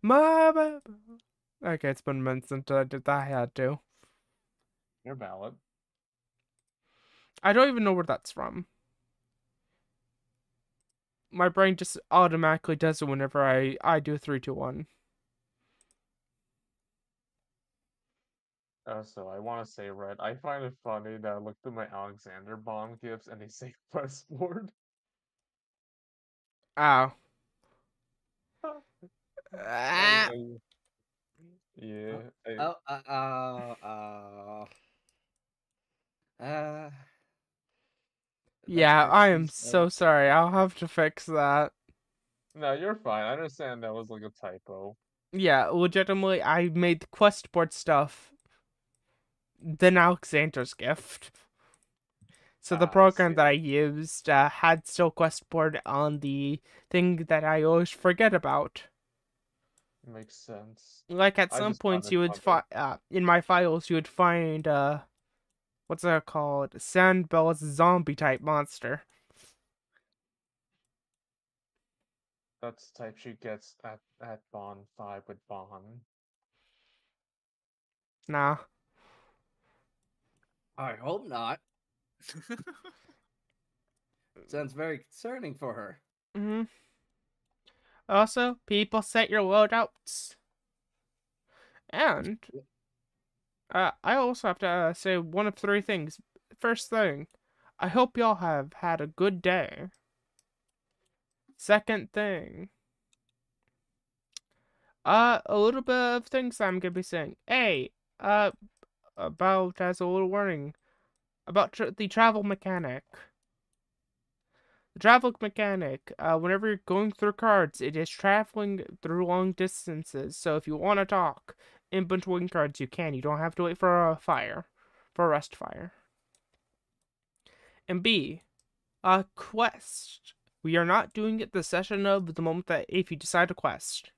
My. Okay, it's been months since I did that. I had to. You're valid. I don't even know where that's from. My brain just automatically does it whenever I do 3, 2, 1. So I want to say, Red, I find it funny that I looked at my Alexander Bomb gifts and they say Westward. Ow. I, Ah. I, yeah, Oh, oh, uh, Yeah, I am excuse. so sorry. I'll have to fix that. no, you're fine. I understand that was like a typo. Yeah, legitimately, I made the quest board stuff. Then Alexander's gift. So the Ah, I program that I see. used had still quest board on the thing that I always forget about. Makes sense. Like at I some just found points it you would funny. find in my files you would find what's that called? Sandbell's zombie type monster. That's the type she gets at Bond 5 with Bond. Nah. I hope not. Sounds very concerning for her. Hmm. Also, people set your loadouts. And I also have to say one of 3 things. First thing, I hope y'all have had a good day. Second thing, a little bit of things I'm gonna be saying. A, about as a little warning about the travel mechanic. The travel mechanic, whenever you're going through cards, it is traveling through long distances. So if you want to talk in between cards, you can. You don't have to wait for a fire, for a rest fire. And B, quest. We are not doing it the session of the moment that if you decide to quest.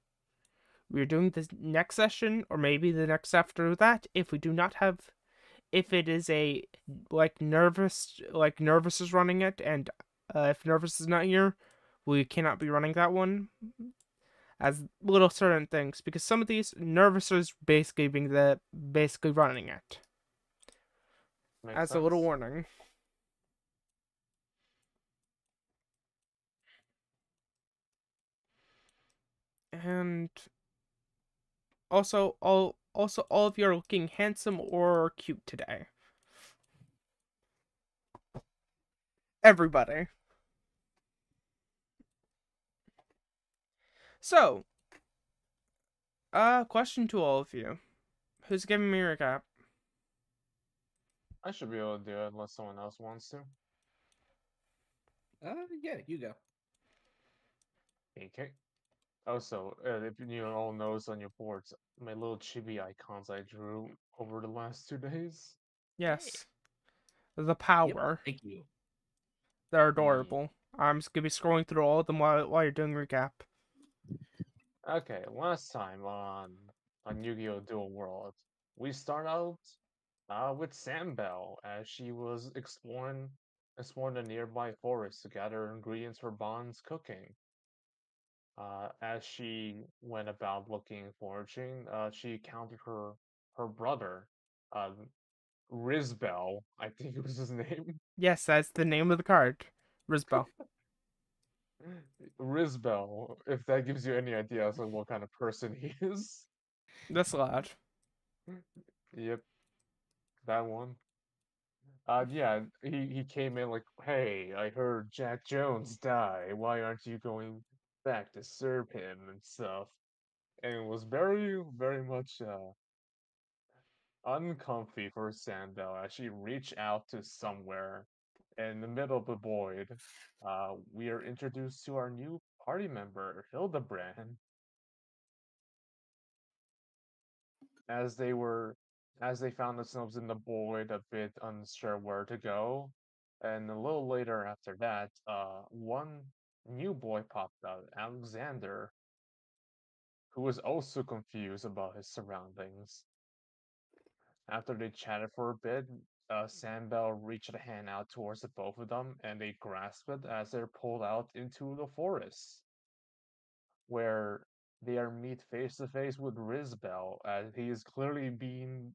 We are doing the next session, or maybe the next after that, if we do not have, if it is a like Nervous is running it, and if Nervous is not here, we cannot be running that one as little certain things because some of these Nervous is basically running it Makes as a little sense. warning. And all of you are looking handsome or cute today. Everybody. So, question to all of you. Who's giving me a recap? I should be able to do it unless someone else wants to. Yeah, you go. Okay. Also, if you all notice on your boards, my little chibi icons I drew over the last 2 days. Hey. Yes. The Yep. power. Thank you. They're Yeah. adorable. I'm just gonna be scrolling through all of them while you're doing recap. Okay, last time on Yu-Gi-Oh! Dual World, we start out with Sam Bell as she was exploring the nearby forest to gather ingredients for Bond's cooking. As she went about looking and foraging, she encountered her brother, uh, Rizbel, I think it was his name. Yes, that's the name of the card. Risbel. Rizbel, if that gives you any idea as to what kind of person he is. That's loud. Yep, that one. Yeah, he came in like, hey, I heard Jack Jones die. Why aren't you going back to serve him and stuff? And it was very, very much uncomfy for Sandel as she reached out to somewhere in the middle of the void. We are introduced to our new party member, Hildebrand, as they were as they found themselves in the void, a bit unsure where to go. And a little later after that, one new boy popped out, Alexander, who was also confused about his surroundings. After they chatted for a bit, Sandbell reached a hand out towards the both of them, and they grasped it as they're pulled out into the forest, where they are meet face to face with Rizbel, as he is clearly being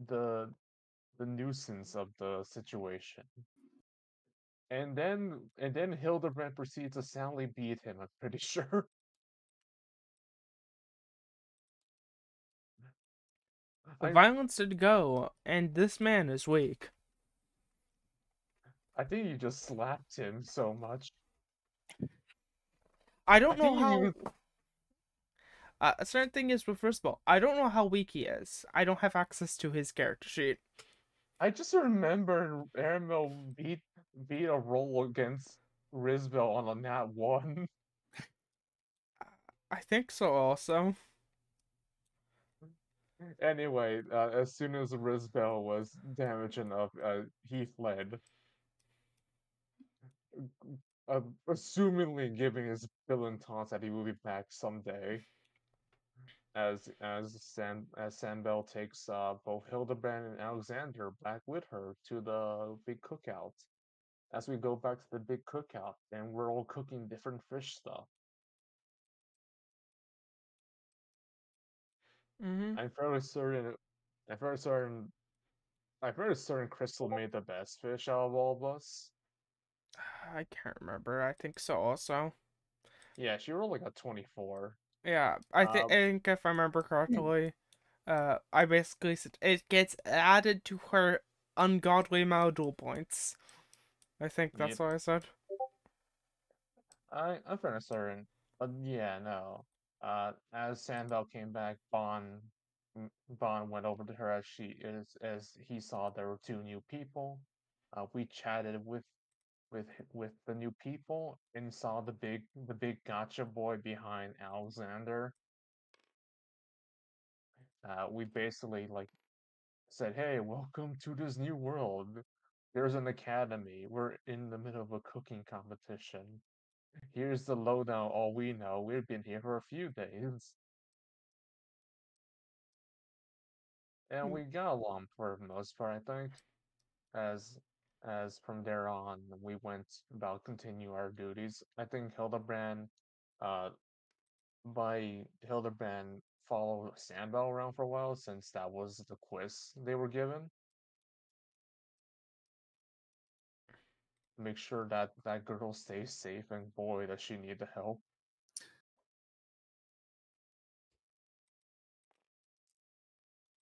the nuisance of the situation. And then Hildebrand proceeds to soundly beat him, I'm pretty sure. The I violence did go, and this man is weak. I think you just slapped him so much. I I don't know think how. you A certain thing is, but first of all, I don't know how weak he is. I don't have access to his character sheet. I just remember Aramil beat a roll against Rizbel on a nat 1. I think so also. Anyway, as soon as Rizbel was damaged enough, he fled, assumingly giving his villain taunts that he will be back someday. As Sambel takes both Hildebrand and Alexander back with her to the big cookout. As we go back to the big cookout, and we're all cooking different fish stuff. Mm-hmm. I'm fairly certain. I'm fairly certain. I'm fairly certain Crystal made the best fish out of all of us. I can't remember. I think so also. Yeah, she rolled like a 24. Yeah, I think if I remember correctly, I basically said it gets added to her ungodly amount of duel points. I think that's Yep. what I said. I'm fairly certain. Yeah, no. As Sandal came back, Bond went over to her as he saw there were two new people. We chatted with the new people and saw the big gotcha boy behind Alexander. We basically like said, "Hey, welcome to this new world. There's an academy. We're in the middle of a cooking competition. Here's the lowdown. All we know. We've been here for a few days, and Mm. we got along for the most part, I think. As as from there on, we went about continue our duties. I think Hildebrand, uh, by Hildebrand follow Sandbell around for a while since that was the quiz they were given. Make sure that that girl stays safe, and boy, does she need the help.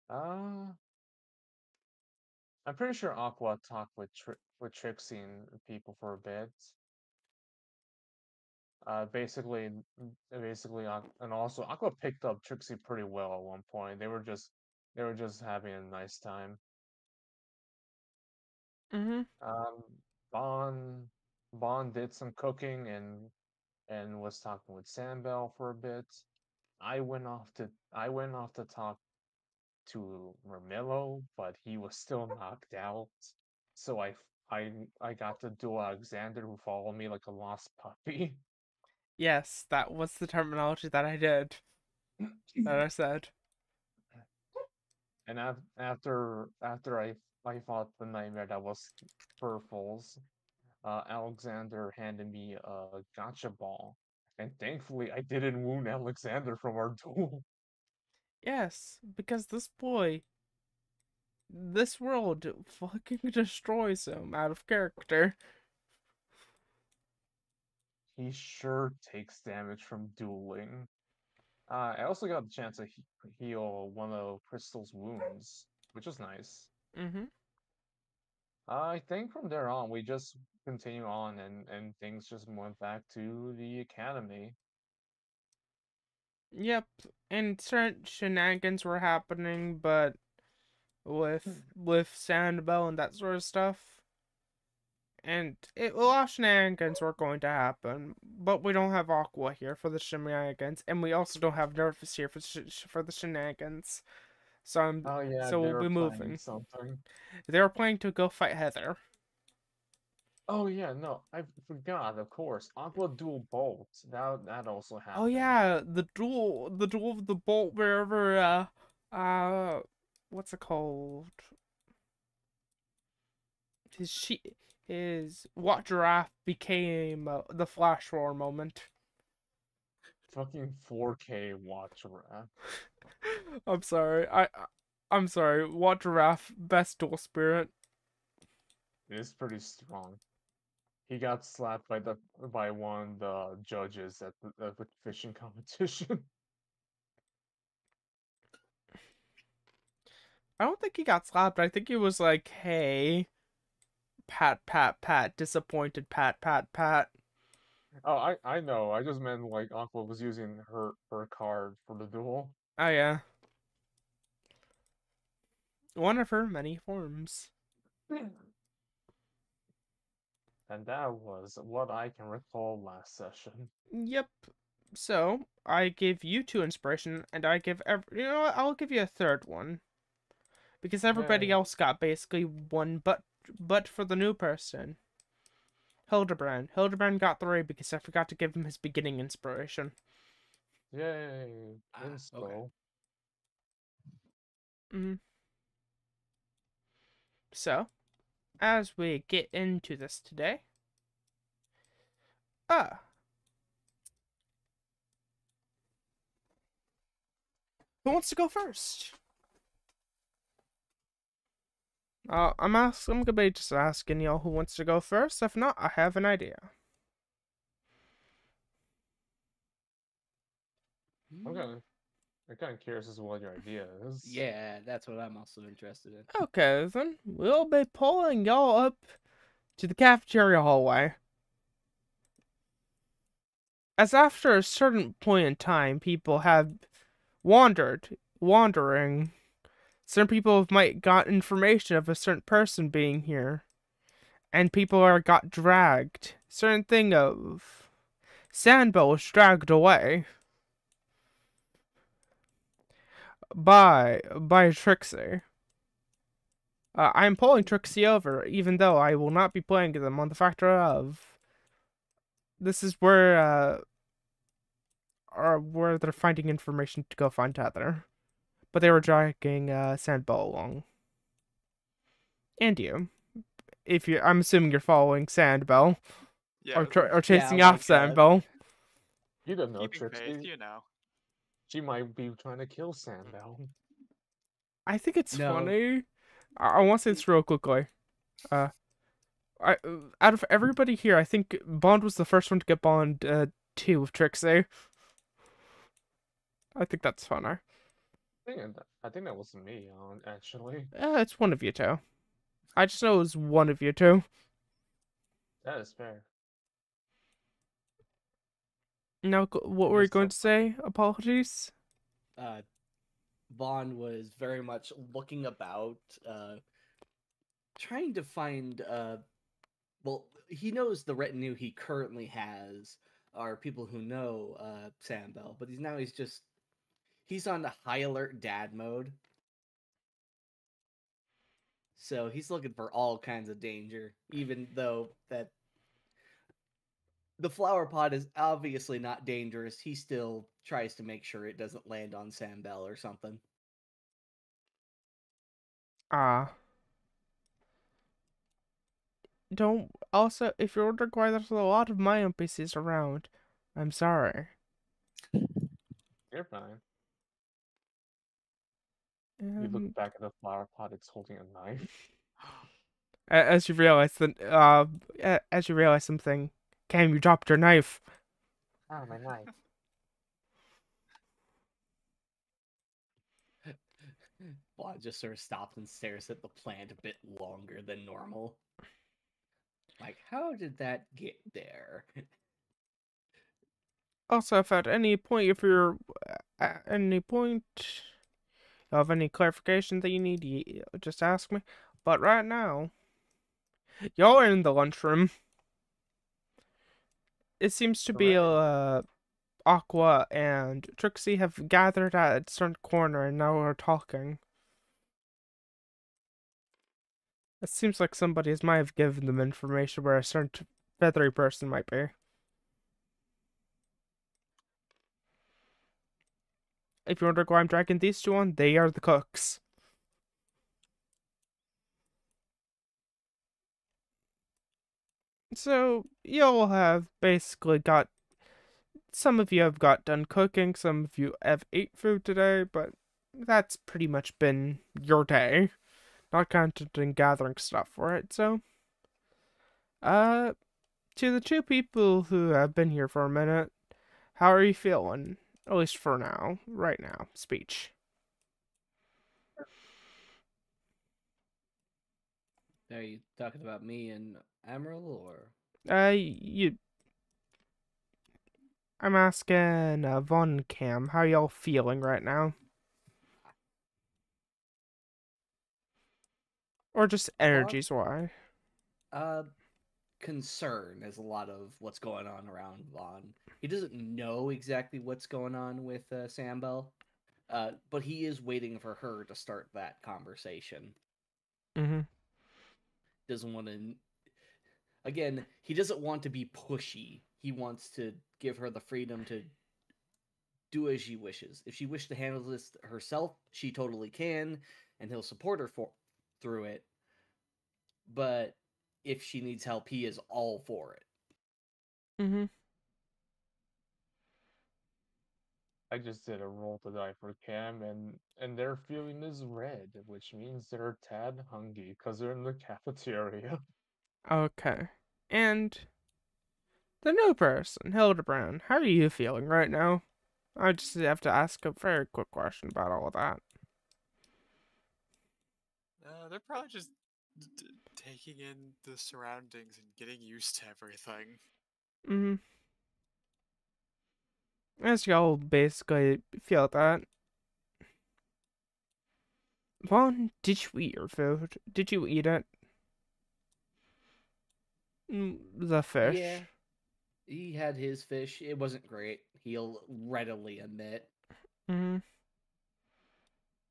Uh, I'm pretty sure Aqua talked with Trixie and people for a bit. Basically, and also Aqua picked up Trixie pretty well at one point. They were just having a nice time. Mm-hmm. Um, Bond Bond did some cooking and was talking with Sambel for a bit. I went off to talk to Mermillo, but he was still knocked out. So I got to duel Alexander, who followed me like a lost puppy. Yes, that was the terminology that I did. That I said. And after I fought the nightmare that was Furful's, Alexander handed me a gotcha ball, and thankfully I didn't wound Alexander from our duel. Yes, because this world fucking destroys him out of character. He sure takes damage from dueling. I also got the chance to heal one of Crystal's wounds, which was nice. Mm-hmm. I think from there on, we just continue on and things just went back to the academy. Yep, and certain shenanigans were happening, but with Sandbell and that sort of stuff. And a lot of shenanigans were going to happen, but we don't have Aqua here for the shenanigans, and we also don't have Nervous here for the shenanigans. Oh yeah, So they we'll were be planning moving. something. They were planning to go fight Heather. Oh yeah, no, I forgot, of course. Aqua Dual Bolt. That also Oh happened. yeah, the duel of the bolt wherever what's it called? His she his what giraffe became the flash roar moment. fucking 4K watch wrap. I'm sorry. I'm sorry. What giraffe? Best dual spirit. It is pretty strong. He got slapped by one of the judges at the fishing competition. I don't think he got slapped. I think he was like, "Hey, pat, pat, pat, disappointed, pat, pat, pat." Oh, I know. I just meant like Aqua was using her card for the duel. Oh yeah, one of her many forms. And that was what I can recall last session. Yep. So I give you two inspiration, and I give you know what? I'll give you a third one because everybody Yay. else got basically one, but for the new person, Hildebrand. Hildebrand got 3 because I forgot to give him his beginning inspiration. Yay. Ah, Inspo. okay. Mm. So, as we get into this today, who wants to go first? I'm gonna be just asking y'all who wants to go first. If not, I have an idea. I'm kind of curious as to what your idea is. Yeah, that's what I'm also interested in. Okay, then we'll be pulling y'all up to the cafeteria hallway. As after a certain point in time, people have wandering. Certain people have might got information of a certain person being here, and people are got dragged. Certain thing of Sandbell was dragged away by Trixie. I'm pulling Trixie over, even though I will not be playing them on the factor of this is where they're finding information to go find Tether. But they were dragging Sandbell along. And you. I'm assuming you're following Sandbell. Yeah, Or chasing Yeah, off like, Sandbell. You don't know keeping faith, Trixie. you know. She might be trying to kill Sandbell. I think it's No. funny. I want to say this real quickly. Out of everybody here, I think Bond was the first one to get Bond 2 with Trixie. I think that's funner. I think that was me, actually. It's one of you two. I just know it was one of you two. That is fair. Now, what were you Yes, going that's to say? Apologies? Bond was very much looking about, trying to find, well, he knows the retinue he currently has are people who know Sandbell, but he's on the high alert dad mode. So he's looking for all kinds of danger, even though that the flower pot is obviously not dangerous. He still tries to make sure it doesn't land on Sandbell or something. Don't. Also, if you're wondering why there's a lot of my NPCs around, I'm sorry. You're fine. You look back at the flower pot, it's holding a knife. As you realize something, Cam, you dropped your knife. Ah, my knife. Bond just sort of stops and stares at the plant a bit longer than normal. Like, how did that get there? Also, if at any point, at any point of any clarification that you need, just ask me. But right now, y'all are in the lunchroom. It seems to be Aqua and Trixie have gathered at a certain corner and now are talking. It seems like somebody might have given them information where a certain feathery person might be. If you wonder why I'm dragging these two on, they are the cooks. So, y'all have basically got some of you have got done cooking, some of you have ate food today, but that's pretty much been your day. Not counting gathering stuff for it, so to the two people who have been here for a minute, how are you feeling? At least for now, right now. Speech. Are you talking about me and Emerald, or You. I'm asking Von and Cam, how y'all feeling right now? Or just energies wise? concern is a lot of what's going on around Vaughn. He doesn't know exactly what's going on with Sambel, but he is waiting for her to start that conversation. Mm-hmm. Doesn't want to. Again, he doesn't want to be pushy. He wants to give her the freedom to do as she wishes. If she wishes to handle this herself, she totally can, and he'll support her through it. But if she needs help, he is all for it. Mm-hmm. I just did a roll to die for Cam, and their feeling is red, which means they're a tad hungry because they're in the cafeteria. Okay. And the new person, Hildebrand, how are you feeling right now? I just have to ask a very quick question about all of that. They're probably just taking in the surroundings and getting used to everything. Mm-hmm. As y'all basically feel that. Vaughn, did you eat your food? Did you eat it? The fish? Yeah, he had his fish. It wasn't great. He'll readily admit. Mm-hmm.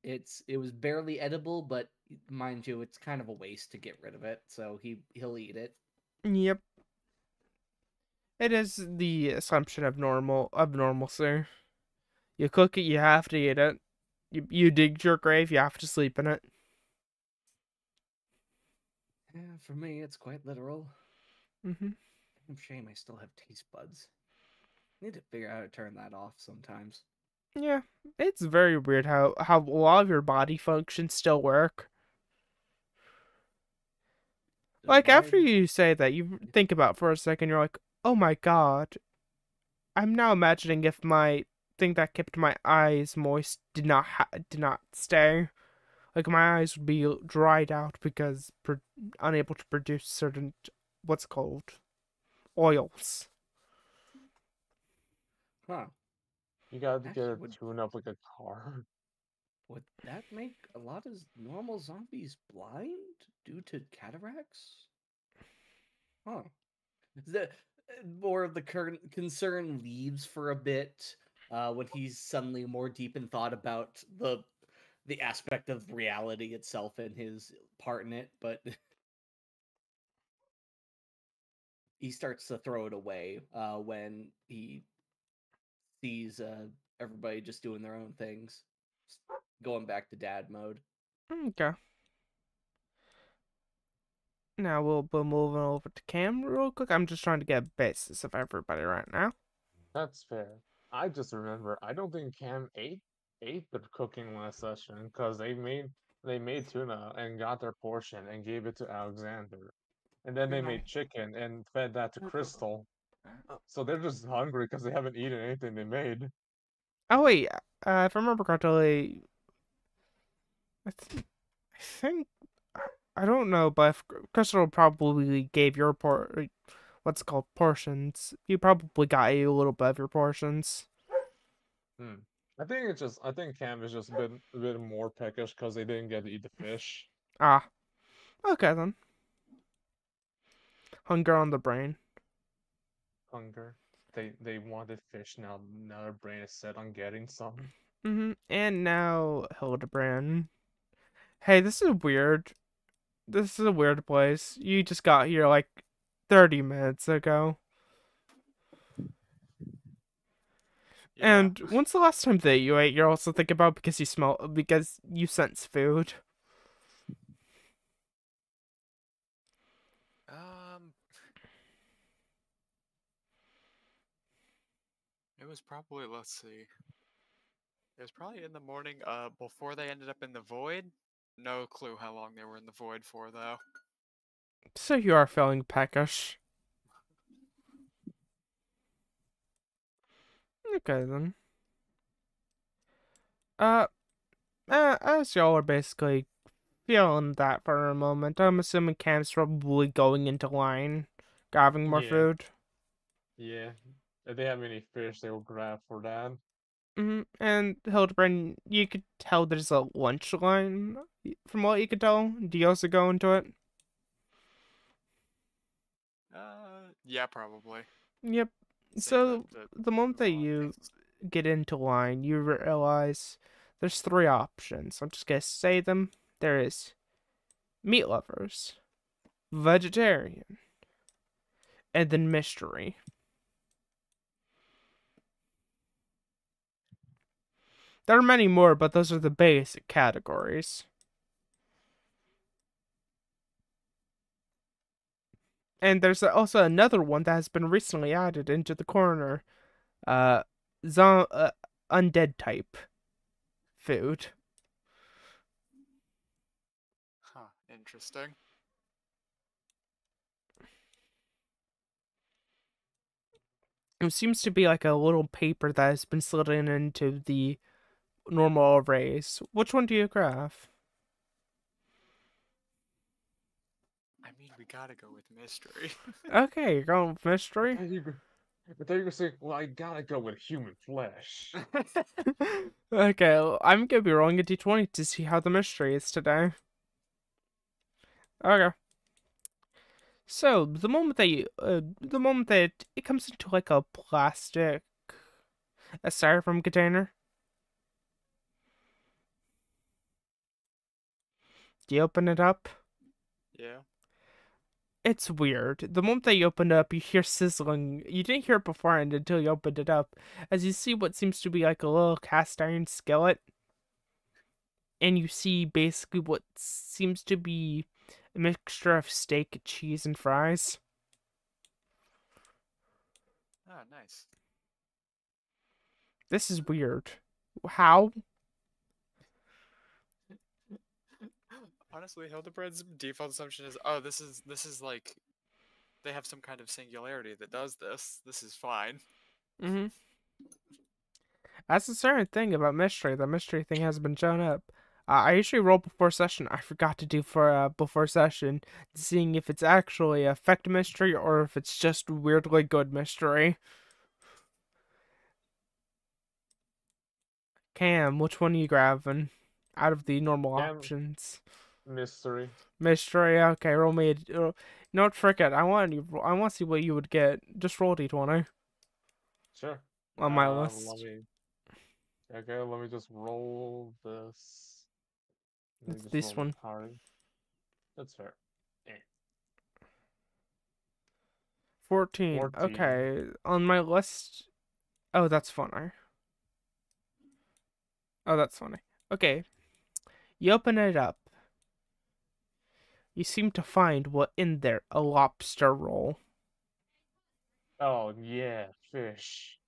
It was barely edible, but mind you, it's kind of a waste to get rid of it. So he'll eat it. Yep. It is the assumption of normalcy. You cook it, you have to eat it. You dig your grave, you have to sleep in it. Yeah, for me, it's quite literal. Mm-hmm. Damn shame I still have taste buds. Need to figure out how to turn that off sometimes. Yeah, it's very weird how a lot of your body functions still work. Like, after you say that, you think about it for a second, you're like, oh my god. I'm now imagining if my thing that kept my eyes moist did not stay. Like, my eyes would be dried out because unable to produce certain, what's it called, oils. Huh. You gotta get Actually, a tune up like a car. would that make a lot of normal zombies blind due to cataracts? Huh. The more of the current concern leaves for a bit when he's suddenly more deep in thought about the aspect of reality itself and his part in it, but he starts to throw it away when he sees everybody just doing their own things, going back to dad mode. Okay. Now we'll be moving over to Cam real quick. I'm just trying to get a basis of everybody right now. That's fair. I just remember I don't think Cam ate the cooking last session because they made tuna and got their portion and gave it to Alexander. And then they made chicken and fed that to Crystal. So they're just hungry because they haven't eaten anything they made. Oh wait, if I remember correctly, I think I don't know, but if Crystal probably gave your what's it called, portions. You probably got a little bit of your portions. Hmm. I think Cam is just a bit more peckish because they didn't get to eat the fish. Ah, okay then. Hunger on the brain. Hunger. They wanted fish now their brain is set on getting some. And now Hildebrand. Hey, this is weird. This is a weird place. You just got here like 30 minutes ago. Yeah. And when's the last time that you ate? You're also thinking about because you sense food. It was probably, let's see. It was probably in the morning, before they ended up in the void. No clue how long they were in the void for, though. So you are feeling peckish. Okay then. As y'all are basically feeling that for a moment, I'm assuming Cam's probably going into line, grabbing more Yeah. food. Yeah. If they have any fish, they will grab for that. And Hildebrand, you could tell there's a lunch line, from what you could tell. Do you also go into it? Yeah, probably. Yep. Seeing So, that the moment that there's a lot of you things. get into line, you realize there's 3 options. I'm just gonna say them. There is meat lovers, vegetarian, and then mystery. There are many more, but those are the basic categories. And there's also another one that has been recently added into the corner. Uh, undead type food. Huh, interesting. It seems to be like a little paper that has been slid into the normal arrays. Which one do you grab? I mean, we gotta go with mystery. Okay, you're going with I mystery. thought you were gonna say, well, I gotta go with human flesh. Okay, well, I'm gonna be rolling a d20 to see how the mystery is today. Okay. So the moment that it comes into like a styrofoam container, do you open it up? Yeah. It's weird. The moment that you open it up, you hear sizzling. You didn't hear it beforehand until you opened it up, as you see what seems to be like a little cast iron skillet, and you see basically what seems to be a mixture of steak, cheese, and fries. Oh, nice. This is weird. How? Honestly, Hildebrand's default assumption is, oh, this is like they have some kind of singularity that does this. This is fine. Mm-hmm. That's a certain thing about mystery. The mystery thing has been shown up. I usually roll before session. I forgot to do for before session, seeing if it's actually effect mystery or if it's just weirdly good mystery. Cam, which one are you grabbing out of the normal Cam- options? Mystery. Mystery. Okay, roll me. No, frick it. I want to see what you would get. Just roll d20 Sure. on my Let list. me. Okay, let me just roll this. Let me It's just this roll one. the card. That's fair. 14. 14. Okay, on my list. Oh, that's funny. Oh, that's funny. Okay, you open it up. You seem to find what in there, a lobster roll. Oh yeah, fish.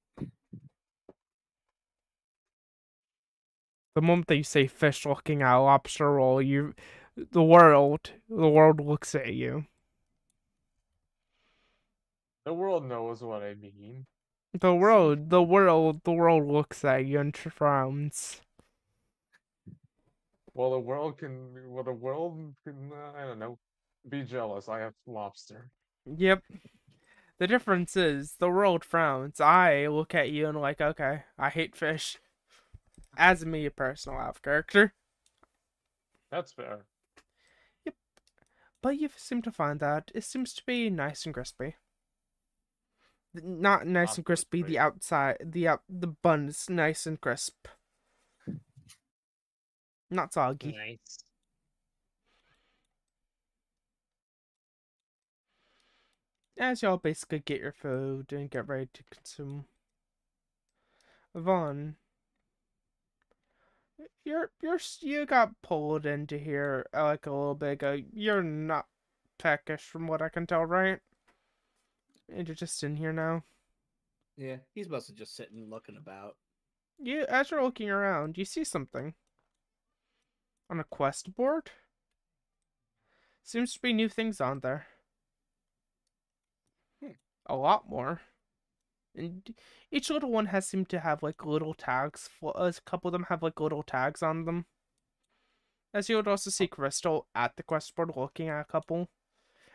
The moment that you say fish looking at a lobster roll, the world looks at you. The world knows what I mean. The world looks at you and frowns. Well, the world can. Well, the world can. I don't know. Be jealous. I have lobster. Yep. The difference is the world frowns. I look at you and like, okay, I hate fish. As me, a personal half character. That's fair. Yep. But you seem to find that it seems to be nice and crispy. Not nice Not and crispy. crispy. The outside, the bun is nice and crisp. Not soggy. Nice. As y'all basically get your food and get ready to consume. Vaughn, you got pulled into here like a little bit ago. You're not peckish from what I can tell, right? And you're just in here now. Yeah, he's mostly just sitting looking about. You, as you're looking around, you see something on a quest board. Seems to be new things on there. Hmm. A lot more. And each little one has seemed to have like little tags. A couple of them have like little tags on them. As you would also see Crystal at the quest board looking at a couple,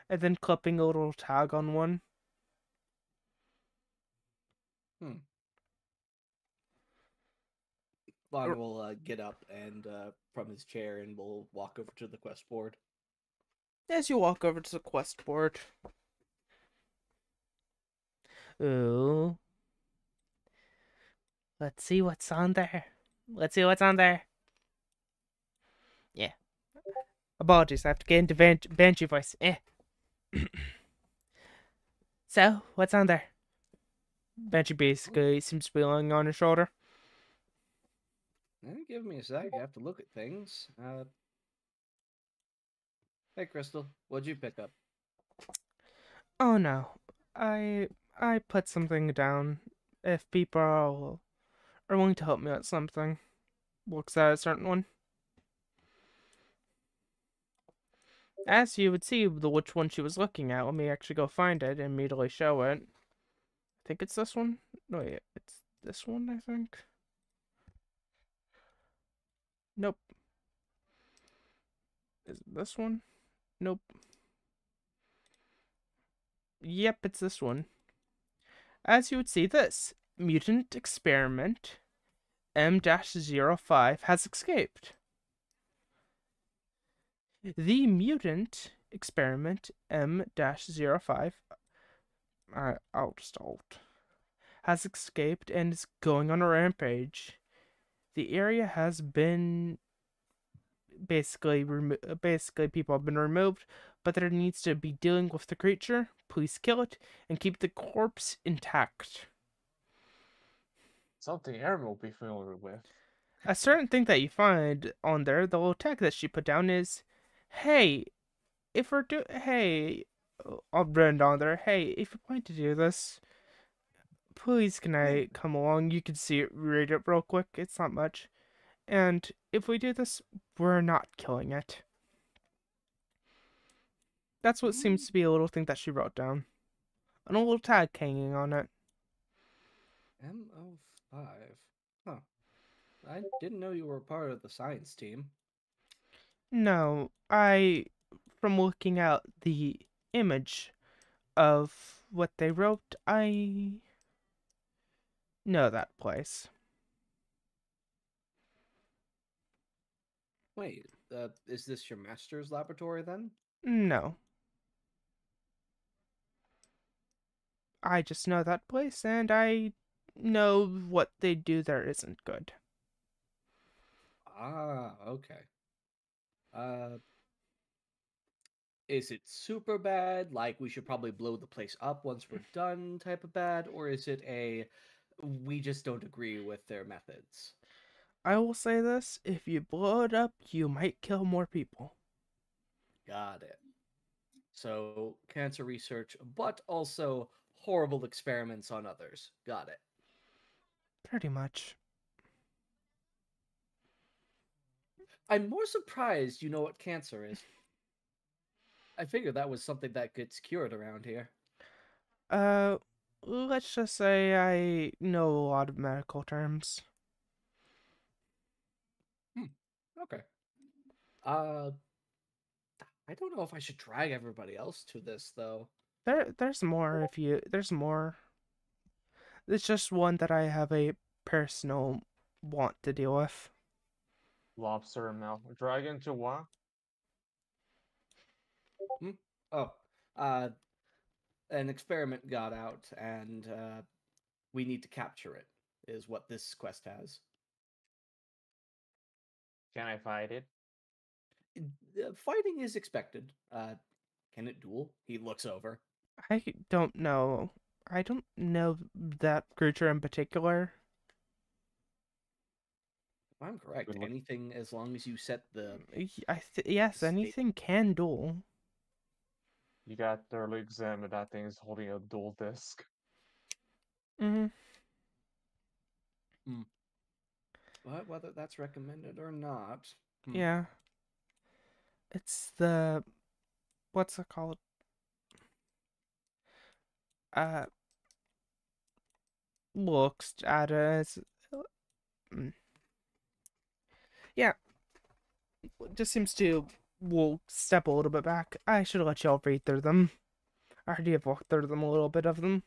and then clipping a little tag on one. Vaughn will get up and from his chair and will walk over to the quest board. As you walk over to the quest board. Ooh. Let's see what's on there. Let's see what's on there. Yeah. Apologies, I have to get into Banshee voice. So, what's on there? Banshee basically seems to be lying on her shoulder. Give me a sec. I have to look at things. Hey, Crystal, what'd you pick up? Oh no. I put something down. If people are willing to help me with something. Looks at a certain one. As you would see which one she was looking at, let me actually go find it and immediately show it. I think it's this one. No, wait, it's this one, I think. Nope. Is it this one? Nope. Yep, it's this one. As you would see, this mutant experiment M-05 has escaped. The mutant experiment M-05 I'll just alt has escaped and is going on a rampage. The area has been basically people have been removed, but there needs to be dealing with the creature. Please kill it and keep the corpse intact. Something Aaron will be familiar with. A certain thing that you find on there, the little tag that she put down is, hey, if we're hey, I'll brand on there, hey, if you're going to do this, please can I come along? You can see it, read it real quick, it's not much. And if we do this, we're not killing it. That's what seems to be a little thing that she wrote down. And a little tag hanging on it. M05. Huh. I didn't know you were part of the science team. No, from looking at the image of what they wrote, I know that place. Wait, is this your master's laboratory then? No. I just know that place, and I know what they do there isn't good. Ah, okay. Is it super bad, like we should probably blow the place up once we're done type of bad, or is it a we just don't agree with their methods? I will say this, if you blow it up, you might kill more people. Got it. So, cancer research, but also horrible experiments on others. Got it. Pretty much. I'm more surprised you know what cancer is. I figured that was something that gets cured around here. Let's just say I know a lot of medical terms. Okay. I don't know if I should drag everybody else to this though. There's more there's more. It's just one that I have a personal want to deal with. Lobster mouth. Dragon to what? Oh, uh, an experiment got out, and we need to capture it. Is what this quest has. Can I fight it? Fighting is expected. Can it duel? He looks over. I don't know. I don't know that creature in particular. If I'm correct, Good look. anything as long as you set the Yes, State- anything can duel. You got thoroughly examined that thing is holding a dual disc. Mm-hmm. But whether that's recommended or not. Yeah. It's the what's it called? Uh, looks at us. Yeah, just seems to. We'll step a little bit back. I should have let y'all read through them. I already have walked through them a little bit of them.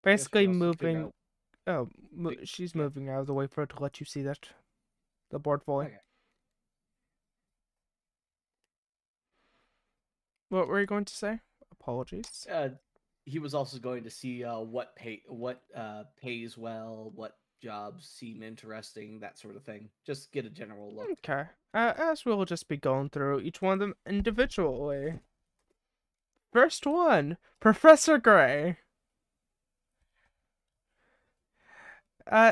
Basically, Guess we also figure moving. Oh, she's yeah. moving out of the way for it to let you see that the board fully. Okay. What were you going to say? Apologies. He was also going to see what pays well, what jobs seem interesting, that sort of thing. Just get a general look. Okay. As we'll just be going through each one of them individually. First one, Professor Gray.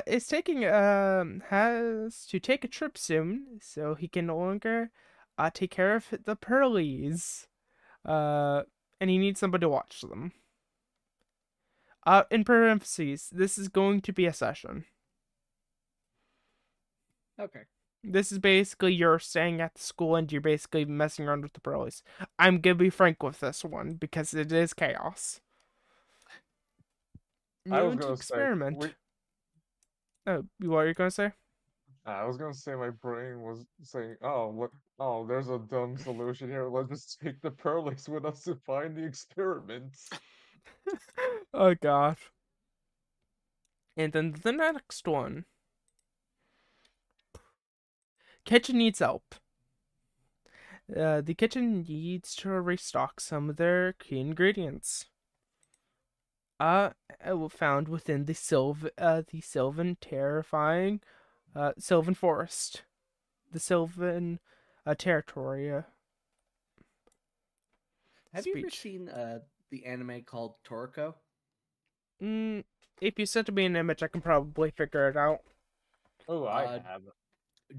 Is taking has to take a trip soon, so he can no longer take care of the Pearlies. And he needs somebody to watch them. In parentheses, this is going to be a session. Okay. This is basically you're staying at the school and you're basically messing around with the Pearlies. I'm gonna be frank with this one because it is chaos. I was New gonna experiment. say, Oh, what are you gonna say? I was gonna say my brain was saying, "Oh, what? Oh, there's a dumb solution here. Let's just take the Perlix with us to find the experiments." Oh god. And then the next one. Kitchen needs help. The kitchen needs to restock some of their key ingredients. Found within the Sylvan terrifying, Sylvan forest, the Sylvan, territory. Have you ever Speech. seen the anime called Toriko? If you sent me an image, I can probably figure it out. Oh, I have.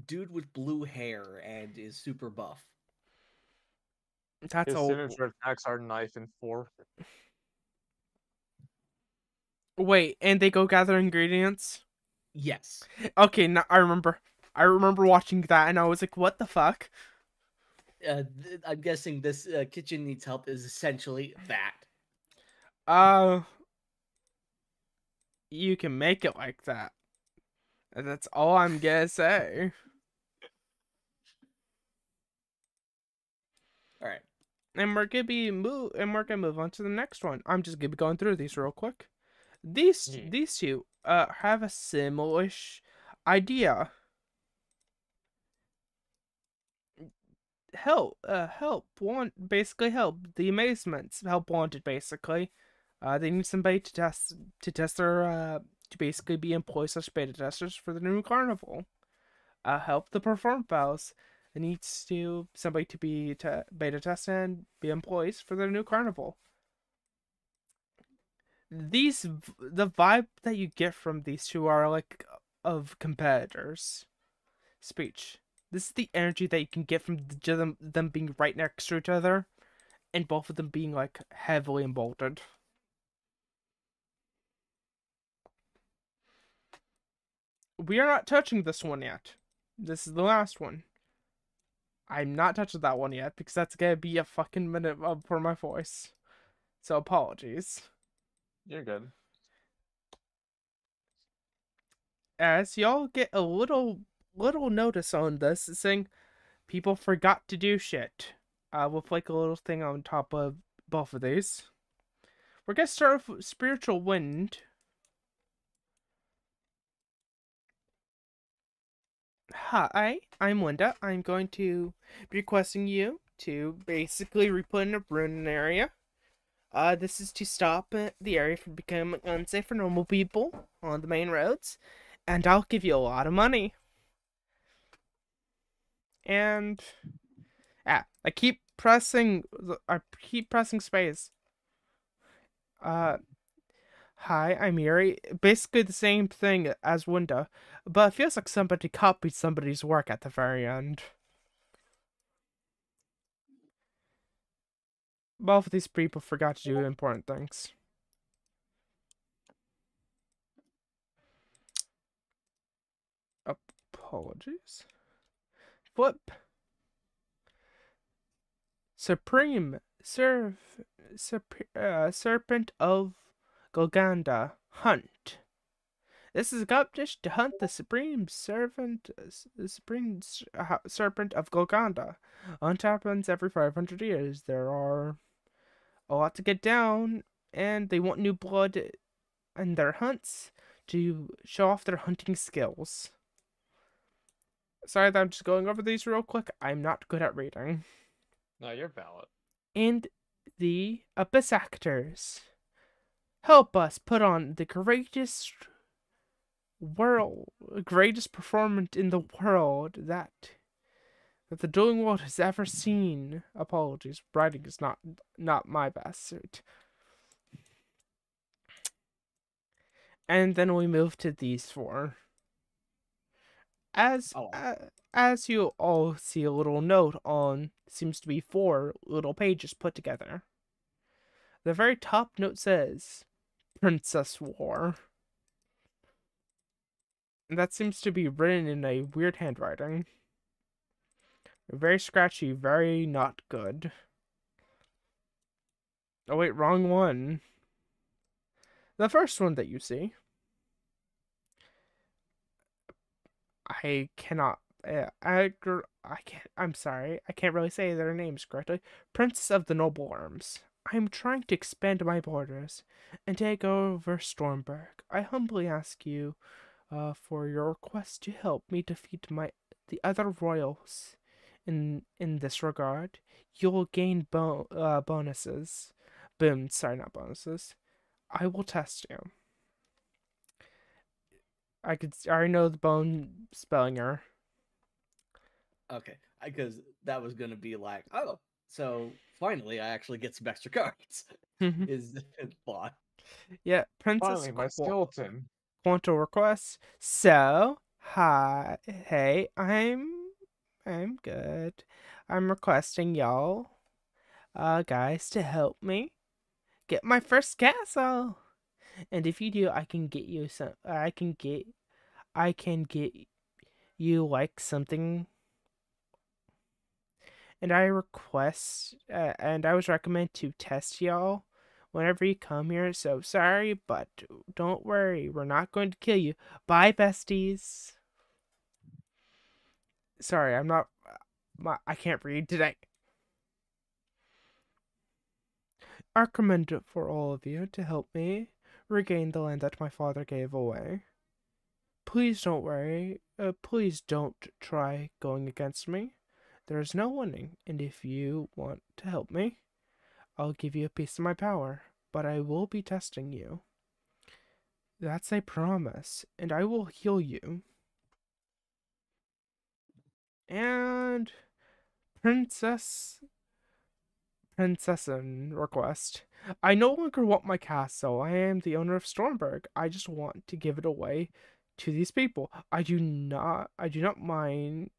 Dude with blue hair and is super buff. That's His all. signature attacks are knife and fork. Wait, and they go gather ingredients? Yes. Okay, now I remember. I remember watching that, and I was like, "What the fuck?" I'm guessing this kitchen needs help is essentially that. You can make it like that. That's all I'm gonna say. All right. And we're gonna move on to the next one. I'm just gonna be going through these real quick. These two have a similar-ish idea. Help basically help the amazements, help wanted basically. They need somebody to test their to basically be employees as beta testers for the new carnival. Help the perform files. It needs somebody to be beta test and be employees for the new carnival. The vibe that you get from these two are like of competitors. Speech. This is the energy that you can get from them being right next to each other, and both of them being like heavily emboldened. We are not touching this one yet. This is the last one. I'm not touching that one yet because that's gonna be a fucking minute for my voice. So apologies. You're good. As y'all get a little notice on this, saying people forgot to do shit. With like a little thing on top of both of these. We're gonna start with Spiritual Wind. Hi, I'm Linda. I'm going to be requesting you to basically re-put in a rune area. This is to stop the area from becoming unsafe for normal people on the main roads, and I'll give you a lot of money. And I keep pressing space. Hi, I'm Yuri. Basically the same thing as Winda, but it feels like somebody copied somebody's work at the very end. Both of these people forgot to do important things. Apologies. Flip. Supreme Serpent of Golganda. Hunt. This is accomplished to hunt the Serpent of Golganda. Hunt happens every 500 years. There are a lot to get down, and they want new blood in their hunts to show off their hunting skills. Sorry that I'm just going over these real quick. I'm not good at reading. No, you're valid. And the Abyss actors help us put on the greatest performance in the world that the dueling world has ever seen. Apologies, writing is not my best suit. And then we move to these four. As you all see, a little note on seems to be 4 little pages put together. The very top note says Princess War. And that seems to be written in a weird handwriting. Very scratchy, very not good. Oh wait, wrong one. The first one that you see. I cannot. I'm sorry. I can't really say their names correctly. Princess of the Noble Arms. I'm trying to expand my borders and take over Stormberg. I humbly ask you for your request to help me defeat the other royals. In this regard, you'll gain bonuses. Sorry, not bonuses. I will test you. I already know the bone spelling error. Okay, because that was gonna be like, oh, so finally I actually get some extra cards. Is the thought? Yeah, Princess Finally, my skeleton. Quanto requests. So, hi, hey, I'm good. I'm requesting y'all, guys, to help me get my first castle. And if you do, I can get you some. I can get you like something. And I was recommend to test y'all whenever you come here. So sorry, but don't worry, we're not going to kill you. Bye, besties. Sorry, I can't read today. I recommend it for all of you to help me regain the land that my father gave away. Please don't worry. Please don't try going against me. There's no winning, and if you want to help me, I'll give you a piece of my power, but I will be testing you. That's a promise, and I will heal you. And Princessin request. I no longer want my castle. I am the owner of Stormberg. I just want to give it away to these people. I do not mind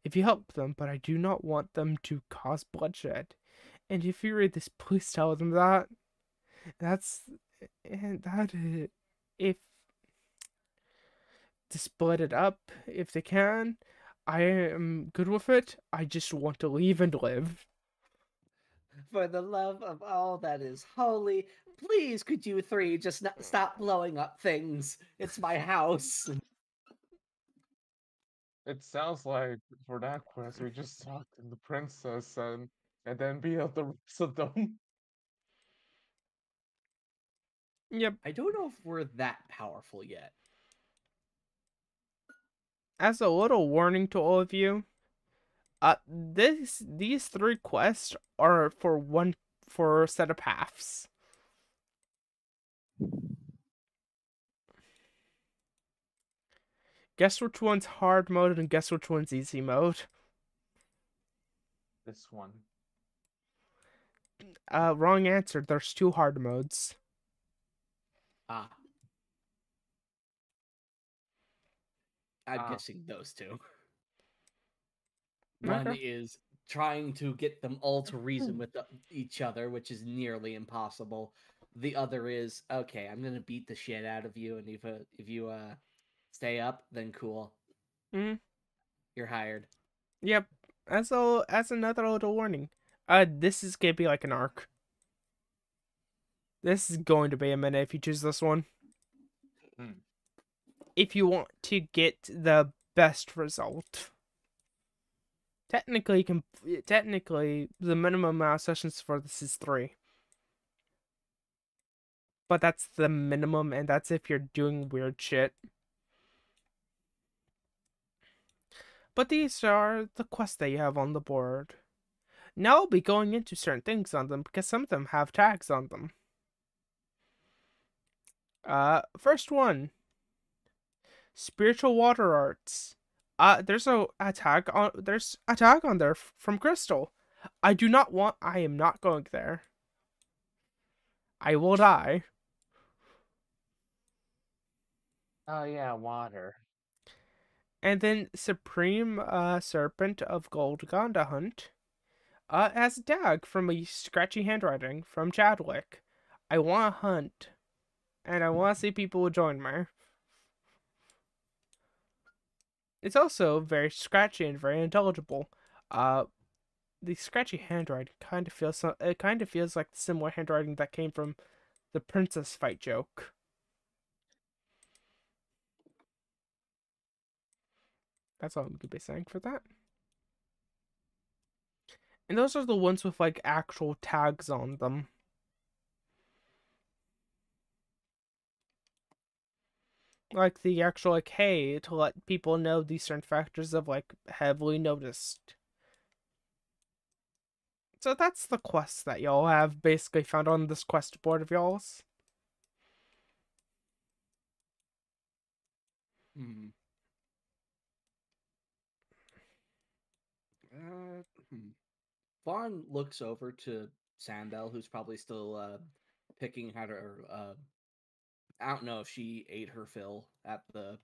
if you help them, but I do not want them to cause bloodshed. And if you read this, please tell them that. If to split it up, if they can, I am good with it. I just want to leave and live. For the love of all that is holy, please could you three just not stop blowing up things? It's my house. It sounds like for that quest we just talk to the princess and then beat up the rest of them. Yep. I don't know if we're that powerful yet. As a little warning to all of you, these 3 quests are for a set of halves. Guess which one's hard mode and guess which one's easy mode. This one. Wrong answer. There's 2 hard modes. I'm guessing those two. One Okay. is trying to get them all to reason with each other, which is nearly impossible. The other is, okay, I'm gonna beat the shit out of you, and if you stay up, then cool, Mm, you're hired. yep. As another little warning, this is gonna be like an arc. This is going to be a minute if you choose this one. Hmm. If you want to get the best result. Technically, the minimum amount of sessions for this is 3. But that's the minimum, and that's if you're doing weird shit. But these are the quests that you have on the board. Now I'll be going into certain things on them because some of them have tags on them. First one. Spiritual water arts. There's a tag on there from Crystal. I am not going there. I will die. Oh yeah, water. And then Supreme Serpent of Gold Gonda Hunt has a tag from a scratchy handwriting from Chadwick. I want to hunt, and I want to see people will join me. It's also very scratchy and very intelligible. The scratchy handwriting kind of feels like the similar handwriting that came from the princess fight joke. That's all I'm gonna be saying for that. And those are the ones with like actual tags on them. Like the actual like, hey, to let people know these certain factors of like heavily noticed. So that's the quests that y'all have basically found on this quest board of y'all's. Hmm. Hmm. Vaughn looks over to Sandbell, who's probably still picking how to. I don't know if she ate her fill at the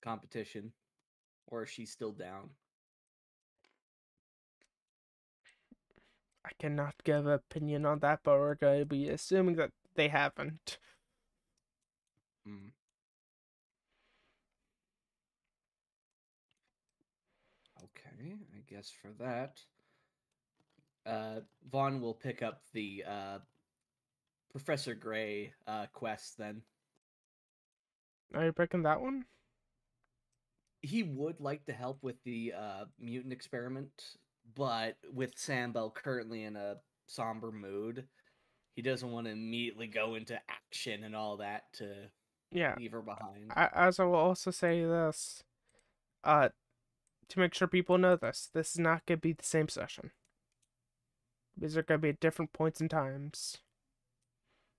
competition, or if she's still down. I cannot give an opinion on that, but we're going to be assuming that they haven't. Hmm. Okay, I guess for that, Vaughn will pick up the Professor Gray quest then. Are you picking that one? He would like to help with the mutant experiment, but with Sambel currently in a somber mood, he doesn't want to immediately go into action and all that to Yeah. leave her behind. As I will also say this, uh, to make sure people know this is not going to be the same session. These are going to be at different points and times.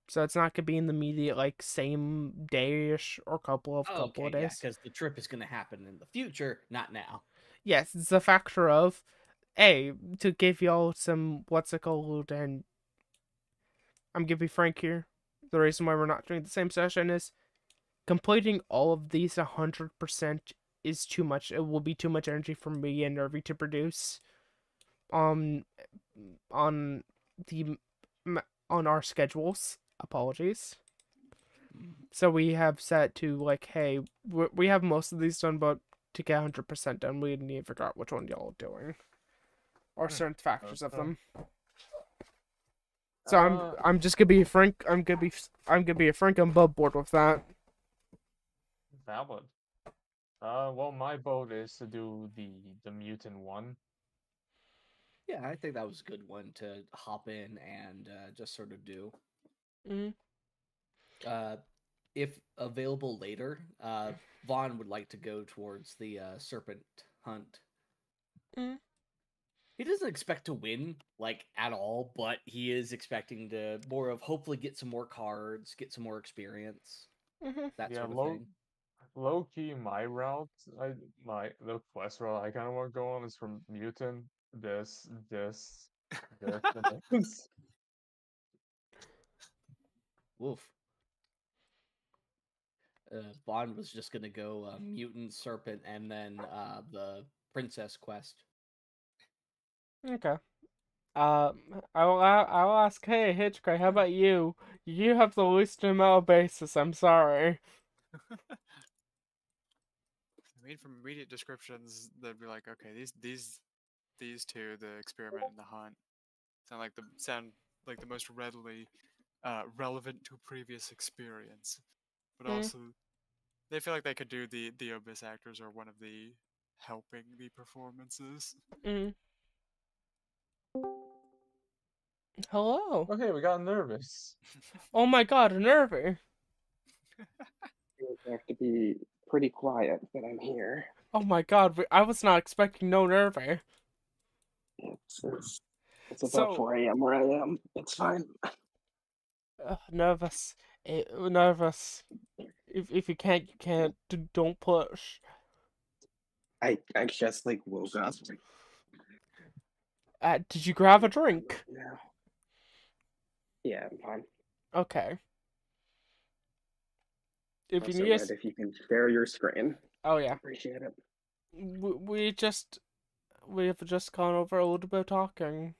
So it's not going to be in the immediate, like, same day-ish or couple of Okay, yeah, days. because the trip is going to happen in the future, not now. Yes, it's a factor of, A, to give y'all some, what's it called, and I'm going to be frank here. The reason why we're not doing the same session is completing all of these 100% is too much. It will be too much energy for me and Nervy to produce. On the on our schedules. Apologies. So we have set to like, hey, we have most of these done, but to get 100% done, we need to figure out which one y'all are doing, or certain factors of them. So I'm just gonna be frank. I'm gonna be frank. I'm above board with that. Valid. Well, my vote is to do the mutant one. Yeah, I think that was a good one to hop in and just sort of do. Mm. If available later, Vaughn would like to go towards the serpent hunt. Mm. He doesn't expect to win like at all, but he is expecting to more of hopefully get some more cards, get some more experience, Mm-hmm. that Yeah, sort of thing. low key, my route, the quest route I kind of want to go on is from mutant. This, and this. Woof. Vaughn was just gonna go mutant serpent and then the princess quest. Okay. I'll ask. Hey, Hitchcock, how about you? You have the least amount of basis. I'm sorry. I mean, from immediate descriptions, they'd be like, okay, these two, the experiment and the hunt, sound like the most readily relevant to previous experience. But Hmm. also, they feel like they could do the Abyss actors or one of the helping the performances. Mm. Hello. Okay, we got nervous. Oh my God, Nervy. You have to be pretty quiet that I'm here. Oh my God, I was not expecting no Nervy. It's about So 4 a.m. where I am. It's fine. nervous, nervous. If you can't, you can't. Don't push. I just like woke up. Did you grab a drink? Yeah. Yeah, I'm fine. Okay. If you Also, need Ed, us, if you can share your screen, oh yeah. appreciate it. We have just gone over a little bit of talking.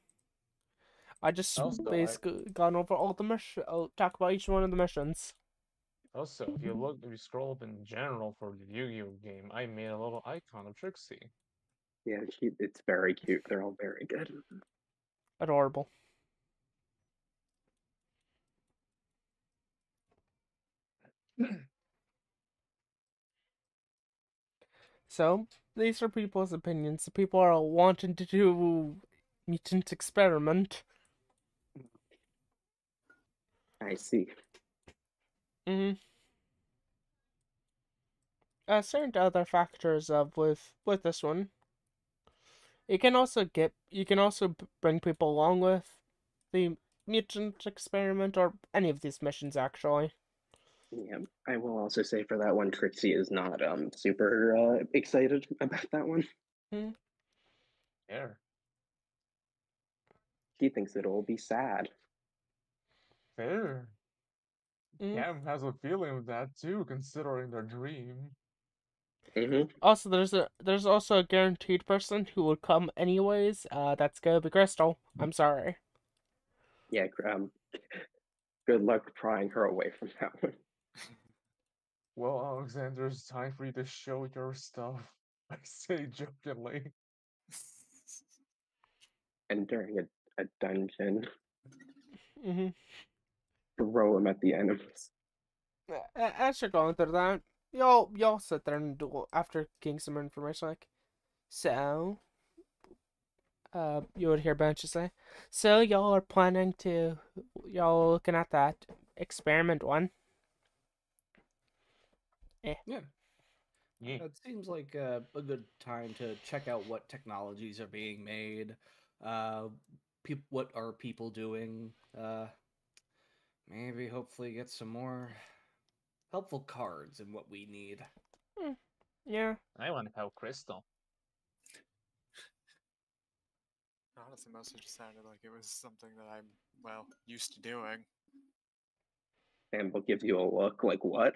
I just Also, basically gone over all the mission. I'll talk about each one of the missions. Also, if you scroll up in general for the Yu-Gi-Oh game, I made a little icon of Trixie. Yeah, it's very cute. They're all very good. Adorable. So these are people's opinions. The people are wanting to do mutant experiment. I see. Mm-hmm. Certain other factors of with this one. You can also bring people along with the mutant experiment or any of these missions actually. Yeah, I will also say for that one, Trixie is not super excited about that one. Hmm. There. He thinks it'll be sad. Fair. Mm. Cam has a feeling of that too, considering their dream. Mm-hmm. Also, there's also a guaranteed person who would come anyways. That's gonna be Crystal. I'm sorry. Yeah, good luck prying her away from that one. Well, Alexander, it's time for you to show your stuff. I say jokingly. Entering a dungeon, Mm-hmm. throw him at the enemies. As you're going through that, y'all sit there and do after getting some information like, so, you would hear Banshee say, so y'all are planning to, y'all looking at that experiment one. Yeah. Yeah. It seems like a good time to check out what technologies are being made. What are people doing? Maybe hopefully get some more helpful cards in what we need. Yeah. I want to help Crystal. Honestly, mostly just sounded like it was something that I'm, well, used to doing. And will give you a look like what?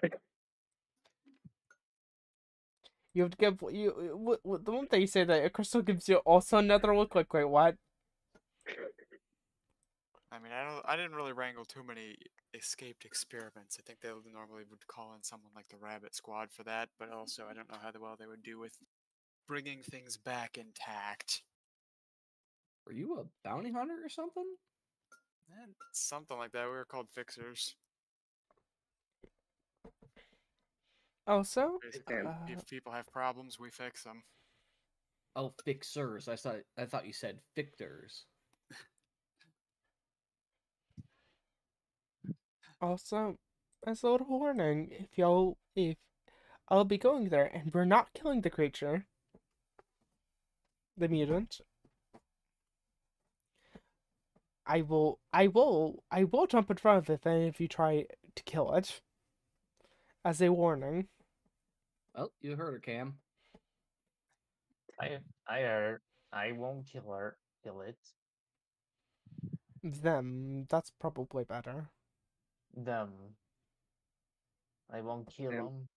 You have to give the moment that you say that Crystal gives you also another look like, wait, what? I mean, I didn't really wrangle too many escaped experiments. I think they normally would call in someone like the Rabbit Squad for that, but also I don't know how well they would do with bringing things back intact. Were you a bounty hunter or something? Something like that. We were called fixers. Also, Basically, if people have problems, we fix them. Oh, fixers. I thought you said fictors. also, as a little warning, if I'll be going there and we're not killing the creature, the mutant, I will jump in front of it then if you try to kill it. As a warning. Well, you heard her, Cam. I heard. I won't kill it. Them, that's probably better. Them. I won't kill Yeah. them.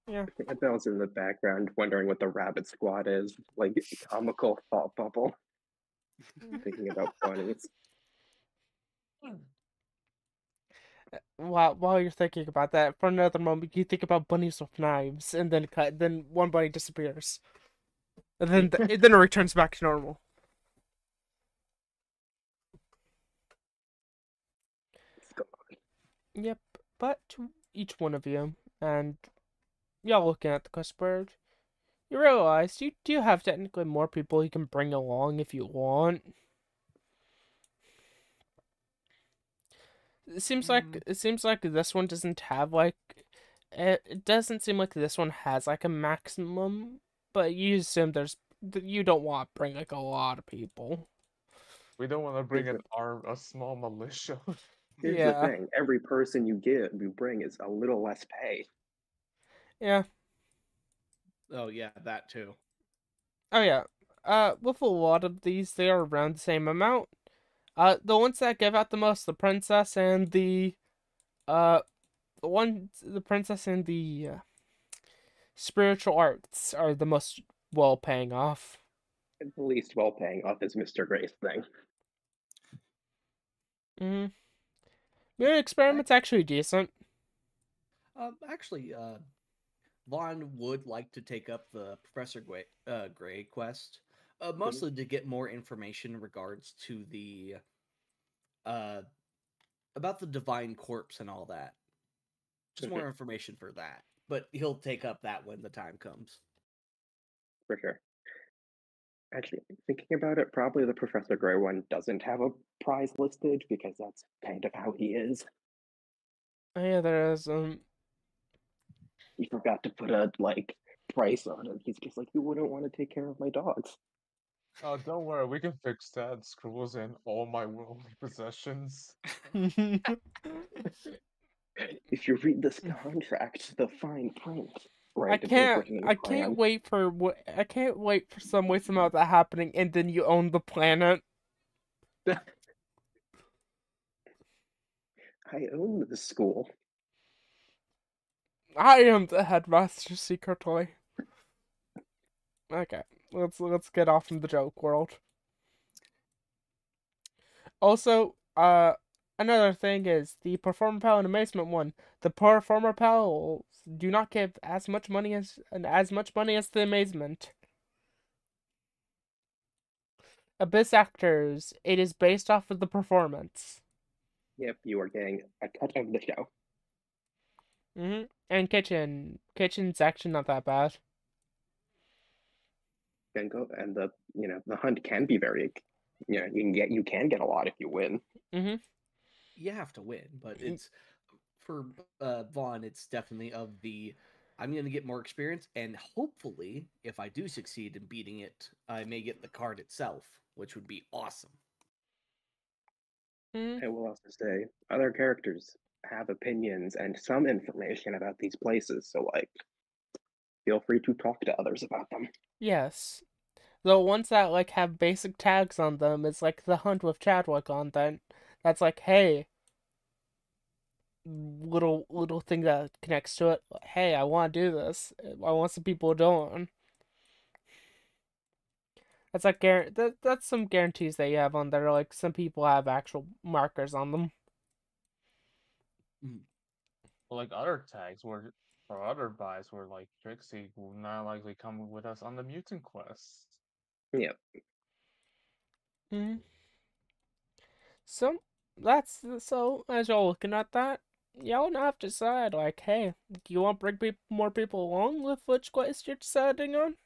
Yeah. Adele's in the background wondering what the Rabbit Squad is. Like, comical thought bubble. Thinking about bunnies. While you're thinking about that, for another moment, you think about bunnies with knives, and then one bunny disappears, and then it returns back to normal. It's gone. Yep, but to each one of you, and y'all looking at the quest board, you realize you do have technically more people you can bring along if you want. It seems like this one doesn't have like it doesn't seem like this one has like a maximum, but you assume you don't want to bring like a lot of people. We don't want to bring Here's a small militia. Here's the Yeah. thing: every person you bring is a little less pay. Yeah. Oh yeah, that too. Oh yeah. With a lot of these, they are around the same amount. The ones that give out the most, the princess and the spiritual arts are the most well paying off. The least well paying off is Mr. Gray's thing. Your experiment's actually decent. Actually, Vaughn would like to take up the Professor Gray quest, mostly to get more information in regards to the about the divine corpse and all that. Just more information for that. But he'll take up that when the time comes. For sure. Actually, thinking about it, probably the Professor Gray one doesn't have a prize listed because that's kind of how he is. Oh yeah, there is. He forgot to put a price on it. He's just like, you wouldn't want to take care of my dogs. Oh, don't worry, we can fix that. Scribbles in all my worldly possessions. If you read this contract, the fine print, right? I It's can't. written in I crayon. can't wait for I can't wait for some way somehow that happening, and then you own the planet. I own the school. I am the headmaster secretly. Okay, let's get off from the joke world. Also, another thing is the Performer Pal and Amazement one. The Performer Pals do not give as much money as the Amazement. Abyss Actors, it is based off of the performance. Yep, you are getting a cut of the show. And Kitchen's actually not that bad. And the hunt can be very, you can get a lot if you win. You have to win, but it's for Vaughn. It's definitely of the. I'm going to get more experience, and hopefully, if I do succeed in beating it, I may get the card itself, which would be awesome. I will also say, other characters have opinions and some information about these places, so feel free to talk to others about them. Yes. The ones that have basic tags on them is the hunt with Chadwick on that. That's hey, little thing that connects to it. Hey, I want to do this. I want some people doing. That's that's some guarantees that you have on there. Some people have actual markers on them. Other tags or other buys were Trixie will not likely come with us on the mutant quest. Yep. So as y'all looking at that, y'all now have to decide hey, do you want to bring more people along with which quest you're deciding on?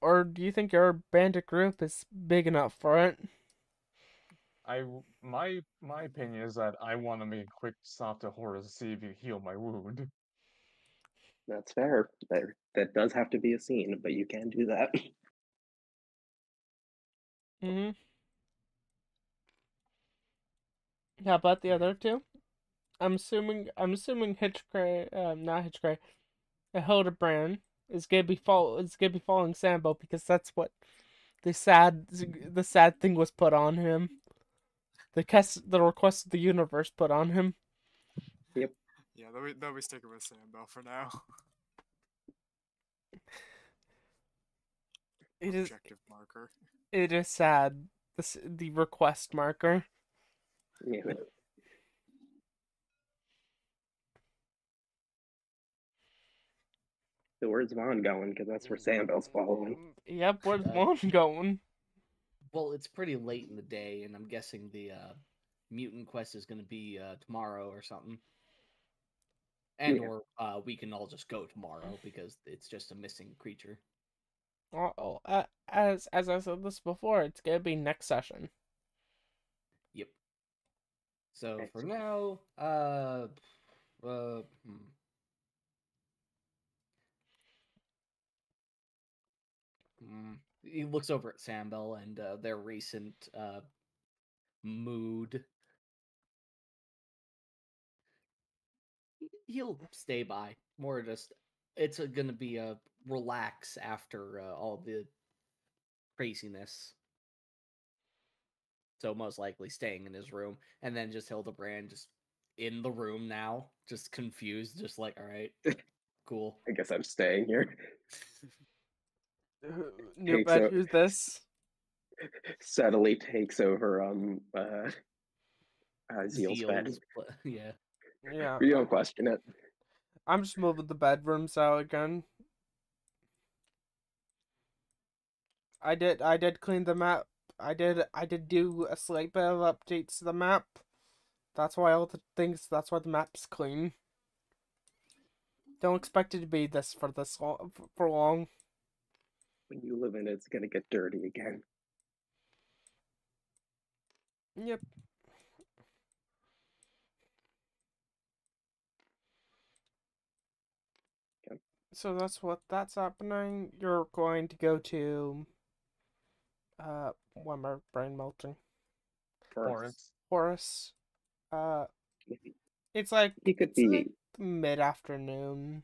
Or do you think your bandit group is big enough for it? My opinion is that I want to make a quick stop to Horus to see if you heal my wound. That's fair. That does have to be a scene, but you can do that. How about the other two? I'm assuming not Hitchcray, Hildebrand is gonna be following Sambo because that's what the sad thing was put on him. The request of the universe put on him. Yep. Yeah, they'll be sticking with Sambo for now. It is. Objective marker. It is sad. The request marker. Yeah. So where's Vaughn going? Because that's where Sandbell's following. Yep, where's Uh, Vaughn going? Well, it's pretty late in the day, and I'm guessing the mutant quest is going to be tomorrow or something. And Yeah. or we can all just go tomorrow because it's just a missing creature. As I said this before, it's gonna be next session. Yep. So Okay, for so- now, he looks over at Sambel and their recent mood. He'll stay by. More just, it's gonna be a relax after all the craziness. So most likely staying in his room, and then just Hildebrand just in the room now, just confused, just like, all right, cool. I guess I'm staying here. New Takes bed, o- who's this? Subtly takes over Zeal's bed. Yeah. Yeah, You don't question it. I'm just moving the bedrooms out again. I did clean the map. I did do a slight bit of updates to the map. That's why that's why the map's clean. Don't expect it to be this for long. When you live in it, it's gonna get dirty again. Yep. Okay. So that's happening. You're going to go to why am I brain melting? Forest. Horace. He It's like could it's like be. mid-afternoon.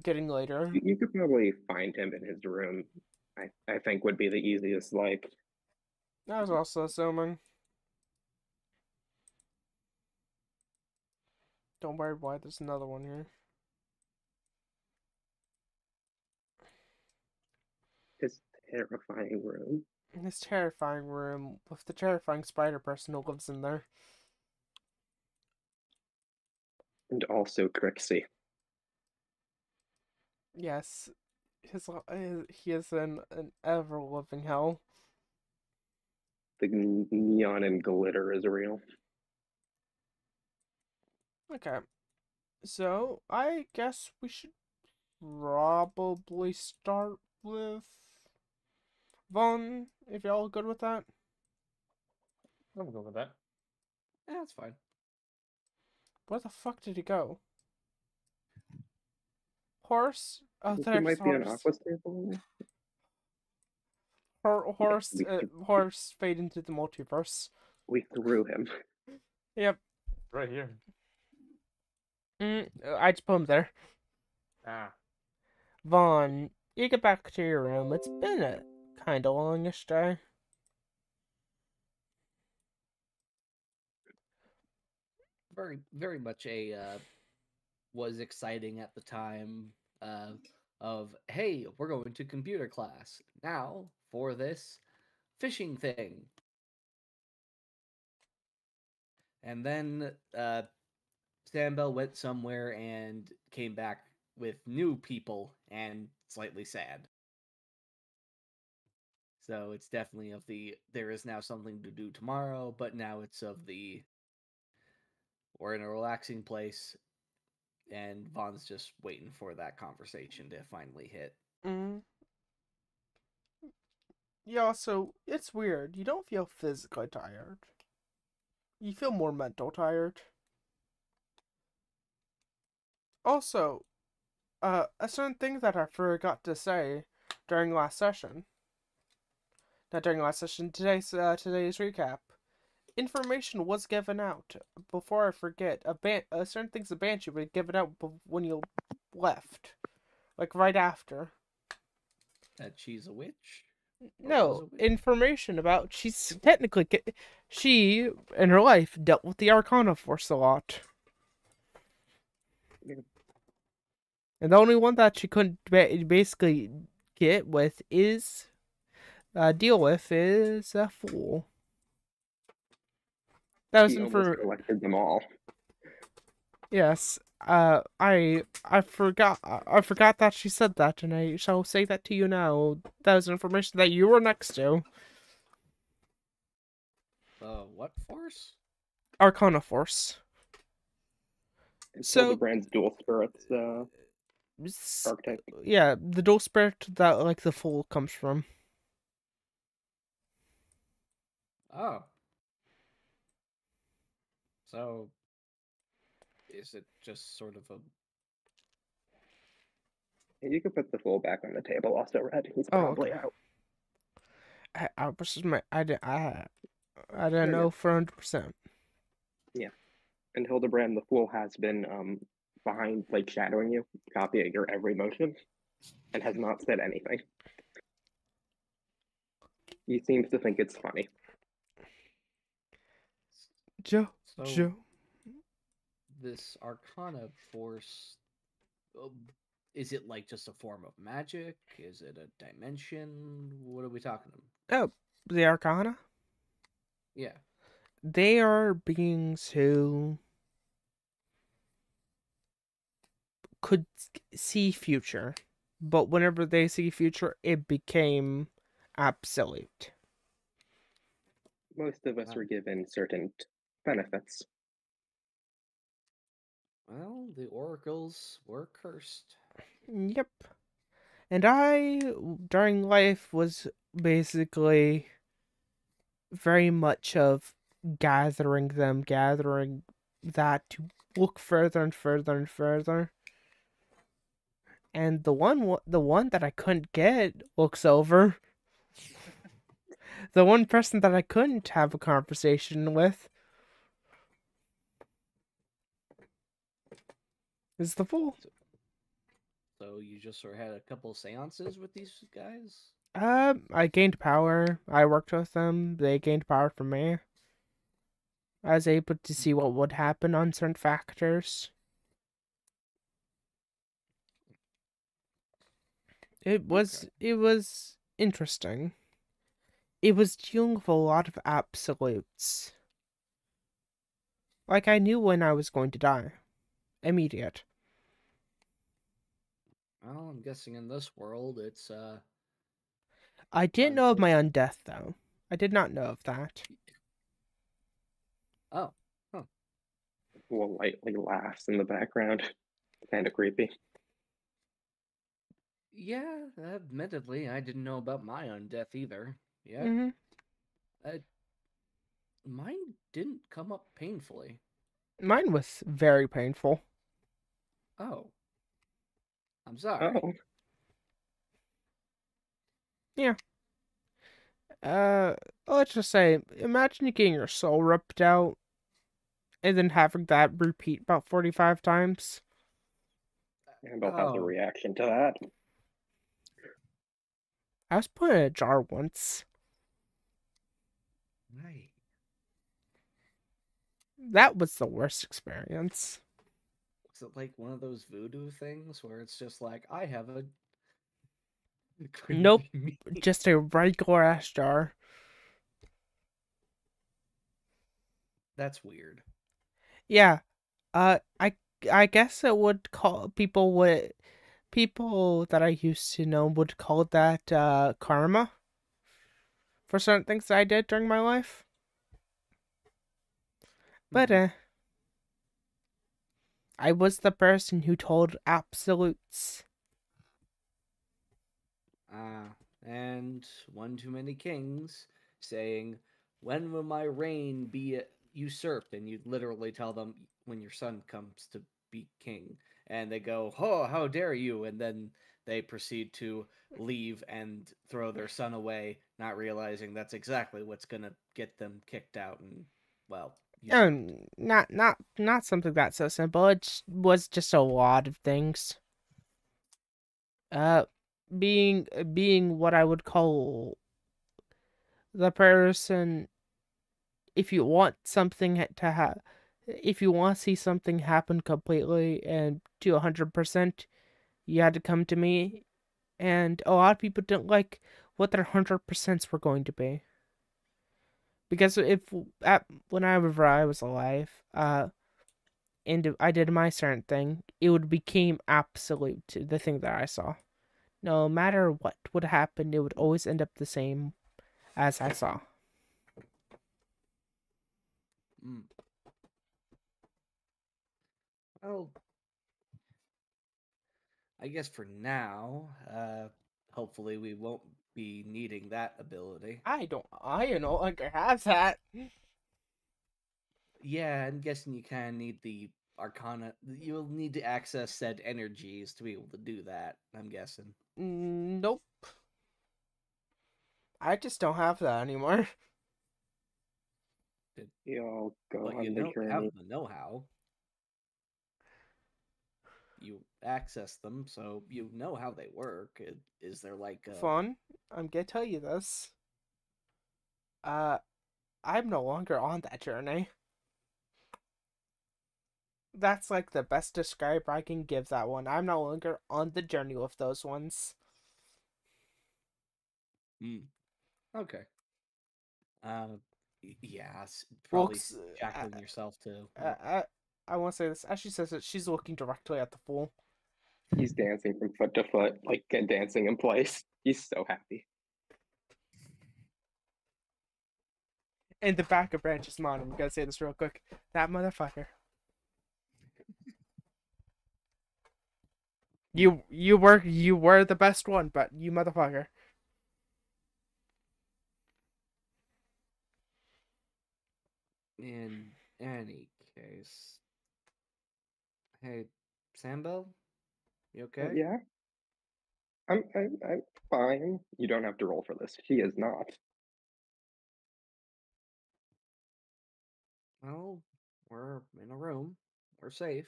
Getting later. You could probably find him in his room. I think would be the easiest. Like, I was also assuming. Don't worry why there's another one here. his terrifying room. This terrifying room with the terrifying spider person who lives in there. And also Crixie. Yes, he is in an ever-living hell. The neon and glitter is real. Okay, so I guess we should probably start with Vaughn, if y'all good with that. I'm good with that. Yeah, that's fine. Where the fuck did he go? Horse? Oh, He there's might be an Horse. aqua staple. Horse, we- Horse fade into the multiverse. We threw him. Yep. Right here. I just put him there. Ah. Vaughn, you get back to your room. It's been a kind of longish day. Very, very much was exciting at the time of, hey, we're going to computer class now for this fishing thing. And then Sambel went somewhere and came back with new people and slightly sad. So it's definitely of the, there is now something to do tomorrow, but now it's of the, we're in a relaxing place, and Vaughn's just waiting for that conversation to finally hit. Yeah, so it's weird. You don't feel physically tired. You feel more mental tired. Also, a certain thing that I forgot to say during last session. Not during last session, today's recap. Information was given out. Before I forget, certain things the Banshee were given out when you left. Like right after. That she's a witch? No, information about she in her life dealt with the Arcana Force a lot. Yeah. And the only one that she couldn't basically deal with is a fool. That was He almost for collected them all. yes. I forgot that she said that, and I shall say that to you now. That was information that you were next to. What force? Arcana Force. So- Hildebrand's dual spirits archetype. Yeah, the dual spirit that like the fool comes from. Oh. So, is it just sort of a... You could put the fool back on the table. Also, Red. He's Oh, probably okay. out. I was just I didn't No, know no. for 100%. And Hildebrand, the fool, has been behind, like shadowing you, copying your every motion, and has not said anything. He seems to think it's funny. Joe. So, this Arcana Force, is it like just a form of magic? Is it a dimension? What are we talking about? Oh, the Arcana? Yeah. They are beings who could see future, but whenever they see future, it became absolute. Most of us were given certain benefits. Well, the oracles were cursed. Yep. And I, during life, was basically very much of gathering that to look further and further and further. And the one that I couldn't get looks over. The one person that I couldn't have a conversation with is the fool. So you just sort of had a couple seances with these guys? I gained power. I worked with them. They gained power from me. I was able to see what would happen on certain factors. It was interesting. It was dealing with a lot of absolutes. Like, I knew when I was going to die. Immediate. Well, I'm guessing in this world it's I didn't know of my undeath, though. I did not know of that. Oh. Fool lightly laughs in the background. Kind of creepy. Yeah, admittedly, I didn't know about my undeath either. Yeah. Mm-hmm. Mine didn't come up painfully. Mine was very painful. Oh. I'm sorry. Oh, Let's just say, imagine you getting your soul ripped out, and then having that repeat about 45 times. Annabelle has a Oh. reaction to that. I was put in a jar once. Right. That was the worst experience. Is it like one of those voodoo things where it's just like, I have a... It couldn't Nope. be me. Just a regular ass jar. That's weird. Yeah. I guess it would call people that I used to know would call that karma for certain things that I did during my life. But I was the person who told absolutes. And one too many kings saying, when will my reign be usurped? And you literally tell them when your son comes to be king. And they go, oh, how dare you? And then they proceed to leave and throw their son away, not realizing that's exactly what's going to get them kicked out and, well, usurped. Not something that's so simple. It was just a lot of things. Being what I would call the person, if you want something if you want to see something happen completely and to 100%, you had to come to me. and a lot of people didn't like what their 100% were going to be. Because whenever I was alive, and I did my certain thing, it would become absolute to the thing that I saw. No matter what would happen, it would always end up the same as I saw. Mm. Well, I guess for now, hopefully we won't be needing that ability. I no longer have that. Yeah, I'm guessing you kind of need the Arcana. You'll need to access said energies to be able to do that, I'm guessing. Nope. I just don't have that anymore. Y'all go But on you the have journey. the know-how. You access them, so you know how they work. Is there like a... Fun. I'm gonna tell you this. I'm no longer on that journey. That's like the best describe I can give that one. I'm no longer on the journey with those ones. Okay. Yeah, Well, probably shackling yourself too. I want to say this. As she says it, she's looking directly at the fool. He's dancing from foot to foot, like dancing in place. He's so happy. In the back of Branch's mind, I'm gonna say this real quick. That motherfucker. You were the best one, but you motherfucker. In any case, hey, Sambo, you okay? Yeah, I'm fine. You don't have to roll for this. She is not. Well, we're in a room. We're safe.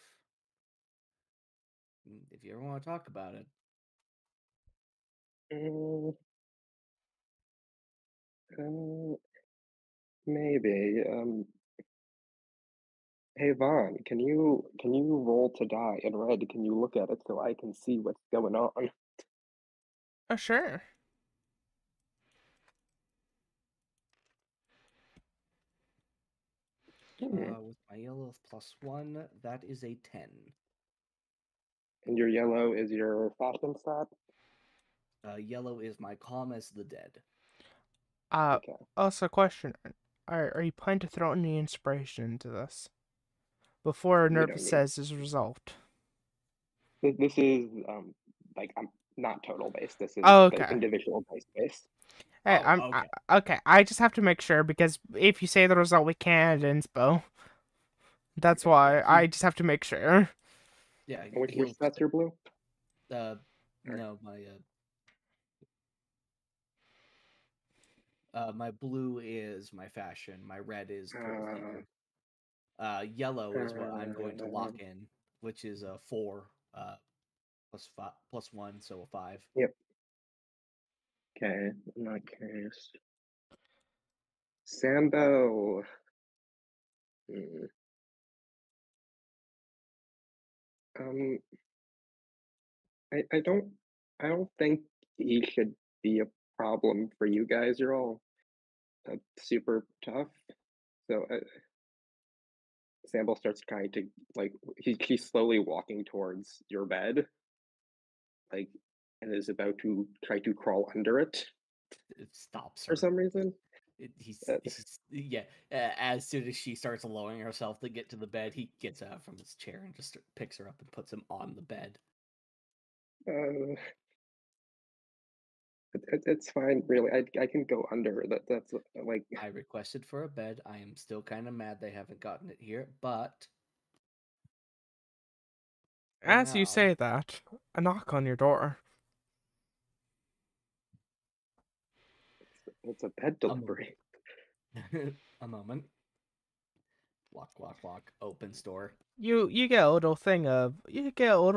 If you ever want to talk about it. Mm, maybe. Hey Vaughn, can you roll to die in red? Can you look at it so I can see what's going on? Oh, sure. With my yellow +1, that is a 10. And your yellow is your fashion stat? Yellow is my calm as the dead. Okay. Also, question: Are you planning to throw any inspiration into this before We Nervous don't need. says is resolved? This is like I'm not total base. This is Oh, the okay. individual base. Hey, Oh, okay. okay. I just have to make sure because if you say the result, we can't inspo. That's why I just have to make sure. Yeah, Which he'll. stat's your blue? No, my blue is my fashion. My red is caretaker. Yellow is what I'm going to lock in, which is a 4 +1, so a 5. Yep. Okay, in that case. Sambo. Hmm. Um, I don't think he should be a problem for you guys. You're all super tough. So Sambo starts trying to like he's slowly walking towards your bed, like, and is about to try to crawl under it It stops for her. some reason. Yeah. As soon as she starts lowering herself to get to the bed, he gets out from his chair and just picks her up and puts him on the bed. Uh, it's fine, really. I can go under. That's like I requested for a bed. I am still kind of mad they haven't gotten it here, but As you now, say that, a knock on your door. it's a bed a moment. delivery. A moment. Walk, walk, walk. Opens door. You get a little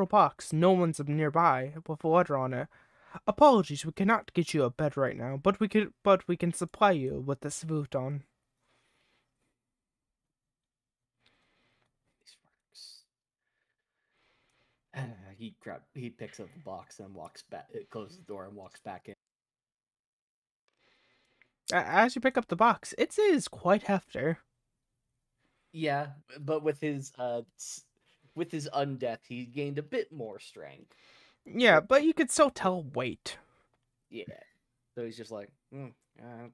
box. No one's nearby with a letter on it. Apologies, we cannot get you a bed right now, but we can supply you with this futon. This works. he picks up the box and walks back. It closes the door and walks back in. As you pick up the box, it is quite hefty. Yeah, but with his undeath, he gained a bit more strength. Yeah, but you could still tell weight. Yeah, so he's just like,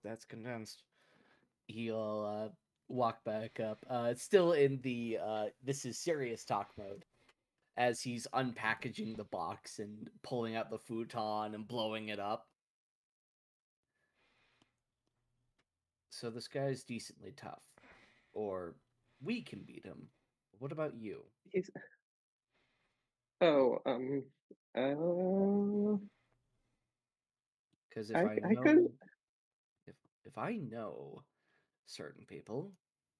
that's condensed. He'll walk back up. It's still in the this is serious talk mode, as he's unpackaging the box and pulling out the futon and blowing it up. So this guy's decently tough, or we can beat him. What about you? He's uh, Because if I I could. know, if I know certain people,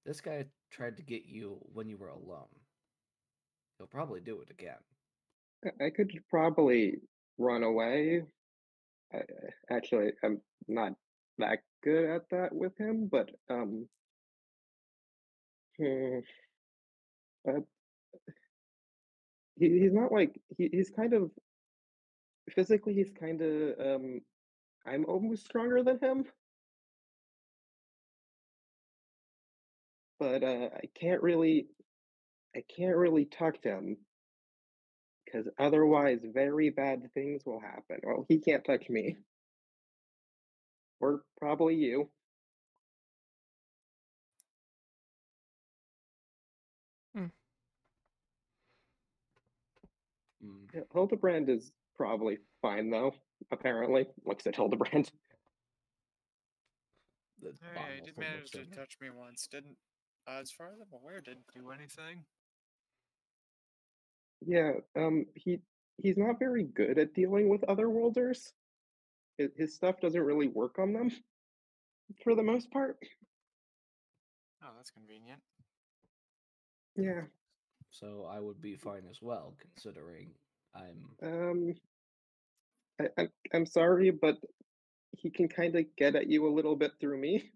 this guy tried to get you when you were alone. He'll probably do it again. I could probably run away. Actually, I'm not that good at that with him, but hmm, uh, he's not like he's kind of physically. He's kind of I'm almost stronger than him, but I can't really talk to him because otherwise very bad things will happen. Well, he can't touch me, or probably you. Yeah, Hildebrand is probably fine though. Apparently, looks at Hildebrand. The Oh, Von yeah, he did also manage looks to at him. touch me once. Didn't, as far as I'm aware, didn't do anything. Yeah, he's not very good at dealing with otherworlders. His stuff doesn't really work on them for the most part. Oh, that's convenient. Yeah. So I would be fine as well, considering I'm. I'm sorry, but he can kind of get at you a little bit through me.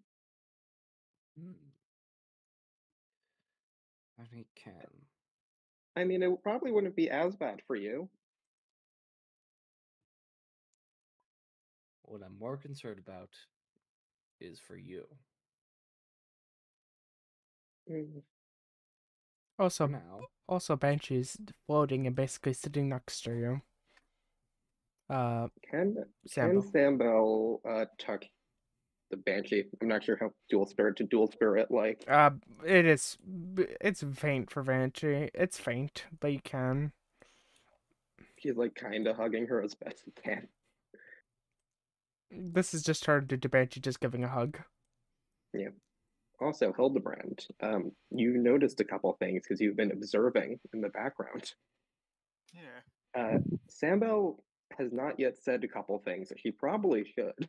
And he can. I mean, it probably wouldn't be as bad for you. What I'm more concerned about is for you. Mm, For Also, now. Banshee's floating and basically sitting next to you. Can Sambo. Sambel tuck the Banshee? I'm not sure how dual spirit to dual spirit like. It's faint for Banshee. It's faint, but you can. She's like kind of hugging her as best he can. This is just her to Banshee just giving a hug. Yeah. Also, Hildebrand, you noticed a couple things because you've been observing in the background. Yeah. Sambel has not yet said a couple things that she probably should,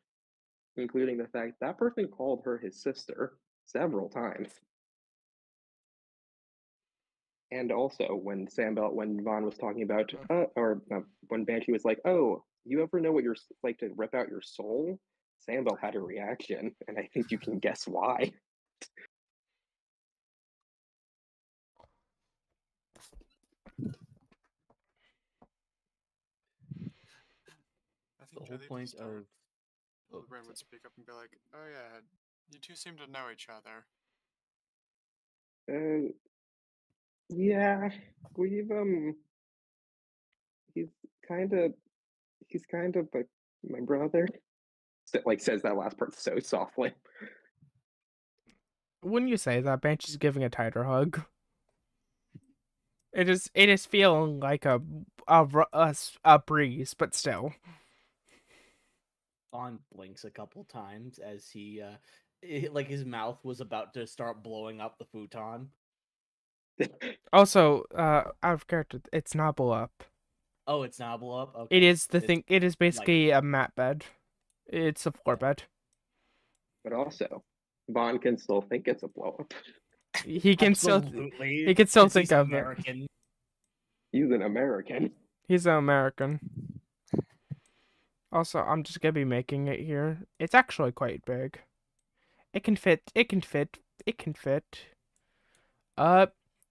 including the fact that person called her his sister several times. And also, when Vaughn was talking about, when Banshee was like, "Oh, you ever know what you're like to rip out your soul?" Sambel had a reaction, and I think you can guess why. I The think whole Julie point just, of. Hildebrand would speak up and be like, "Oh yeah, you two seem to know each other." Yeah, we've he's kind of like my brother. Like says that last part so softly. When you say that, Banshee's giving a tighter hug. It is feeling like a breeze, but still. Vaughn blinks a couple times as he, like his mouth was about to start blowing up the futon. Also, out of character, it's not blow up. Oh, it's not blow up? Okay. It is It is basically a mat bed. It's a floor bed. But also, Vaughn can still think it's a blow up. He can still think of American. it. He's an American. He's an American. Also, I'm just gonna be making it here. It's actually quite big. It can fit.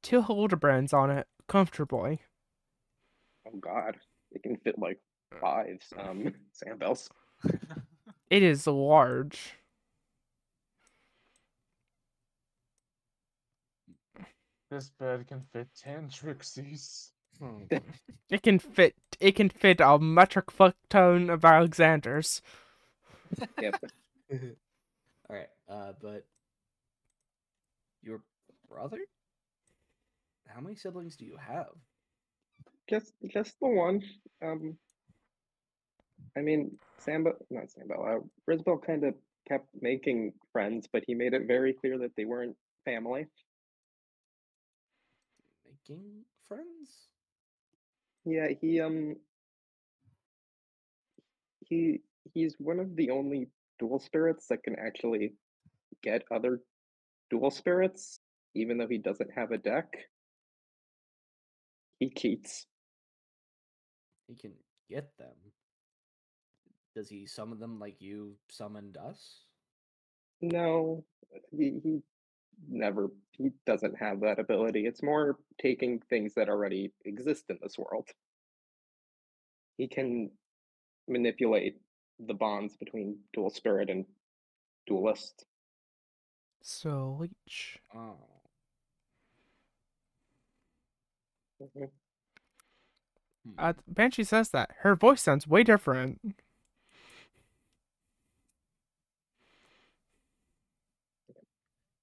Two Hildebrands on it comfortably. Oh God, it can fit like 5 Sandbells. It is large. This bed can fit 10 Trixies. It can fit a metric foot ton of Alexanders. Yep. All right, but your brother? How many siblings do you have? Just the one. I mean, not Sambel. Risbel kind of kept making friends, but he made it very clear that they weren't family. Making friends? Yeah, he's one of the only dual spirits that can actually get other dual spirits, even though he doesn't have a deck. He cheats. He can get them. Does he summon them like you summoned us? No, he never he doesn't have that ability. It's more taking things that already exist in this world. He can manipulate the bonds between dual spirit and duelist. So Leech. Oh. Mhm. Banshee says that. Her voice sounds way different.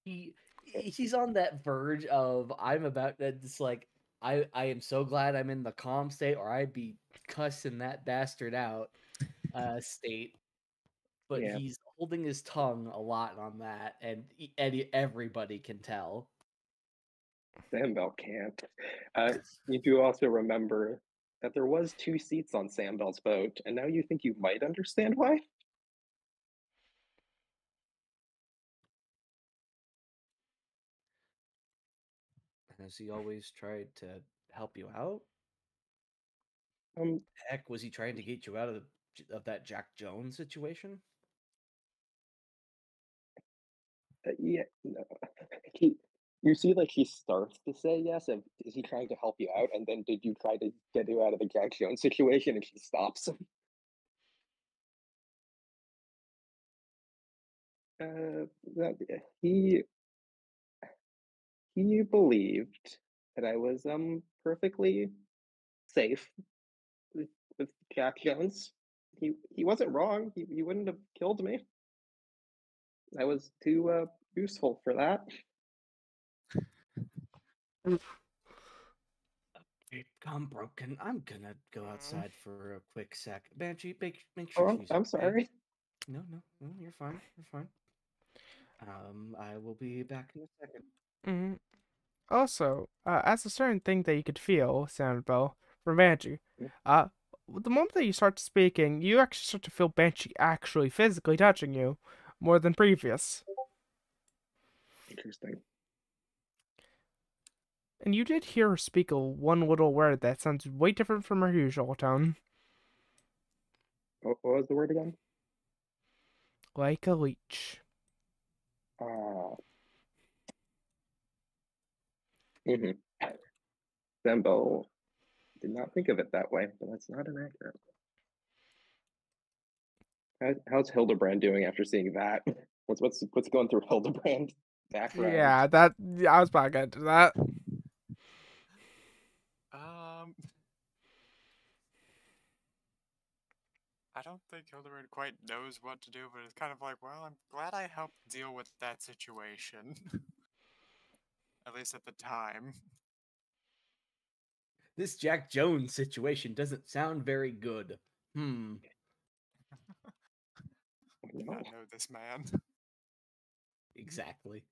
He's on that verge of I'm about to just like I am so glad I'm in the calm state or I'd be cussing that bastard out state. But Yeah. he's holding his tongue a lot on that, and everybody can tell. Sambel can't. You do also remember that there was 2 seats on Sambel's boat, and now you think you might understand why? Has he always tried to help you out? Um, Heck, was he trying to get you out of that Jack Jones situation? yeah, no. He, you see, like he starts to say yes. Is he trying to help you out? And then did you try to get you out of the Jack Jones situation? And she stops. That, he believed that I was perfectly safe with Jack Jones. He wasn't wrong. He wouldn't have killed me. I was too useful for that. I'm broken. I'm gonna go outside for a quick sec. Banshee, make Oh, sure she's I'm okay. sorry. No, you're fine. You're fine. I will be back in a second. Mhm. Also, as a certain thing that you could feel, Sandbell, from Banshee, the moment that you start speaking, you actually start to feel Banshee actually physically touching you, more than previous. Interesting. And you did hear her speak one little word that sounds way different from her usual tone. What was the word again? Like a leech. Uh, mm-hmm. Zembo did not think of it that way, but that's not inaccurate. How's Hildebrand doing after seeing that? What's going through Hildebrand's background? Yeah, I was about to get to that. I don't think Hildebrand quite knows what to do, but it's kind of like, well, I'm glad I helped deal with that situation. At least at the time. This Jack Jones situation doesn't sound very good. No. Not know this man. Exactly.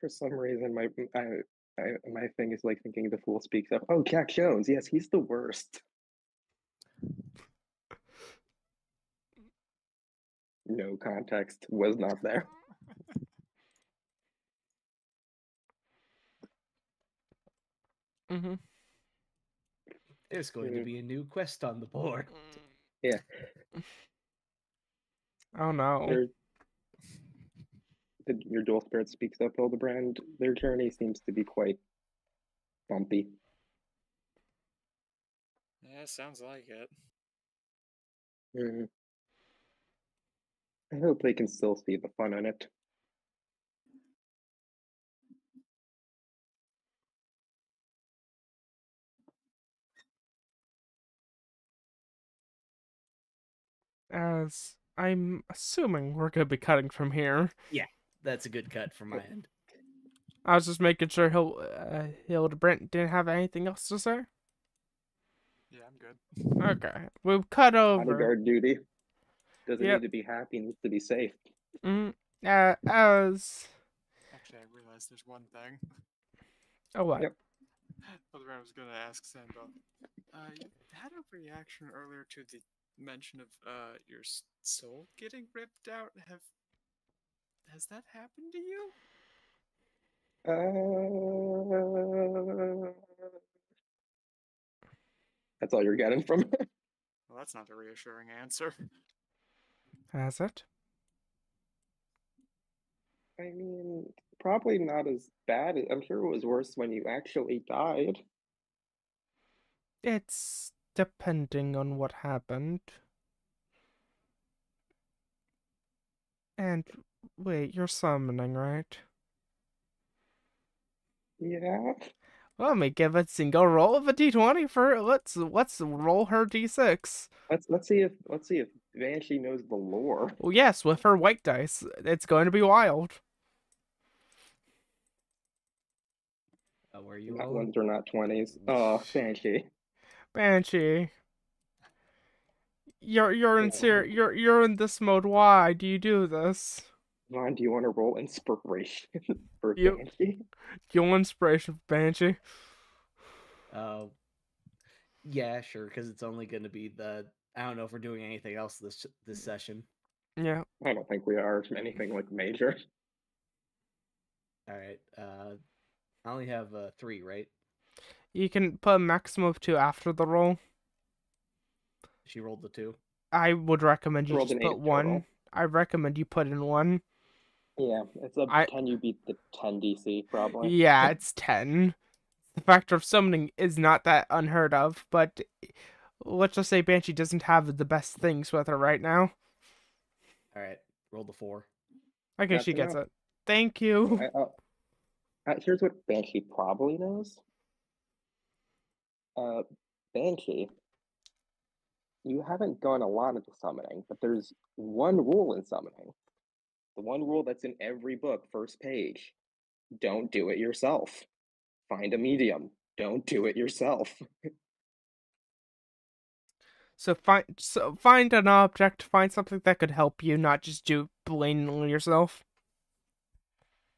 For some reason, my thing is like thinking the fool speaks up. Oh, Jack Jones. Yes, he's the worst. No context was not there. Mm-hmm. There's going to be a new quest on the board. Yeah. Oh no. your dual spirit speaks up, Hildebrand. Their journey seems to be quite bumpy. Yeah, sounds like it. Mm. I hope they can still see the fun in it. As I'm assuming we're gonna be cutting from here. That's a good cut from my end. I was just making sure Hildebrand didn't have anything else to say. Yeah, I'm good. Okay, we've cut over. Bodyguard duty. Doesn't Yep. need to be happy, needs to be safe. As Actually, I realized there's one thing. oh what? Yep. Other I was gonna ask Sandbell. You had a reaction earlier to the mention of your soul getting ripped out. Has that happened to you? That's all you're getting from it. Well, that's not a reassuring answer. Has it? I mean, probably not as bad. I'm sure it was worse when you actually died. It's depending on what happened. And wait, you're summoning, right? Yeah. Well, let me give a single roll of a d20 for let's roll her d6. Let's see if Banshee knows the lore. Well, yes, with her white dice, it's going to be wild. Where are you Not rolling? ones or not 20s. Oh, Banshee. Banshee, you're in Yeah. you're in this mode. Why do you do this? Vaughn, do you want to roll inspiration for You- Banshee? Your inspiration for Banshee. Yeah, sure, because it's only going to be the. I don't know if we're doing anything else this session. Yeah. I don't think we are anything like major. All right. I only have 3, right? You can put a maximum of 2 after the roll. She rolled the 2. I would recommend you Rolled just an 8 put 1. total. I recommend you put in 1. Yeah, it's can you beat the 10 DC probably? Yeah, it's 10. The factor of summoning is not that unheard of, but let's just say Banshee doesn't have the best things with her right now. All right. Roll the 4. Okay, That's she gets enough. it. Thank you. Here's what Banshee probably knows. Banshee, you haven't done a lot of the summoning, but there's one rule in summoning. The one rule that's in every book, first page. Don't do it yourself. Find a medium. Don't do it yourself. So find an object, find something that could help you, not just do blatantly yourself.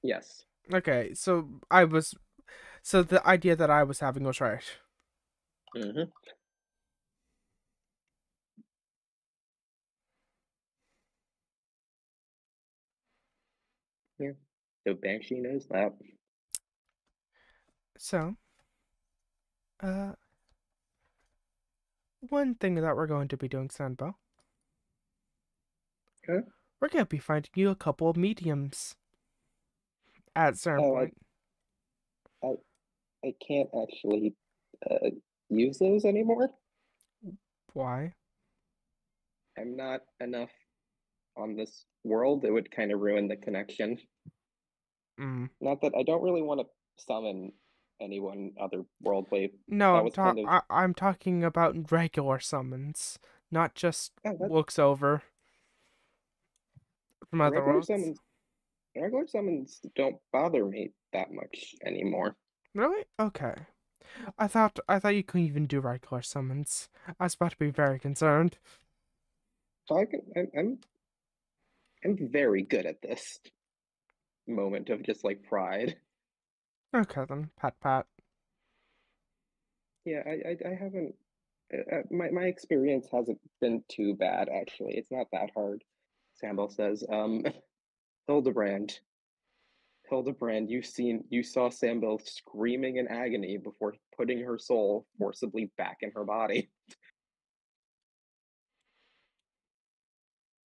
Yes. Okay, so the idea that I was having was right. Mm-hmm. Yeah. So Banshee knows that. So, one thing that we're going to be doing, Sanbo. Okay. We're going to be finding you a couple of mediums at a certain point. I can't actually use those anymore. Why? I'm not enough on this world. It would kind of ruin the connection. Not that I don't really want to summon anyone otherworldly. No, That I'm talking about regular summons, not just looks over from other worlds. Regular summons don't bother me that much anymore. Really? Okay. I thought you couldn't even do regular summons. I was about to be very concerned. So I'm very good at this moment of just like pride. Okay then, pat. Yeah, I haven't. My experience hasn't been too bad actually. It's not that hard. Sambal says, Hildebrand, you saw Sambal screaming in agony before putting her soul forcibly back in her body.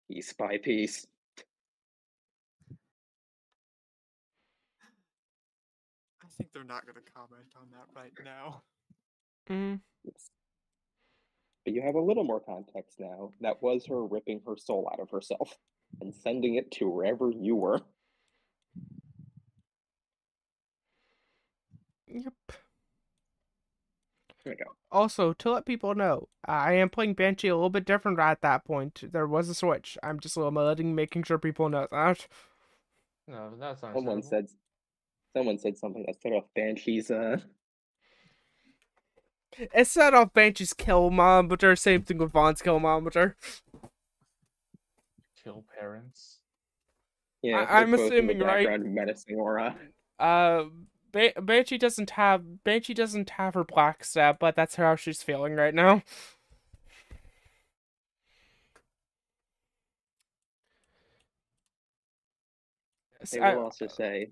Piece by piece. think they're not going to comment on that right now. Mm. It's- But you have a little more context now. That was her ripping her soul out of herself and sending it to wherever you were. Yep. There we go. Also, to let people know, I am playing Banshee a little bit different at that point. There was a switch. I'm just making sure people know that. No, that's Someone understandable. said something that set off Banshee's It set off Banshee's kilometer, same thing with Vaughn's kilometer. Kill parents. yeah, I'm they're both in the assuming, right? background menacing aura. Banshee doesn't have her black step, but that's how she's feeling right now. They will also say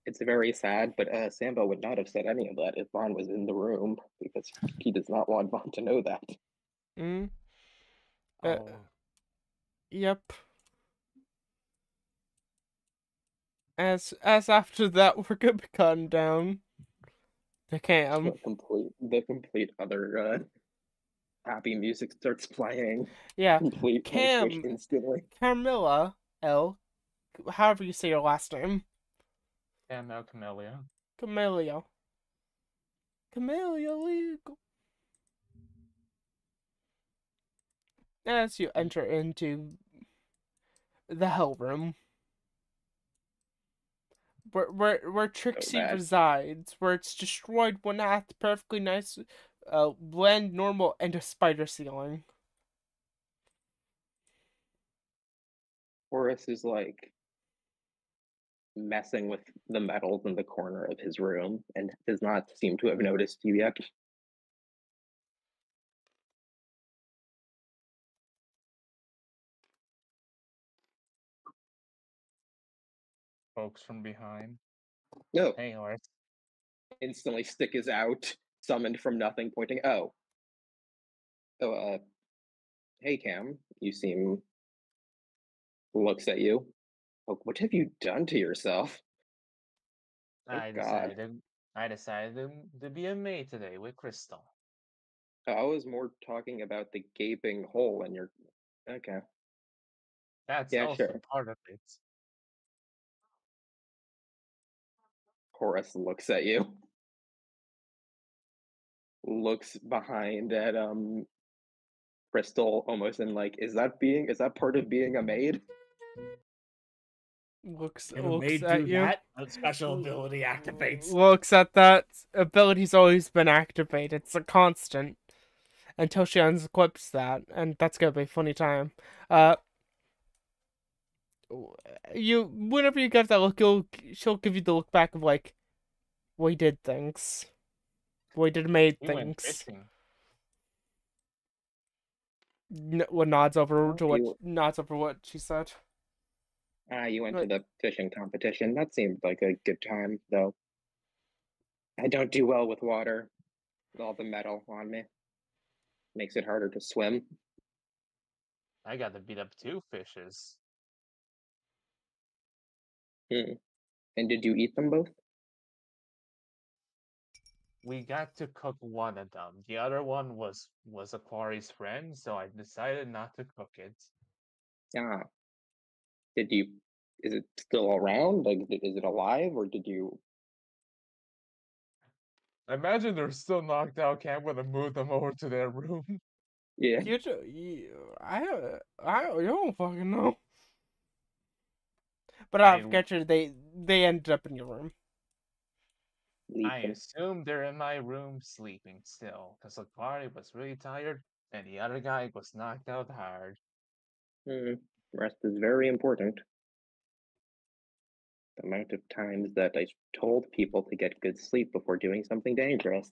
it's very sad, but Sambo would not have said any of that if Vaughn was in the room because he does not want Vaughn to know that. Mm, Oh, yep. As after that, we're gonna be cutting down the cam. The complete other happy music starts playing. Yeah, Complete Cam, instantly. Carmilla L, however you say your last name, Camel Camellia. Camellia legal. As you enter into the Hell Room, where Trixie bad. resides, where it's destroyed one at the perfectly nice, blend, normal, and a spider ceiling. Horace is like messing with the metals in the corner of his room and does not seem to have noticed you yet. Folks from behind. No, Hey, Horace. instantly stick is out, summoned from nothing, pointing. Oh, hey Cam, you seem. Looks at you. Oh, what have you done to yourself? Oh I God. decided to be a maid today with Crystal. I was more talking about the gaping hole in your. Okay. That's Yeah, also sure. part of it. Horace looks at you. Looks behind at Crystal almost in like, is that part of being a maid? Looks If a maid at do you. that, a special ability activates. Looks at that. Ability's always been activated. It's a constant until she unequips that, and that's gonna be a funny time. Whenever you give that look, she'll give you the look back of like, we did things, we did made We went things. fishing. Nods over You what she said. you went to Right. the fishing competition. That seemed like a good time, though. I don't do well with water. All the metal on me makes it harder to swim. I got to beat up 2 fishes. And did you eat them both? We got to cook one of them. The other one was Aquari's friend, so I decided not to cook it. Ah. Did you? Is it still around? Like, is it alive, or did you? I imagine they're still knocked out. Can't want to move them over to their room. Yeah. I don't fucking know. But I- I've got you. They ended up in your room. Leave I them. assume they're in my room sleeping still, because Aquari was really tired, and the other guy was knocked out hard. Rest is very important. The amount of times that I told people to get good sleep before doing something dangerous.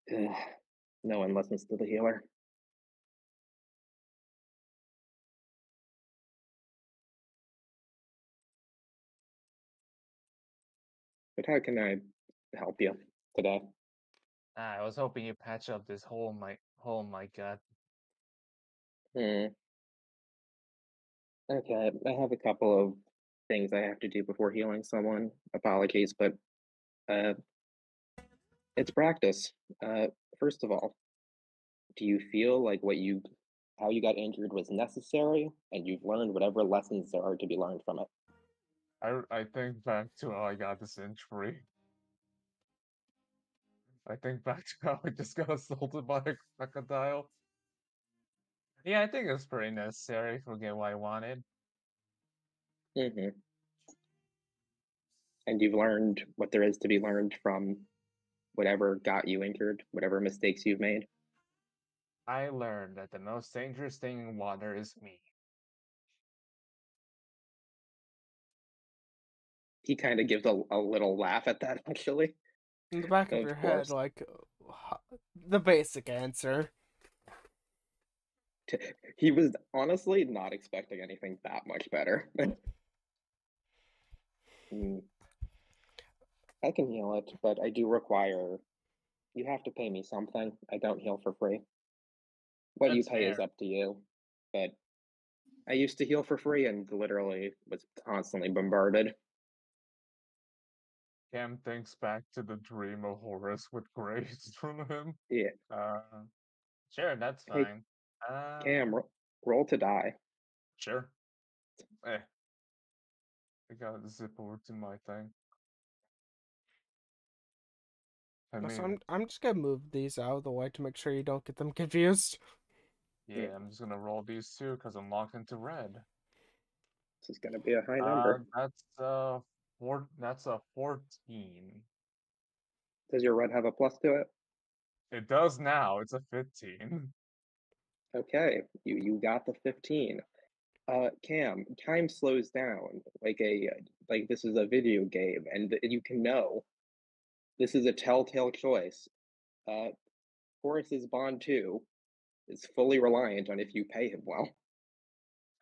No one listens to the healer. But how can I help you today? I was hoping you patch up this hole in my gut. Hmm. Okay, I have a couple of things I have to do before healing someone. Apologies, but Uh, it's practice. First of all, do you feel like how you got injured was necessary, and you've learned whatever lessons there are to be learned from it? I think back to how I got this injury. I think back to how I just got assaulted by a crocodile. Yeah, I think it's pretty necessary to get what I wanted. Hmm. And you've learned what there is to be learned from whatever got you injured, whatever mistakes you've made. I learned that the most dangerous thing in water is me. He kind of gives a little laugh at that, actually. In the back of Of your course. head, like the basic answer. He was honestly not expecting anything that much better. Mm, I can heal it, but I do require. You have to pay me something. I don't heal for free. What you That's pay is fair. up to you. But I used to heal for free and literally was constantly bombarded. Cam thinks back to the dream of Horus with grace from him. Yeah. Sure, that's Hey, fine. Cam, roll to die. Sure. Eh, I gotta zip over to my thing. I So mean, I'm just gonna move these out of the way to make sure you don't get them confused. yeah, I'm just gonna roll these two because I'm locked into red. This is gonna be a high number. That's a 14. Does your red have a plus to it? It does now. It's a 15. Okay, you got the 15. Cam, time slows down like this is a video game, and you can know this is a telltale choice. Uh, Horace's bond 2 is fully reliant on if you pay him well.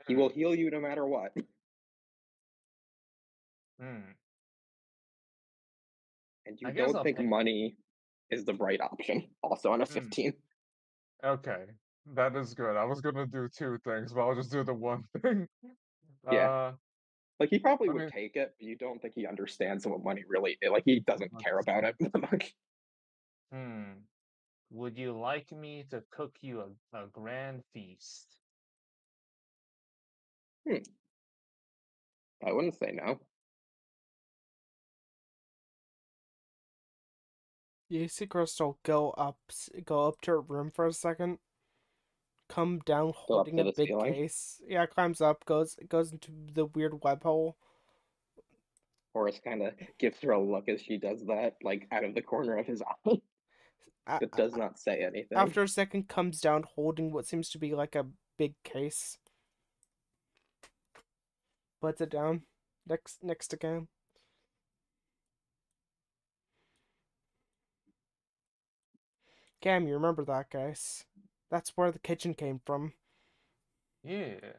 He will heal you no matter what. Hmm. And you I guess don't I'll think pay. money is the right option, also on a 15. Okay, that is good. I was gonna do two things, but I'll just do the one thing. Yeah. Uh, Like, he probably I would mean, take it, but you don't think he understands what money really is. Like, he doesn't let's care about see. it that much. Would you like me to cook you a grand feast? Hmm. I wouldn't say no. You see Crystal go up to her room for a second, come down Go up holding to a the big ceiling. case. Yeah, climbs up, goes into the weird web hole. Horace kind of gives her a look as she does that, like out of the corner of his eye, but does not say anything. After a second, comes down holding what seems to be like a big case. Puts it down next to Cam. Cam, you remember that case? That's where the kitchen came from. Yeah.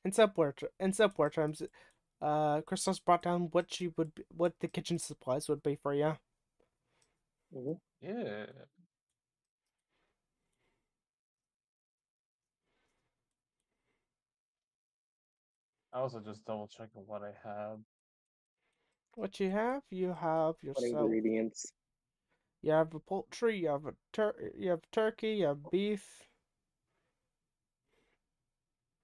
In simpler terms, Crystal's brought down what the kitchen supplies would be for you. Mhm. Yeah. I also just double checking what I have. What you have What yourself. ingredients? You have a poultry. You have you have turkey. You have beef.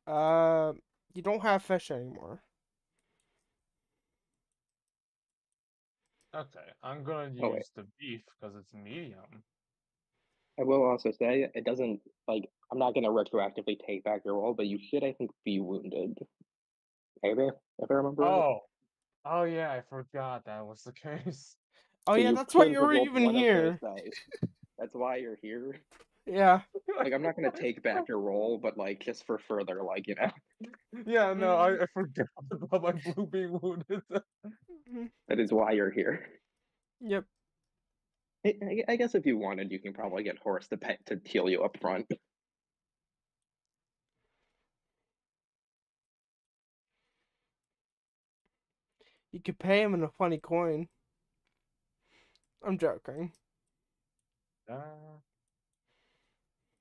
Uh, you don't have fish anymore. Okay, I'm gonna Oh, wait. use the beef because it's medium. I will also say it doesn't, like, I'm not going to retroactively take back your role, but you should, I think, be wounded. Maybe, if I remember right. Oh yeah, I forgot that was the case. Oh So yeah, you that's why could you have were rolled even one of those here. dice. That's why you're here. Yeah. Like, I'm not going to take back your role, but, like, just for further, like, Yeah, no, I forgot about my blue being wounded. that is why you're here. Yep. I guess if you wanted, you can probably get Horace to heal you up front. You could pay him in a funny coin. I'm joking.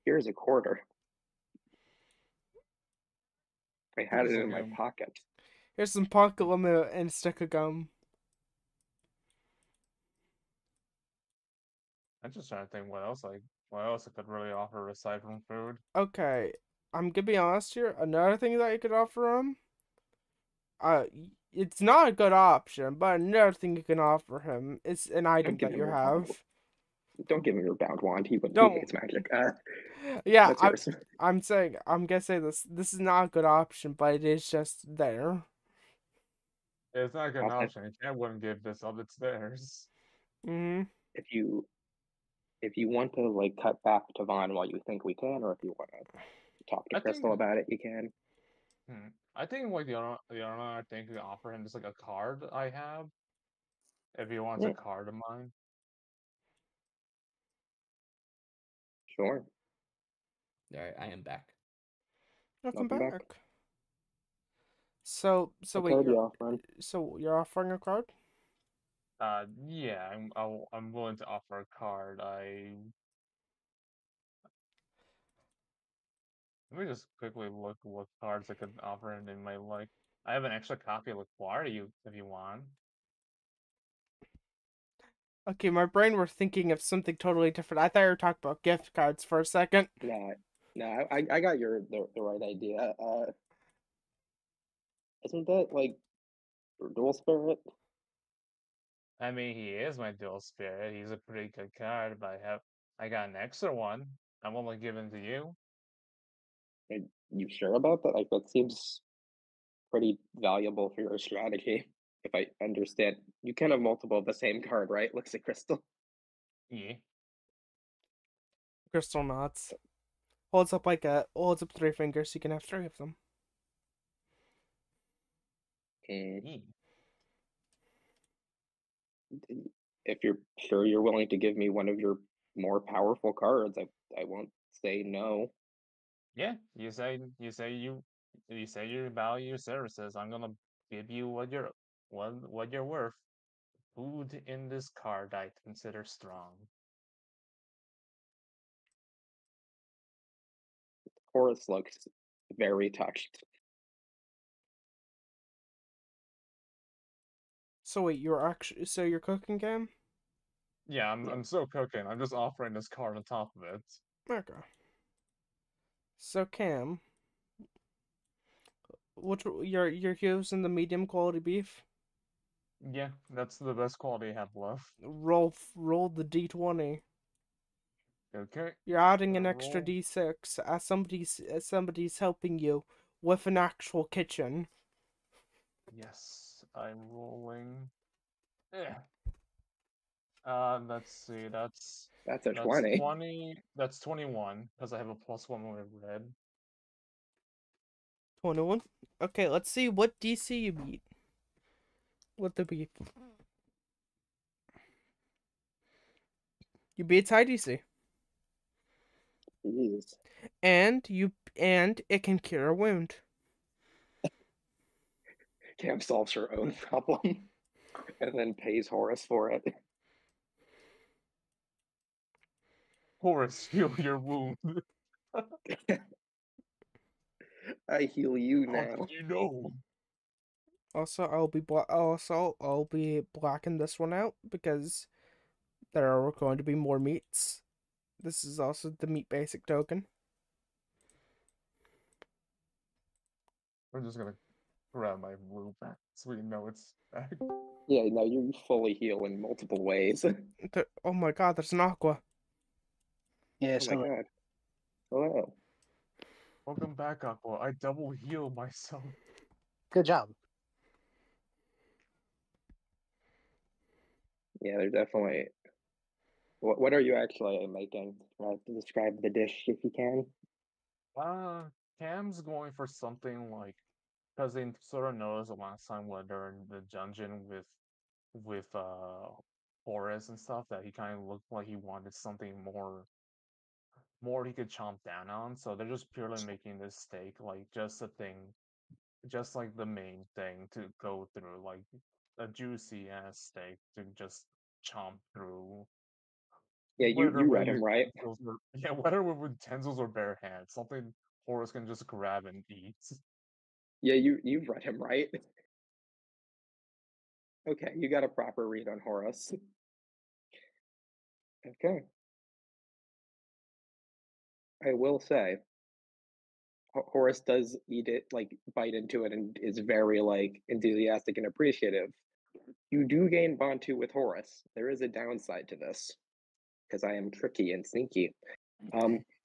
Here's a quarter. I had it Just in my like, pocket. Here's some pocket limit and a stick of gum. I'm just trying to think what else I could really offer aside from food. Okay, I'm gonna be honest here. Another thing that you could offer him, it's not a good option, but another thing you can offer him is an item give that him you your bound. have. Don't give him your bound wand. He Don't. hates magic. Yeah, That's yours. I'm gonna say this. This is not a good option, but it is just there. It's not a good Also, option. Cat wouldn't give this up. It's theirs. Mm-hmm. if you want to like cut back to Vaughn while you think we can, or if you want to talk to I Crystal think. about it, you can. I think like the other thing to offer him is like a card I have. If he wants Yeah, a card of mine. sure. All right, I am back. Welcome Welcome back. back. So What wait, card you offering? you're offering a card? Yeah, I'm willing to offer a card. Let me just quickly look what cards I could offer him in my like. I have an extra copy of Laquar you if you want. Okay, my brain were thinking of something totally different. I thought you were talking about gift cards for a second. No, I got the right idea. Isn't that like your dual spirit? I mean, he is my dual spirit. He's a pretty good card, but I got an extra one. I'm only giving to you. Are you sure about that? Like that seems pretty valuable for your strategy. If I understand, you can have multiple of the same card, right? Looks like Crystal. Yeah. Crystal nods. Holds up 3 fingers. You can have 3 of them. Mm, Yeah. if you're sure you're willing to give me one of your more powerful cards, I won't say no. Yeah. You say you value your services. I'm gonna give you what you're worth. Food in this card I consider strong. Horace looks very touched. So wait, you're cooking game? Yeah, I'm Yeah. I'm still cooking. I'm just offering this card on top of it. Okay. So Cam, you're using the medium quality beef? Yeah, that's the best quality I have left. Roll the d20. Okay. You're adding an Gonna extra roll. d6 as somebody's helping you with an actual kitchen. Yes, I'm rolling. Yeah. Let's see. That's a That's 20. 20. That's 21 because I have a +1 with red. 21. Okay, let's see what DC you beat with the beef. You beat high DC, Jeez. and it can cure a wound. Cam solves her own problem and then pays Horace for it. Horace, heal your wound. I heal you How now. did you know? Also, I'll be blacking this one out because there are going to be more meats. This is also the meat basic token. I'm just gonna grab my blue back so we know it's back. Yeah, no, you fully heal in multiple ways. Oh my god, there's an aqua. Yeah, Oh my so god. Hello. Welcome back, Aqua. I double heal myself. good job. Yeah, they're definitely. What are you actually making? Describe the dish if you can. Uh, Cam's going for something like because they sort of noticed the last time when they're in the dungeon with Horace and stuff that he kind of looked like he wanted something more he could chomp down on. So they're just purely making this steak like just a thing, just like the main thing to go through, like a juicy ass steak to just chomp through. Yeah, Whether you with read him right. utensils or yeah, whether with utensils or bare hands, something Horace can just grab and eat. Yeah, you've read him, right? Okay, you got a proper read on Horus. Okay. I will say, Horus does eat it, like bite into it, and is very like enthusiastic and appreciative. You do gain bond 2 with Horus. There is a downside to this, because I am tricky and sneaky.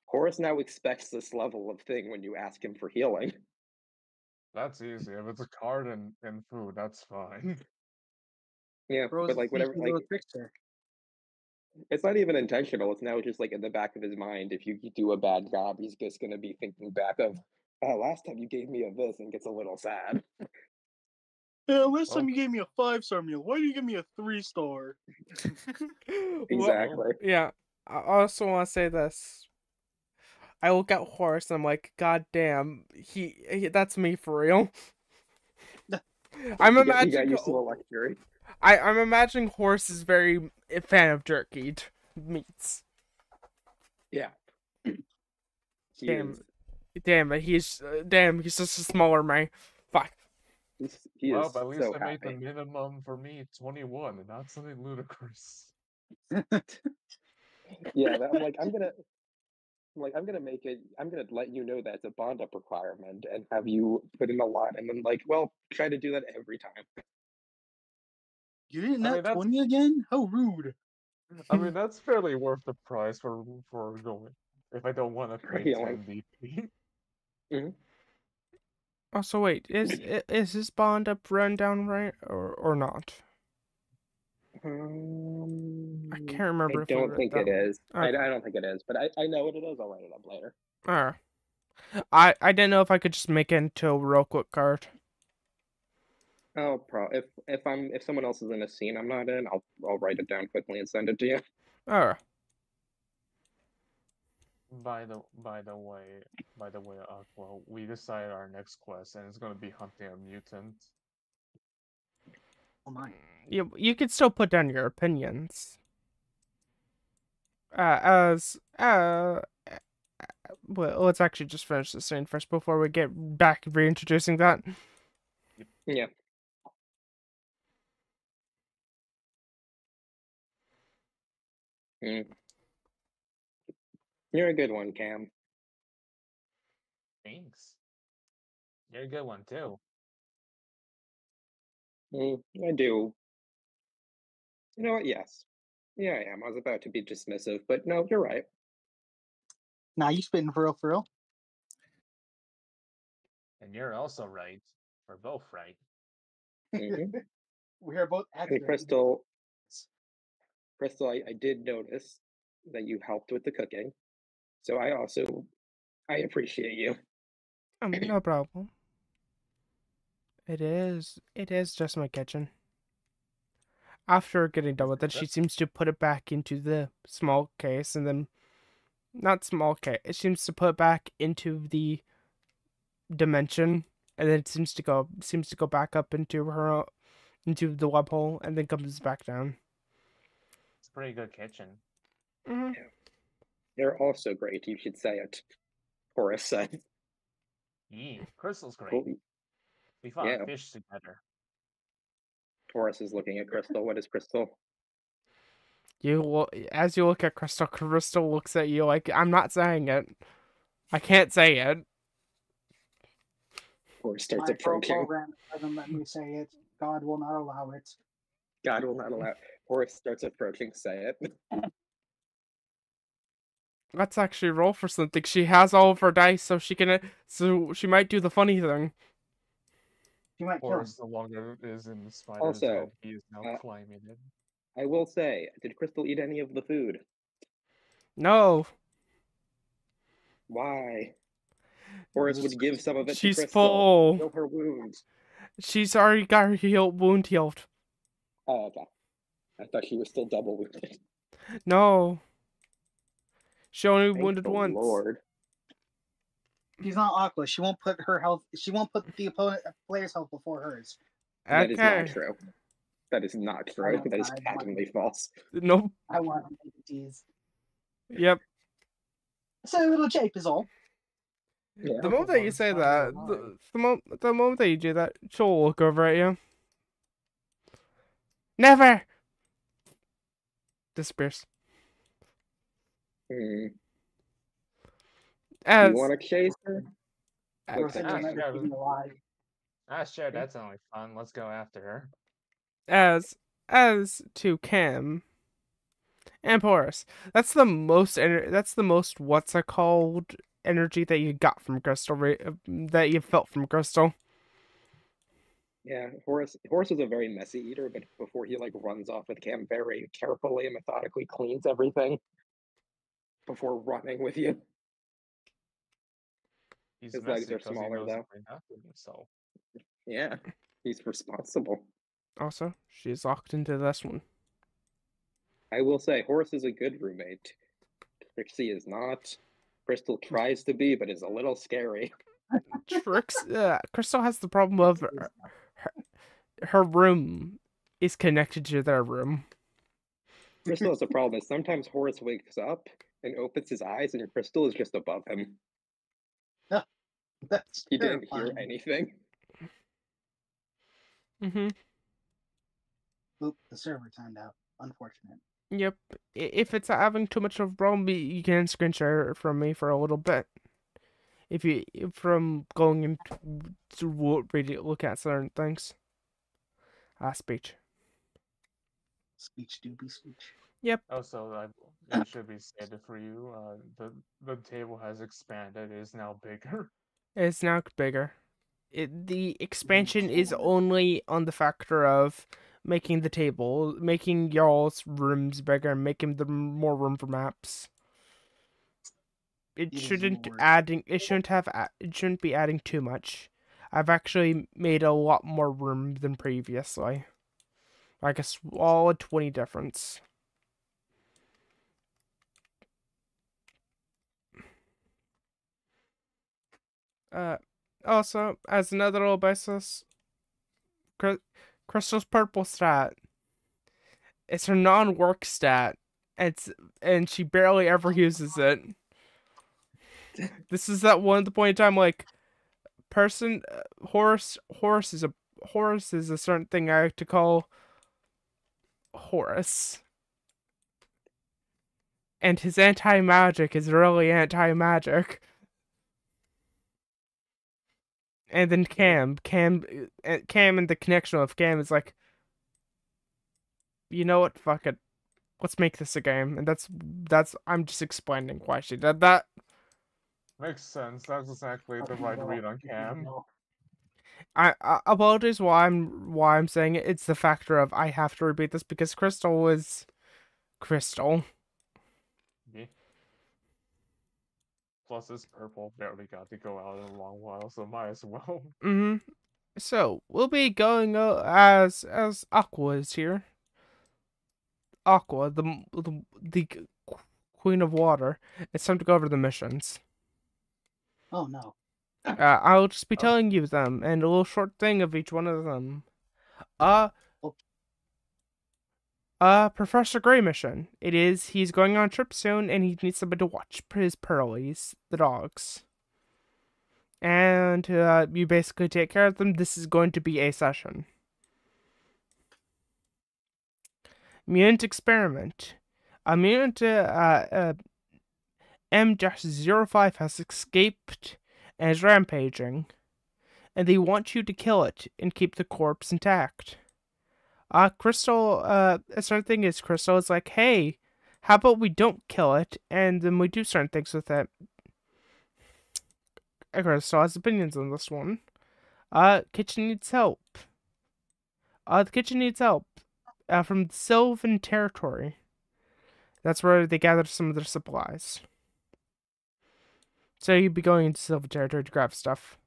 Horus now expects this level of thing when you ask him for healing. That's easy. If it's a card and food, that's fine. Yeah, Bro's but a like whatever, sneaky like little trickster. it's not even intentional. It's now just like in the back of his mind. If you do a bad job, he's just gonna be thinking back of, last time you gave me a this, and gets a little sad. Yeah, last Well- time you gave me a 5-star meal. Why do you give me a 3-star? Exactly. Yeah. I also want to say this. I look at Horus and I'm like, God damn, that's me for real. I'm He got imagining used to the luxury. I'm imagining Horus is very a fan of jerky meats. Yeah. He Damn. is. Damn, but he's just a smaller man. Fuck. He Well, is but at least so I made the happy. minimum for me 21, and not something ludicrous. Yeah, I'm gonna make it. I'm gonna let you know that's a bond up requirement, and have you put in a lot, and then try to do that every time. You didn't I mean, nat that's- 20 again? How rude. I mean, that's fairly worth the price for going. If I don't want to pay healing. 10 DP. Also, wait, is this bond up run down right or not? I can't remember. I if we don't wrote think that it one. is. I Okay. don't think it is, but I know what it is. I'll write it up later. I didn't know if I could just make it into a real quick card. Oh, if someone else is in a scene I'm not in, I'll write it down quickly and send it to you. Alright. By the way, Aqua, we decided our next quest, and it's gonna be hunting a mutant. Oh my. You could still put down your opinions. Well, let's actually just finish the scene first before we get back reintroducing that. Yeah. You're a good one, Cam. Thanks. You're a good one too. I do. You know what? Yes. Yeah, I am. I was about to be dismissive, but no, you're right. Nah, you spitting for real, for real? And you're also right. We're both right. Mhm. We are both Hey, accurate. Crystal, I did notice that you helped with the cooking, so I appreciate you. No problem. It is just my kitchen. After getting done with it, she seems to put it back into the small case, and then not small case. It seems to put it back into the dimension, and then it seems to go back up into the web hole, and then comes back down. It's a pretty good kitchen. Mm-hmm. They're also great. You should say it. Horace said. Yeah, Crystal's great. Cool. We fought Yeah. fish together. Horace is looking at Crystal. What is Crystal? As you look at Crystal, Crystal looks at you like, I'm not saying it. I can't say it. Horace starts My approaching. program doesn't let me say it. God will not allow it. God will not allow. Horace starts approaching. Say it. Let's actually roll for something. She has all of her dice, so she might do the funny thing. You might kill him. Horus no longer is in the spider's Also, head. He is now uh, climbing it. I will say, did Crystal eat any of the food? No, Why? Horace would give some of it she's to Crystal. full. Heal her wounds. She's already got her wound healed. Oh, okay. I thought she was still double wounded. No, she only Thank wounded the once. Lord. She's not Aqua. She won't put her health. She won't put the opponent player's health before hers. That is not Okay. true. That is not true. That is I want- patently false. Nope. I want to tease. Yep. So a little jape is all. Yeah. The moment that you say that, the moment that you do that, Joel will look over at you. Never! Disappears. Hmm. As, You want to chase her? uh, Or said Ah, you'll never sure. keep me alive. Sure, that sounds like fun. Let's go after her. as to Cam and Porus, that's the most what's it called energy that you got from Crystal, that you felt from Crystal. Yeah, Horace is a very messy eater, but before he like runs off with Cam, very carefully and methodically cleans everything before running with you. He's His messy legs are 'cause he smaller knows though. everything after himself. Yeah, he's responsible. Also, she's locked into this one. I will say, Horace is a good roommate. Trixie is not. Crystal tries to be, but is a little scary. Crystal has the problem of her room is connected to their room. Crystal has a problem is sometimes Horace wakes up and opens his eyes, and Crystal is just above him. That's He didn't hear terrifying. anything. Mm-hmm. Oop, the server timed out. Unfortunate. Yep. If it's having too much of a problem, you can screen share it from me for a little bit. From going into really look at certain things. Speech. Speech do be speech. Also, it should be stated for you. The table has expanded. It is now bigger. It's now bigger. The expansion is only on the factor of making the table, making y'all's rooms bigger, and making them more room for maps. It It is shouldn't your word. it shouldn't be adding too much. I've actually made a lot more room than previously. Like a solid 20 difference. Also, as another little basis, Crystal's purple stat. It's her non-work stat. And she barely ever uses it. This is that one at the point in time, like, Horace is a certain thing I like to call Horace. And his anti-magic is really anti-magic. And then Cam and the connection of Cam is like, you know what, fuck it. Let's make this a game. And that's I'm just explaining why she did that. Makes sense. That's exactly the right read on Cam. I apologize why I'm saying it. It's the factor of I have to repeat this because Crystal was Crystal. Yeah. Plus, this purple barely got to go out in a long while, so might as well. Mm-hmm. So we'll be going as Aqua is here. Aqua, the Queen of Water. It's time to go over the missions. Oh no. I'll just be telling you them and a little short thing of each one of them. Professor Gray mission. He's going on a trip soon and he needs somebody to watch his Pearlies, the dogs. And you basically take care of them. This is going to be a session. Mutant experiment. A mutant M-05 has escaped and is rampaging. And they want you to kill it and keep the corpse intact. Crystal, a certain thing is Crystal is like, hey, how about we don't kill it and then we do certain things with it. Crystal has opinions on this one. Kitchen needs help. The kitchen needs help. From Sylvan territory. That's where they gather some of their supplies. So you'd be going into Sylvan territory to grab stuff.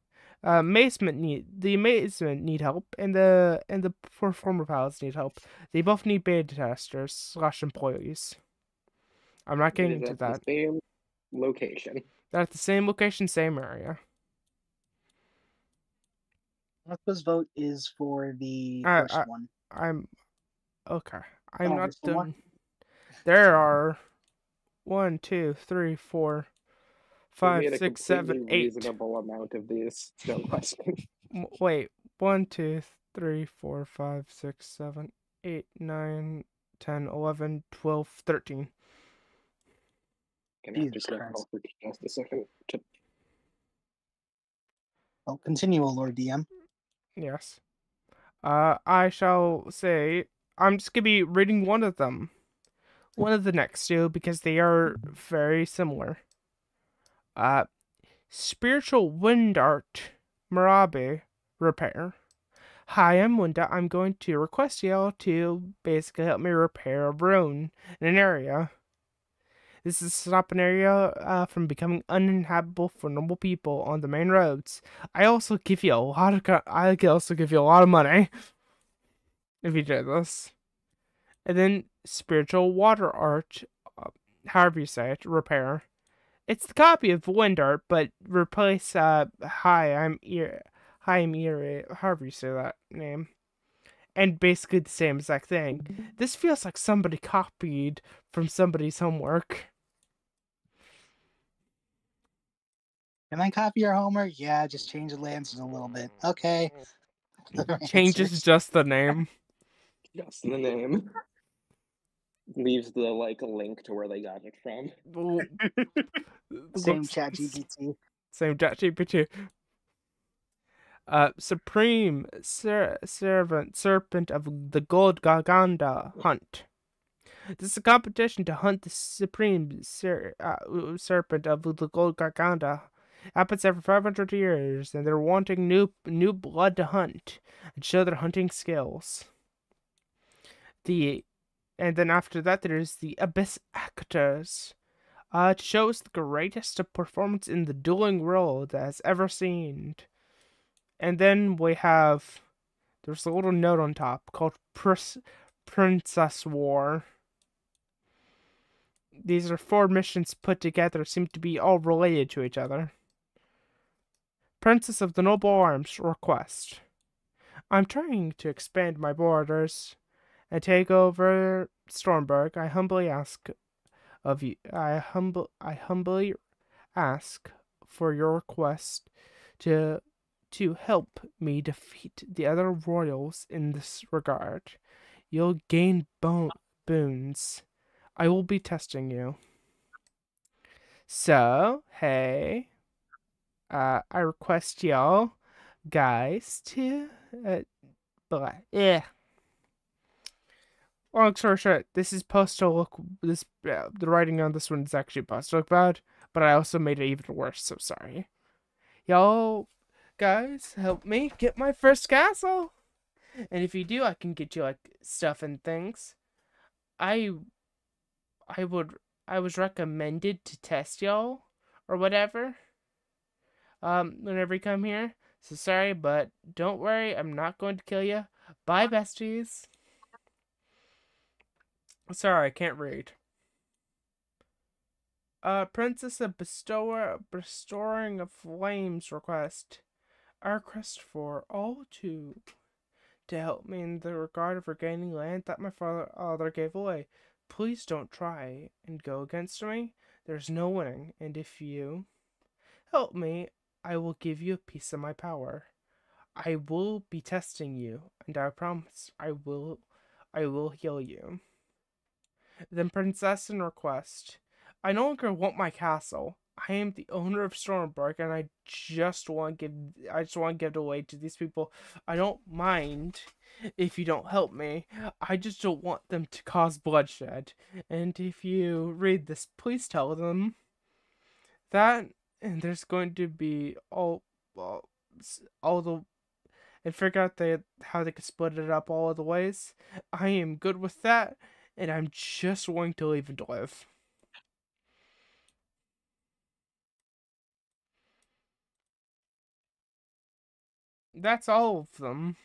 Amazement need help, and the former pilots need help. They both need beta testers / employees. I'm not getting into that. The same location. They're at the same location, same area. Aqua's vote is for the first one. I'm okay. I'm Oh, not there's one more? done. There are 1, 2, 3, 4, We 5, made a 6, completely 7, 8. reasonable amount of these. No question. Wait, 1, 2, 3, 4, 5, 6, 7, 8, 9, 10, 11, 12, 13. Gonna have to Jesus get Christ. off for just a second. Well, continue, O Lord DM. Yes. I shall say, I'm just gonna be reading one of them. One of the next two, because they are very similar. Spiritual Wind Art, Marabe, Repair. Hi, I'm Winda. I'm going to request y'all to basically help me repair a ruin in an area. This is to stop an area from becoming uninhabitable for normal people on the main roads. I also give you a lot of I can also give you a lot of money if you do this. And then Spiritual Water Art, however you say it, Repair. It's the copy of Wind Art, but replace Hi, I'm Eerie, however you say that name. And basically the same exact thing. This feels like somebody copied from somebody's homework. Can I copy your homework? Yeah, just change the lances a little bit. Okay. Changes Answers. just the name. Just the name. Leaves the link to where they got it from. Well, Same looks- chat GPT. Same ChatGPT. Supreme Serpent of the Gold Garganda Hunt. This is a competition to hunt the Supreme Serpent of the Gold Garganda. Happens every 500 years, and they're wanting new blood to hunt and show their hunting skills. And then after that, there's the Abyss Actors. It shows the greatest performance in the dueling world that has ever seen. And then we have, there's a little note on top called Princess War. These are 4 missions put together, seem to be all related to each other. Princess of the Noble Arms request. I'm trying to expand my borders and take over Stormberg. I humbly ask of you. I humbly ask for your request to help me defeat the other royals in this regard. You'll gain boons. I will be testing you. So, hey, I request y'all guys to, Long story short, this is supposed to look, the writing on this one is actually supposed to look bad, but I also made it even worse, so sorry. Y'all guys, help me get my first castle. And if you do, I can get you stuff and things. I was recommended to test y'all or whatever. Whenever you come here. So sorry, but don't worry, I'm not going to kill you. Bye, besties. Sorry, I can't read. Princess of Bestowing of Flames request. I request for all to help me in the regard of regaining land that my father gave away. Please don't try and go against me. There's no winning, and if you help me, I will give you a piece of my power. I will be testing you, and I promise I will heal you. Then Princess in request. I no longer want my castle. I am the owner of Stormberg, and I just want to give it away to these people. I don't mind if you don't help me. I just don't want them to cause bloodshed. And if you read this, please tell them that, and there's going to be all the, and figure out how they can split it up all of the ways. I am good with that, and I'm just willing to leave and live. That's all of them.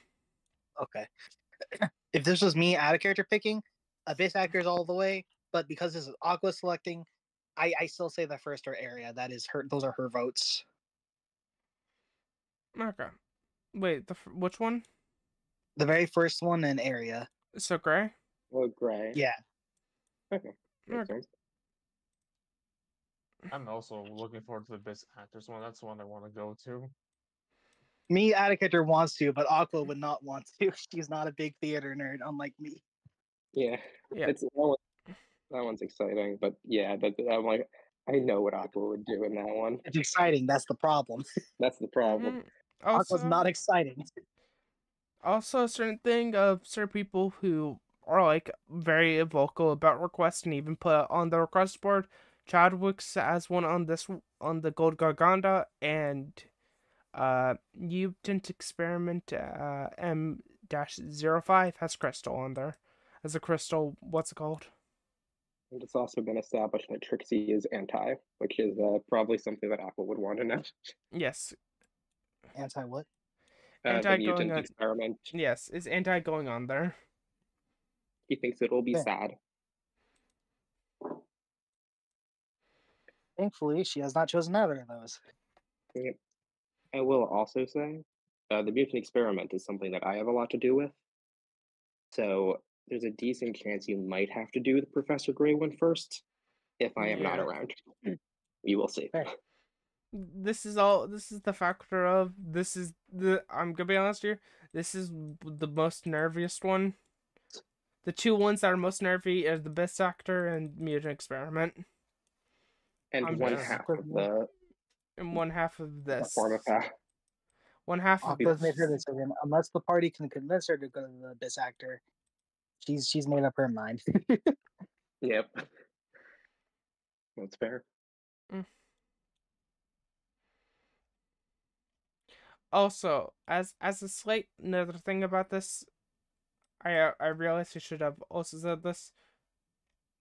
Okay. If this was me out of character picking, Abyss Actors all the way, but because this is Aqua selecting, I still say the first or area. That is her. Those are her votes. Okay. Wait, which one? The very first one and area. So Gray? Well, gray. Yeah. Okay. Makes Okay. sense. I'm also looking forward to the Best Actors one. That's the one I want to go to. Me, out of character, wants to, but Aqua would not want to. She's not a big theater nerd, unlike me. Yeah, Yeah. it's that one's exciting, but yeah, I'm like, I know what Aqua would do in that one. It's exciting. That's the problem. That's the problem. Mhm. Aqua's not exciting. Also, a certain thing of certain people who are like very vocal about requests and even put it on the request board. Chadwick's as one on on the Gold Garganta, and Mutant Experiment M-05 has Crystal on there as a crystal. What's it called? And it's also been established that Trixie is anti, which is probably something that Aqua would want to know. Yes, Anti what? The anti going mutant on. experiment. Yes, is anti going on there. He thinks it'll be Yeah. sad. Thankfully, she has not chosen either of those. Yep. I will also say, the mutant experiment is something that I have a lot to do with. So there's a decent chance you might have to do the Professor Gray one first, if I am not Yeah. around. We will see. Fair. This is the factor of I'm gonna be honest here, this is the most nerviest one. The two ones that are most nervy are the Best Actor and Mutant Experiment. And I'm one just- half of the And one half of this. Formica. One half of Aqua's made her this. decision. Unless the party can convince her to go to the Best Actor, she's made up her mind. Yep. That's fair. Also, as a slight another thing about this, I realized I should have also said this.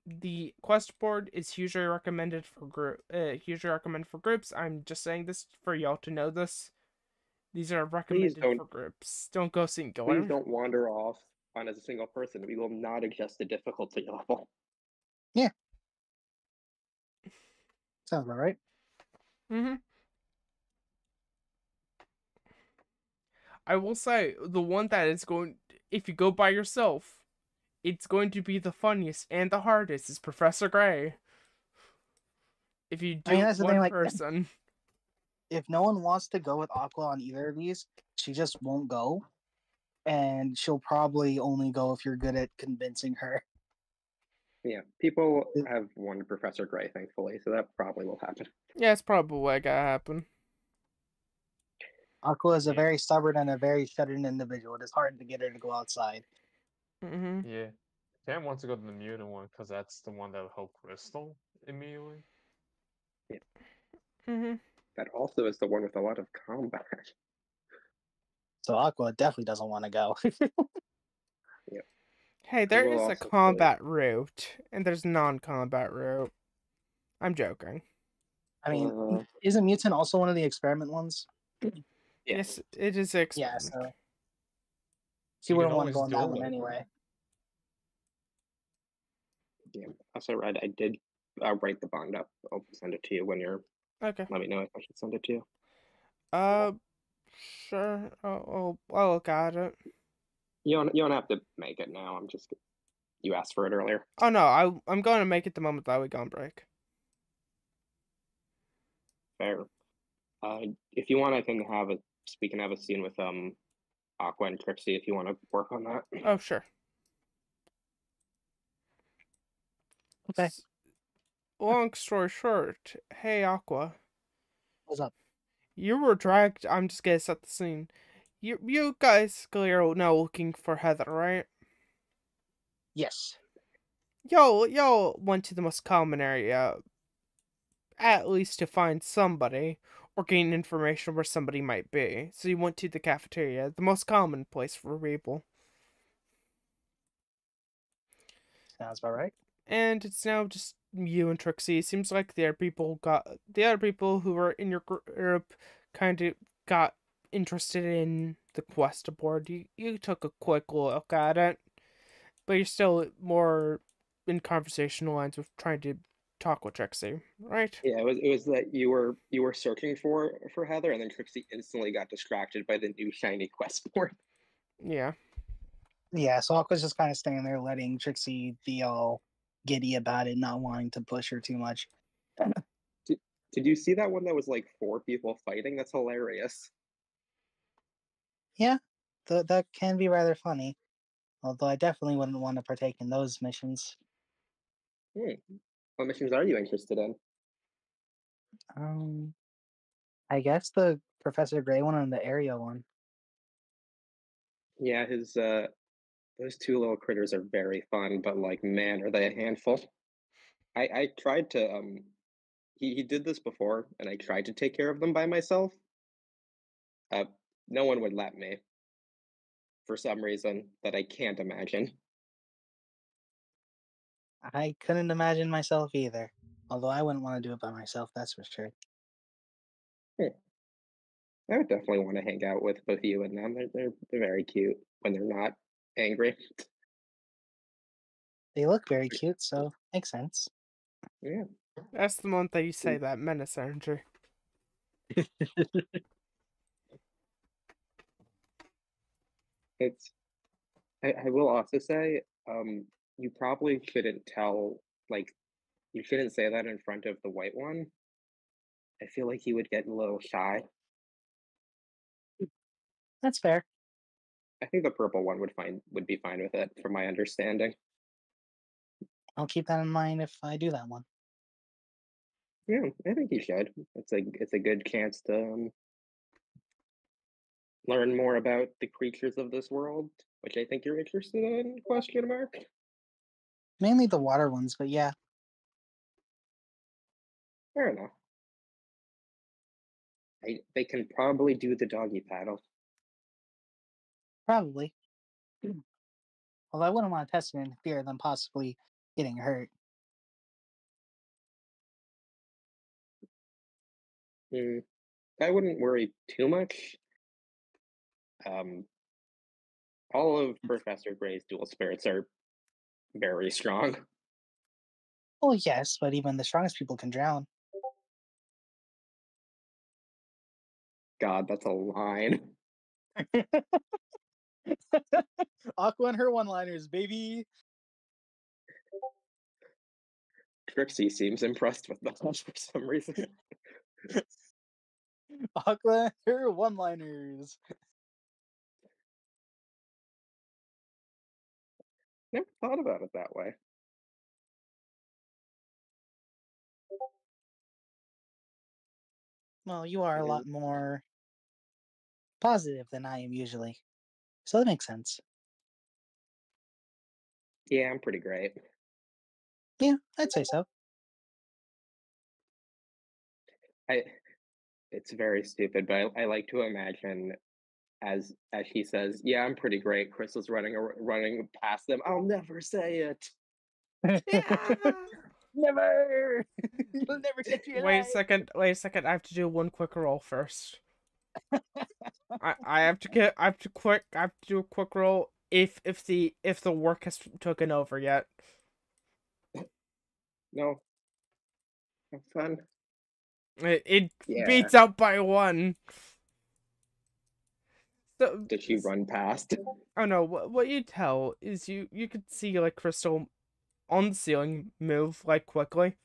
The quest board is usually recommended for groups. I'm just saying this for y'all to know this. These are recommended don't- for groups. Don't go singular. Please don't wander off on as a single person. We will not adjust the difficulty level. Sounds about right. Mm-hmm. I will say the one that is going, if you go by yourself, it's going to be the funniest and the hardest is Professor Gray. If you do that's the one thing, like, person, If no one wants to go with Aqua on either of these, she just won't go. And she'll probably only go if you're good at convincing her. Yeah, people have won Professor Gray, thankfully, so that probably will happen. yeah, it's probably what gotta happen. Aqua is a Yeah. very stubborn and a very shut-in individual. It is hard to get her to go outside. Mm-hmm. Yeah. Cam wants to go to the mutant one because that's the one that will help Crystal immediately. Mm-hmm. That also is the one with a lot of combat. So Aqua definitely doesn't want to go. Hey, there will is a also say- combat route, and there's non-combat route. I'm joking. I mean, Uh, isn't Mutant also one of the experiment ones? Yes, it is an Yeah, experiment. so she You wouldn't can want to go on always that do one it. anyway. Yeah, also, Red, I did write the bond up. I'll send it to you when you're. Okay. Let me know if I should send it to you. Sure. I'll look at it. You don't have to make it now. I'm just. You asked for it earlier. Oh no, I'm going to make it the moment that we go on break. Fair. If you want, we can have a scene with Aqua and Trixie if you want to work on that. Oh sure. Okay. Long story short, hey Aqua, What's up? you were dragged. I'm just gonna set the scene. You guys are now looking for Heather, right? Yes. Y'all went to the most common area, at least to find somebody or gain information where somebody might be. So you went to the cafeteria, the most common place for people. Sounds about right. And it's now just you and Trixie. It seems like the other people who were in your group kind of got interested in the quest board. You took a quick look at it, but you're still more in conversational lines with trying to talk with Trixie, right? Yeah, it was that you were searching for Heather, and then Trixie instantly got distracted by the new shiny quest board. Yeah. Yeah, so Aqua's just kind of standing there letting Trixie be all giddy about it, not wanting to push her too much. Did you see that one that was like 4 people fighting? That's hilarious. Yeah, that can be rather funny. Although I definitely wouldn't want to partake in those missions. Hmm. What missions are you interested in? I guess the Professor Gray one and the area one. Yeah, his those two little critters are very fun, but like man, are they a handful. I tried to he did this before and I tried to take care of them by myself. Uh no one would let me for some reason that I can't imagine. I couldn't imagine myself either. Although I wouldn't want to do it by myself, that's for sure. Hmm. I would definitely want to hang out with both you and them. They're very cute when they're not angry. They look very cute, so makes sense. Yeah. That's the moment that you say that menace energy. It's I will also say, you probably shouldn't tell like you shouldn't say that in front of the white one. I feel like he would get a little shy. That's fair. I think the purple one would be fine with it, from my understanding. I'll keep that in mind if I do that one. Yeah, I think you should. It's a good chance to learn more about the creatures of this world, which I think you're interested in? Question mark. Mainly the water ones, but yeah, Fair enough. They can probably do the doggy paddle. probably. Although I wouldn't want to test it in fear of them possibly getting hurt. Mm, I wouldn't worry too much. Um, all of Professor Gray's dual spirits are very strong. Well, yes, but even the strongest people can drown. God, that's a line. Aqua and her one-liners, baby. Trixie seems impressed with that for some reason. Aqua and her one-liners. Never thought about it that way. Well, you are a Yeah. lot more positive than I am usually. So that makes sense. Yeah, I'm pretty great. Yeah, I'd say so. It's very stupid, but I like to imagine as he says, "Yeah, I'm pretty great." Crystal's running past them. I'll never say it. Yeah. Never! You'll never catch your Wait a life. second. Wait a second. I have to do one quick roll first. I have to do a quick roll if the work has taken over yet. No, have fun. It Yeah. beats out by 1. So Did she run past? oh no, what you tell is you could see like Crystal on the ceiling move like quickly.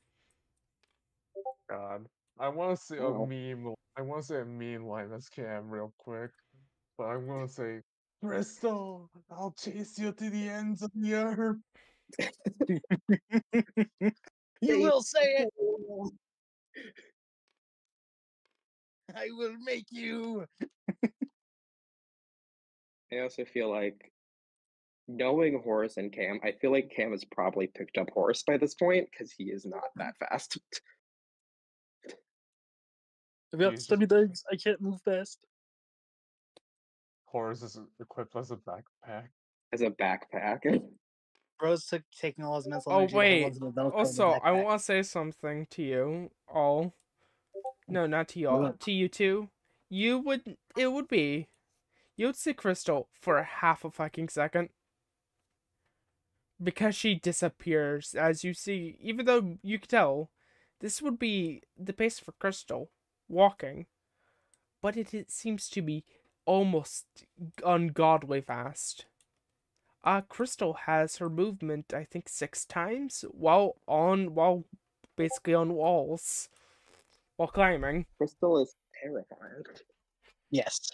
God, I want to say Oh. a meme. I want to say a meme line as Cam real quick, but I'm gonna say, Crystal, I'll chase you to the ends of the earth. You will say it. I will make you. I also feel like knowing Horace and Cam, I feel like Cam has probably picked up Horace by this point because he is not that fast. I've got Jesus. stubby legs. I can't move fast. Horace is equipped as a backpack. As a backpack. Bro's taking all his mental Oh energy. to hold wait. onto the Velcro of the Also, I backpack. want to say something to you all. No, not to you all. What? To you two. You would see Crystal for half a fucking second. Because she disappears, as you see, even though you can tell, this would be the pace for Crystal, walking. But it seems to be almost ungodly fast. Crystal has her movement, I think, 6 times while basically on walls. while climbing. Crystal is terrifying. Yes,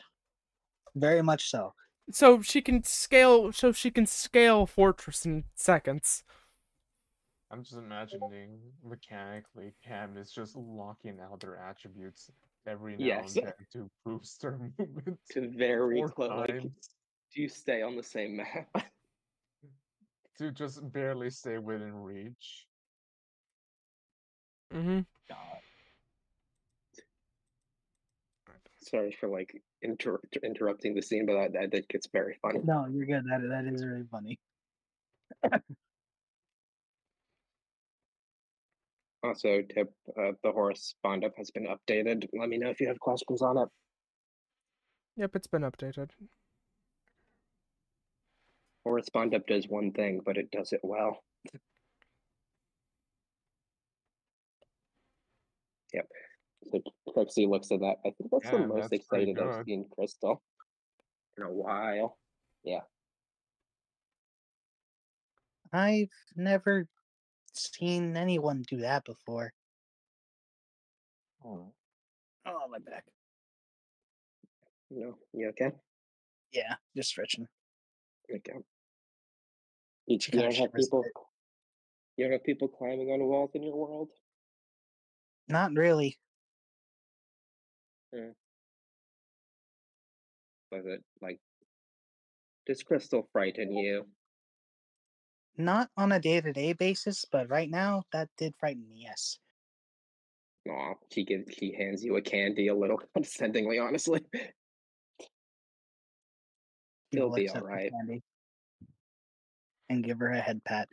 very much so. So she can scale a fortress in seconds. I'm just imagining mechanically Cam is just locking out their attributes every now Yes. and then to boost their movement To very 4 close, like, times do you stay on the same map? to just barely stay within reach. Mm-hmm. God. Sorry for like interrupting the scene, but that gets very funny. No, you're good. That is really funny. Also, tip: the horse bond up has been updated. Let me know if you have questions on it. Yep, it's been updated. Horse bond up does one thing, but it does it well. Yep. So Trixie looks at that. I think that's the Yeah, most that's pretty excited I've good. seen Crystal in a while. Yeah. I've never seen anyone do that before. Oh. Oh, my back. No, you okay? Yeah, just stretching. Okay. You, She you kind of don't have shivers a people. bit. You don't have people climbing on walls in your world. Not really. Was it like? Does Crystal frighten you? Not on a day-to-day basis, but right now that did frighten me. Yes. Aw, she hands you a candy a little condescendingly, honestly. She He'll will be accept the alright. candy and give her a head pat.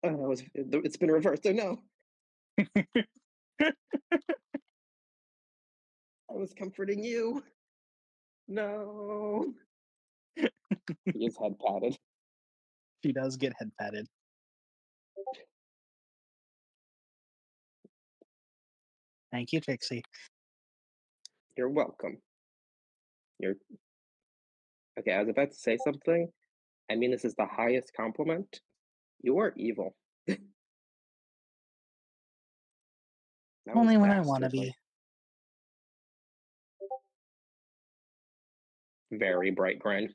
Oh, it's been reversed. Oh no! I was comforting you. No. He is head patted. She does get head patted. Thank you, Trixie. You're welcome. You're okay. I was about to say something. I mean, this is the highest compliment. You are evil. That was Only when I want to dastardly. be. Very bright grin.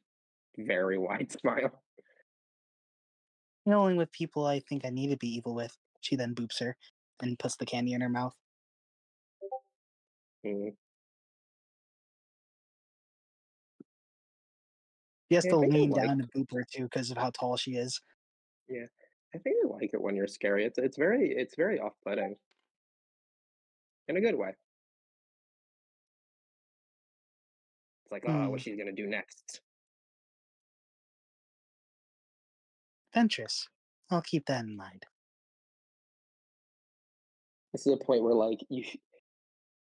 Very wide smile. Only with people I think I need to be evil with. She then boops her and puts the candy in her mouth. Mm. She has Yeah, to I think I lean like. down to boop her too because of how tall she is. Yeah, I think I like it when you're scary. It's very off-putting in a good way. It's like, what she's gonna do next? Ventress. I'll keep that in mind. This is a point where like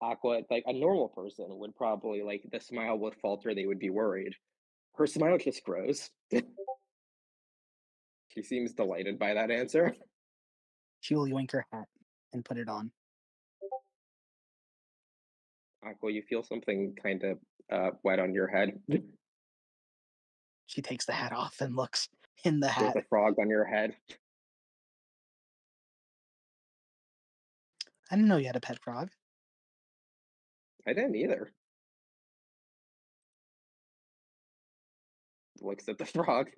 Aqua, like a normal person would probably like the smile would falter. They would be worried. Her smile just grows. She seems delighted by that answer. She will yoink her hat and put it on. Aqua, you feel something kind of wet on your head. She takes the hat off and looks in the There's hat. a frog on your head. I didn't know you had a pet frog. I didn't either. Looks at the frog.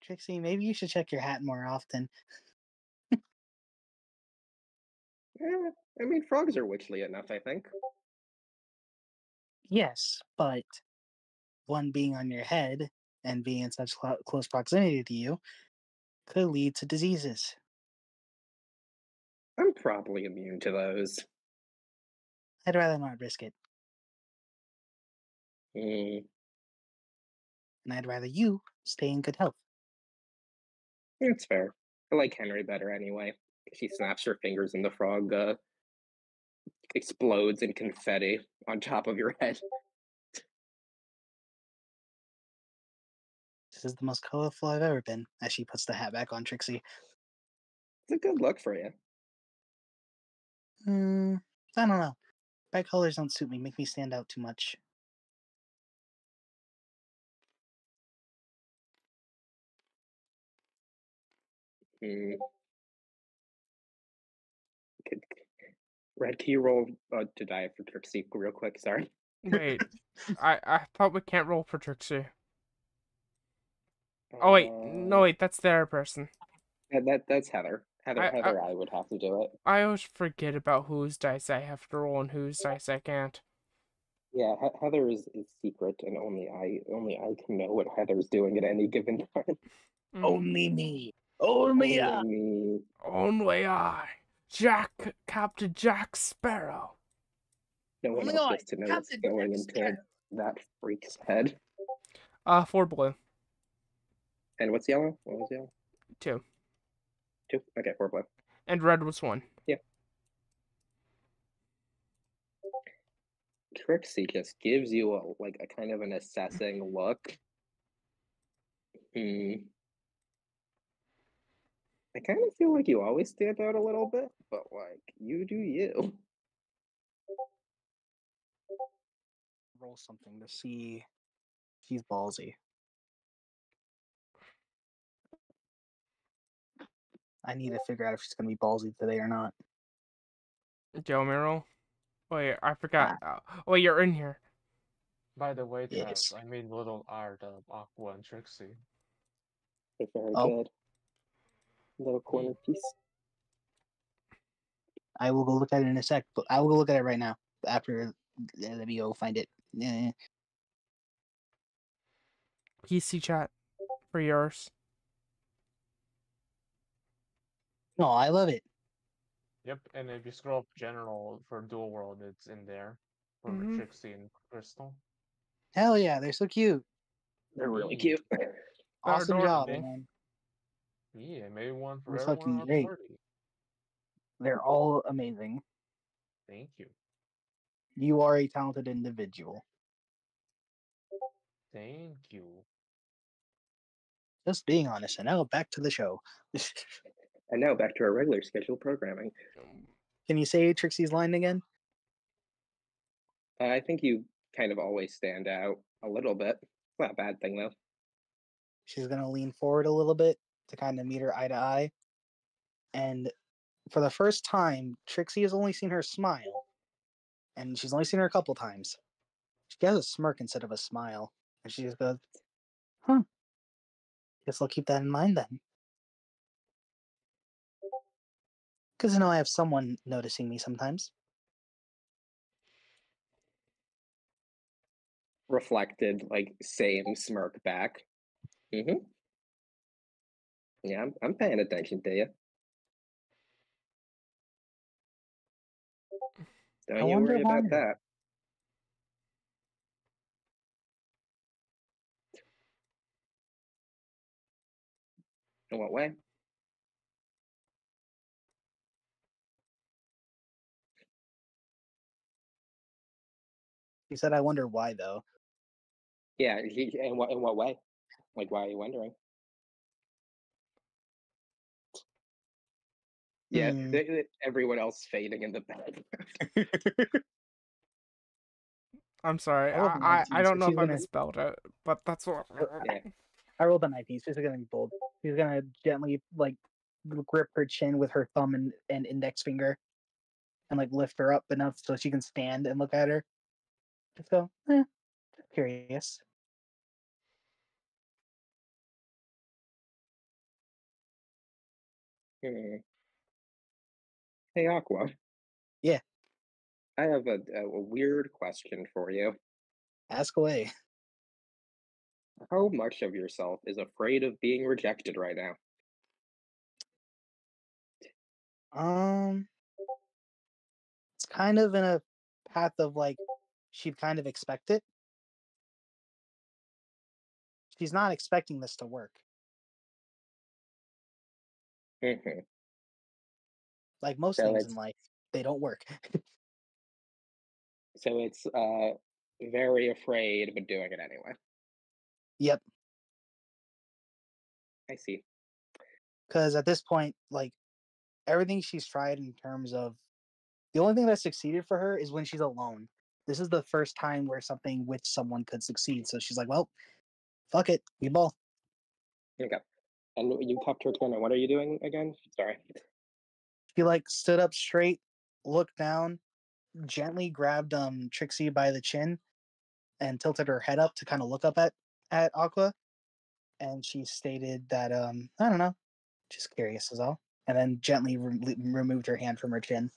Trixie, maybe you should check your hat more often. Eh, I mean, frogs are witchly enough, I think. Yes, but one being on your head and being in such close proximity to you could lead to diseases. I'm probably immune to those. I'd rather not risk it. Mm, And I'd rather you stay in good health. it's fair. I like Henry better anyway. She snaps her fingers and the frog explodes in confetti on top of your head. This is the most colorful I've ever been, as she puts the hat back on Trixie. It's a good look for you. I don't know. Bright colors don't suit me, make me stand out too much. Hmm. Red, can you roll to die for Trixie real quick? Sorry. Wait, I thought we can't roll for Trixie. Oh wait, no wait, that's the other person. That's Heather. Heather, I would have to do it. I always forget about whose dice I have to roll and whose dice I can't. Yeah, Heather is secret, and only I can know what Heather's doing at any given time. Only me. Only I. me. Only I, Captain Jack Sparrow. No one Only else I, gets to know what's Captain going Jack into Sparrow. that freak's head. 4 blue, And what's yellow? What was yellow? 2, 2? Okay, 4 blue. and red was 1. Trixie just gives you a kind of an assessing look. I kind of feel like you always stand out a little bit, but you do you. Roll something to see if he's ballsy. I need to figure out if she's gonna be ballsy today or not. Joe Miro. Wait, I forgot. Oh, you're in here. By the way, Trav, Yes. I made little art of Aqua and Trixie. It's very Oh. good. Little corner piece. I will go look at it in a sec, but I will go look at it right now after let me go find it. PC chat for yours. No, I love it. Yep, and if you scroll up general for Dual World, it's in there for Mhm. Trixie and Crystal. Hell yeah, they're so cute. They're really Mm. cute. Awesome job, adorable. man. Yeah, maybe one for They're everyone fucking on great. the party. They're all amazing. Thank you. You are a talented individual. Thank you. Just being honest. And now back to the show. And now back to our regular scheduled programming. Can you say Trixie's line again? I think you kind of always stand out a little bit. It's not a bad thing though. She's gonna lean forward a little bit to kind of meet her eye to eye. And for the first time, Trixie has only seen her smile. And she's only seen her a couple times. She has a smirk instead of a smile. And she just goes, huh. Guess I'll keep that in mind then. Because I know I have someone noticing me sometimes. Reflected, same smirk back. Yeah, I'm paying attention to you. Don't you worry about that. In what way? He said, I wonder why, though. Yeah, in what way? Why are you wondering? Yeah, everyone else fading in the back. I'm sorry. I rolled a I 19, don't so know if she's I gonna- misspelled it, but that's what. Yeah. I rolled a 19. She's gonna be bold. She's gonna gently grip her chin with her thumb and index finger, and lift her up enough so she can stand and look at her. Just go, just curious. Hey, Aqua. Yeah. I have a weird question for you. Ask away. How much of yourself is afraid of being rejected right now? It's kind of in a path of she'd kind of expect it. She's not expecting this to work. Mm-hmm. Like most So things in life, they don't work. So it's very afraid, but doing it anyway. Yep. I see. Because at this point, everything she's tried in terms of the only thing that succeeded for her is when she's alone. This is the first time where something with someone could succeed. So she's like, well, fuck it. We ball. Okay. And you cupped her chin, and what are you doing again? Sorry. She like stood up straight, looked down, gently grabbed Trixie by the chin, and tilted her head up to kind of look up at Aqua. And she stated that I don't know, just curious is all. And then gently removed her hand from her chin.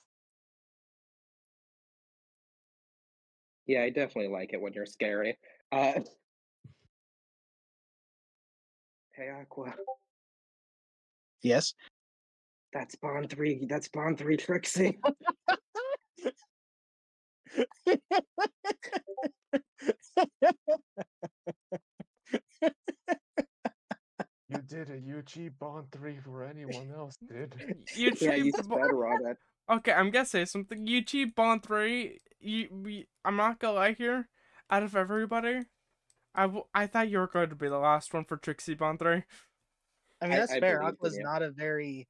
Yeah, I definitely like it when you're scary. Hey, Aqua, Yes. that's Bond 3. That's Bond 3 Trixie. You did it. You achieved Bond 3 before anyone else did. You Yeah, you achieved sped on it. Okay, I'm gonna say something. You achieved Bond 3. I'm not gonna lie here. Out of everybody, I thought you were going to be the last one for Trixie Bond 3. I mean, that's I fair. believed in Aqua's you. not a very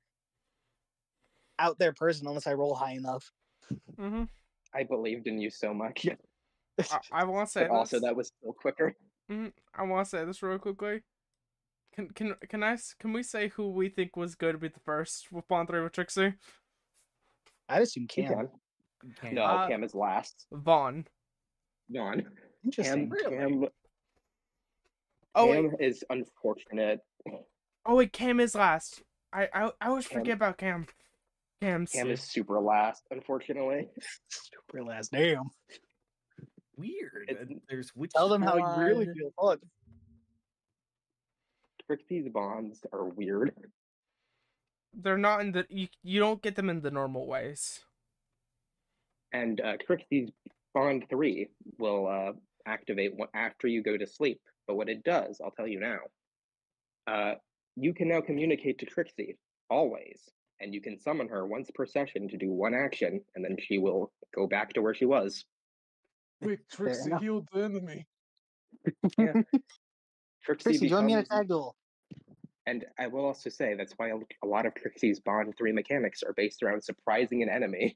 out there person unless I roll high enough. Mm-hmm. I believed in you so much. I want to say But also, this. that was still quicker. I want to say this real quickly. Can we say who we think was going to be the first with Bond 3 with Trixie? I'd assume You Cam. can. No, Cam is last. Vaughn. Gone. Interesting. Cam Oh wait. is unfortunate. Oh wait, Cam is last. I always Cam- forget about Cam. Cam is super last, unfortunately. Super last. Damn. Weird. It's- There's which Tell them how you really one? feel. Fuck. Trixie's bonds are weird. They're not in the you don't get them in the normal ways. And Trixie's Bond 3 will activate after you go to sleep. But what it does, I'll tell you now. You can now communicate to Trixie, always. And you can summon her once per session to do one action, and then she will go back to where she was. Wait, Trixie enough. healed the enemy. Yeah. Trixie, join me in a becomes- tag duel. And I will also say that's why a lot of Trixie's Bond 3 mechanics are based around surprising an enemy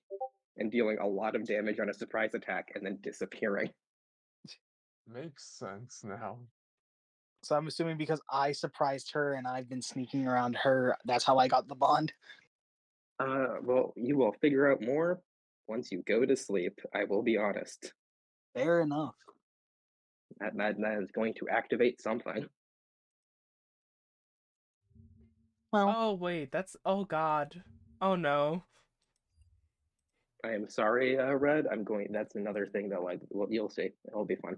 and dealing a lot of damage on a surprise attack and then disappearing. Makes sense now. So I'm assuming because I surprised her and I've been sneaking around her, that's how I got the bond. Well, you will figure out more once you go to sleep. I will be honest. Fair enough. That is going to activate something. Well, Oh wait, oh god. Oh no. I am sorry, Red. That's another thing that well, you'll see. It'll be fun.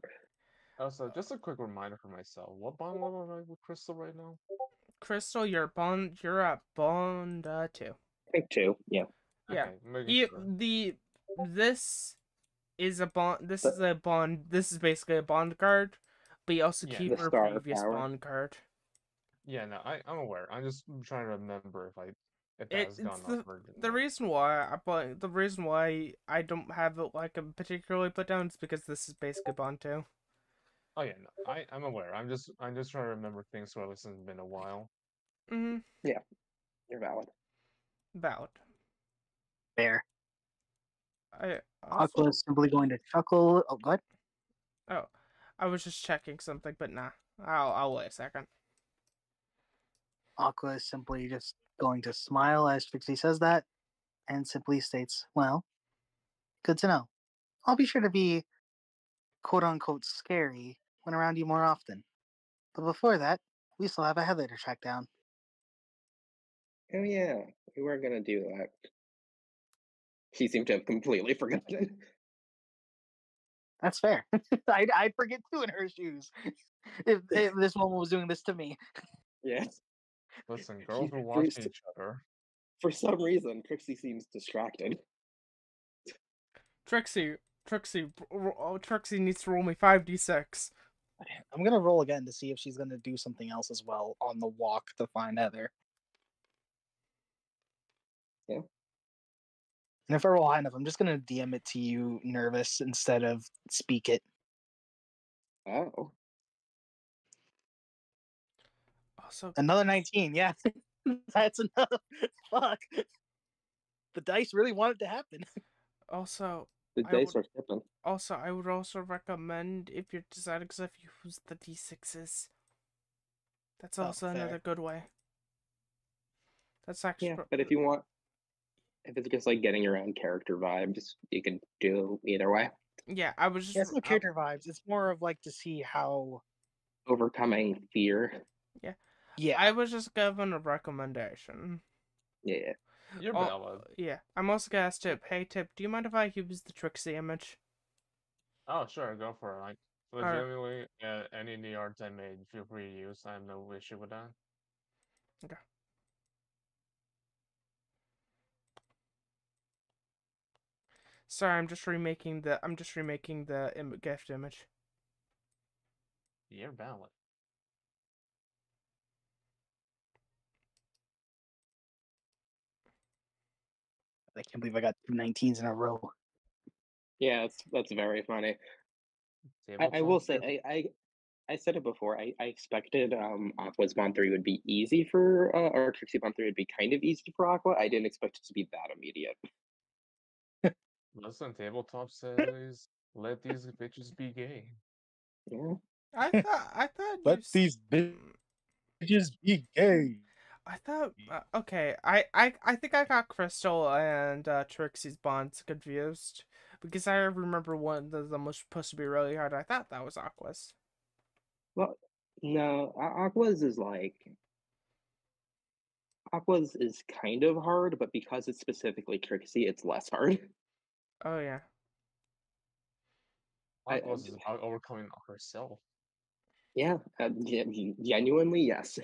Also, just a quick reminder for myself. What bond level am I with Crystal right now? Crystal, you're at Bond 2. I think 2. Yeah. Yeah. Okay, making sure. This is a bond. This is a bond. This is basically a bond card, but you also Yeah, keep the her star previous power. bond card. Yeah, no, I'm aware. I'm just trying to remember if that has It's gone off or the reason why I don't have it like a particularly put down is because this is basically Bond 2. Oh yeah, no, I'm aware. I'm just trying to remember things so it's been a while. Mm-hmm. You're valid. Valid. fair. I Aqua is simply going to chuckle. Oh, what? Oh, I was just checking something, but nah. I'll wait a second. Aqua is simply just going to smile as Trixie says that and simply states, well, good to know. I'll be sure to be quote unquote scary when around you more often. But before that, we still have a Heather to track down. Oh yeah, we were gonna do that. She seemed to have completely forgotten. That's fair. I'd forget too in her shoes if this woman was doing this to me. Yes. Listen, girls She- will for watch s- each other. For some reason, Trixie seems distracted. Trixie needs to roll me 5d6. I'm gonna roll again to see if she's gonna do something else as well on the walk to find Heather. Yeah. And if I roll high enough, I'm just gonna DM it to you, nervous, instead of speak it. Oh. Also, Another 19, yeah. That's another. Fuck. The dice really want it to happen. also, The I dice would- are tipping. I would also recommend if you're deciding if you use the d6s. That's Oh, also fair. another good way. That's actually Yeah, but if you want, if it's just like getting your own character vibes, you can do either way. yeah. I was just Yeah, it's no character vibes. It's more of like to see how. Overcoming fear. Yeah. I was just given a recommendation. Yeah. You're Oh, valid. yeah. I'm also gonna ask Tip. Hey, Tip, do you mind if I use the Trixie image? Oh, sure, go for it. Like, Alright. legitimately, any of the arts I made, feel free to use. I have no issue with that. Okay. Sorry, I'm just remaking the gift image. You're valid. I can't believe I got 2 19s in a row. Yeah, that's very funny. I Tabletop will say tip. I said it before. I expected Aqua's Bond 3 would be easy for or Trixie Bond 3 would be kind of easy for Aqua. I didn't expect it to be that immediate. Listen, tabletop says, let these bitches be gay. Yeah. I thought you. Let these bitches be gay. I thought okay. I think I got Crystal and Trixie's bonds confused because I remember one of them was supposed to be really hard. I thought that was Aqua's. Well, no, Aqua's is kind of hard, but because it's specifically Trixie, it's less hard. Oh yeah. Aqua's is about overcoming herself. Yeah, genuinely, yes.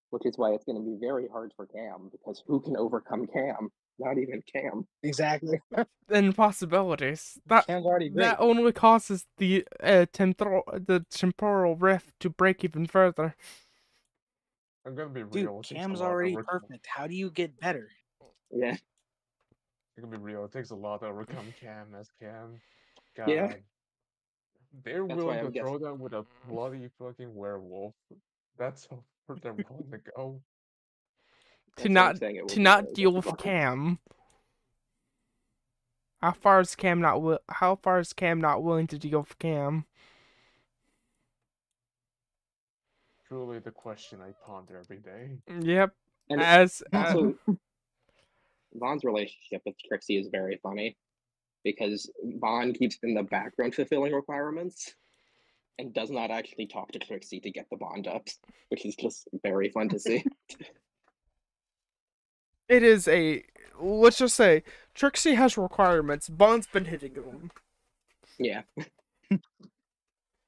Which is why it's going to be very hard for Cam, because who can overcome Cam? Not even Cam. Exactly. Impossibilities. That Cam's already great. that only causes the temporal rift to break even further. I'm gonna be Dude, real. It takes a Cam's lot to already overcome. perfect. How do you get better? Yeah. I'm gonna be real. It takes a lot to overcome Cam as Cam. God. Yeah. They're That's willing why to I'm throw guessing. that with a bloody fucking werewolf. That's how far they're willing to go. That's why I'm saying it will be very deal with difficult. Cam. How far is Cam not willing to deal with Cam? Truly the question I ponder every day. Yep. And As also, Vaughn's relationship with Trixie is very funny because Vaughn keeps in the background fulfilling requirements and does not actually talk to Trixie to get the bond up, which is just very fun to see. it is a, let's just say Trixie has requirements. Bond's been hitting them. Yeah. It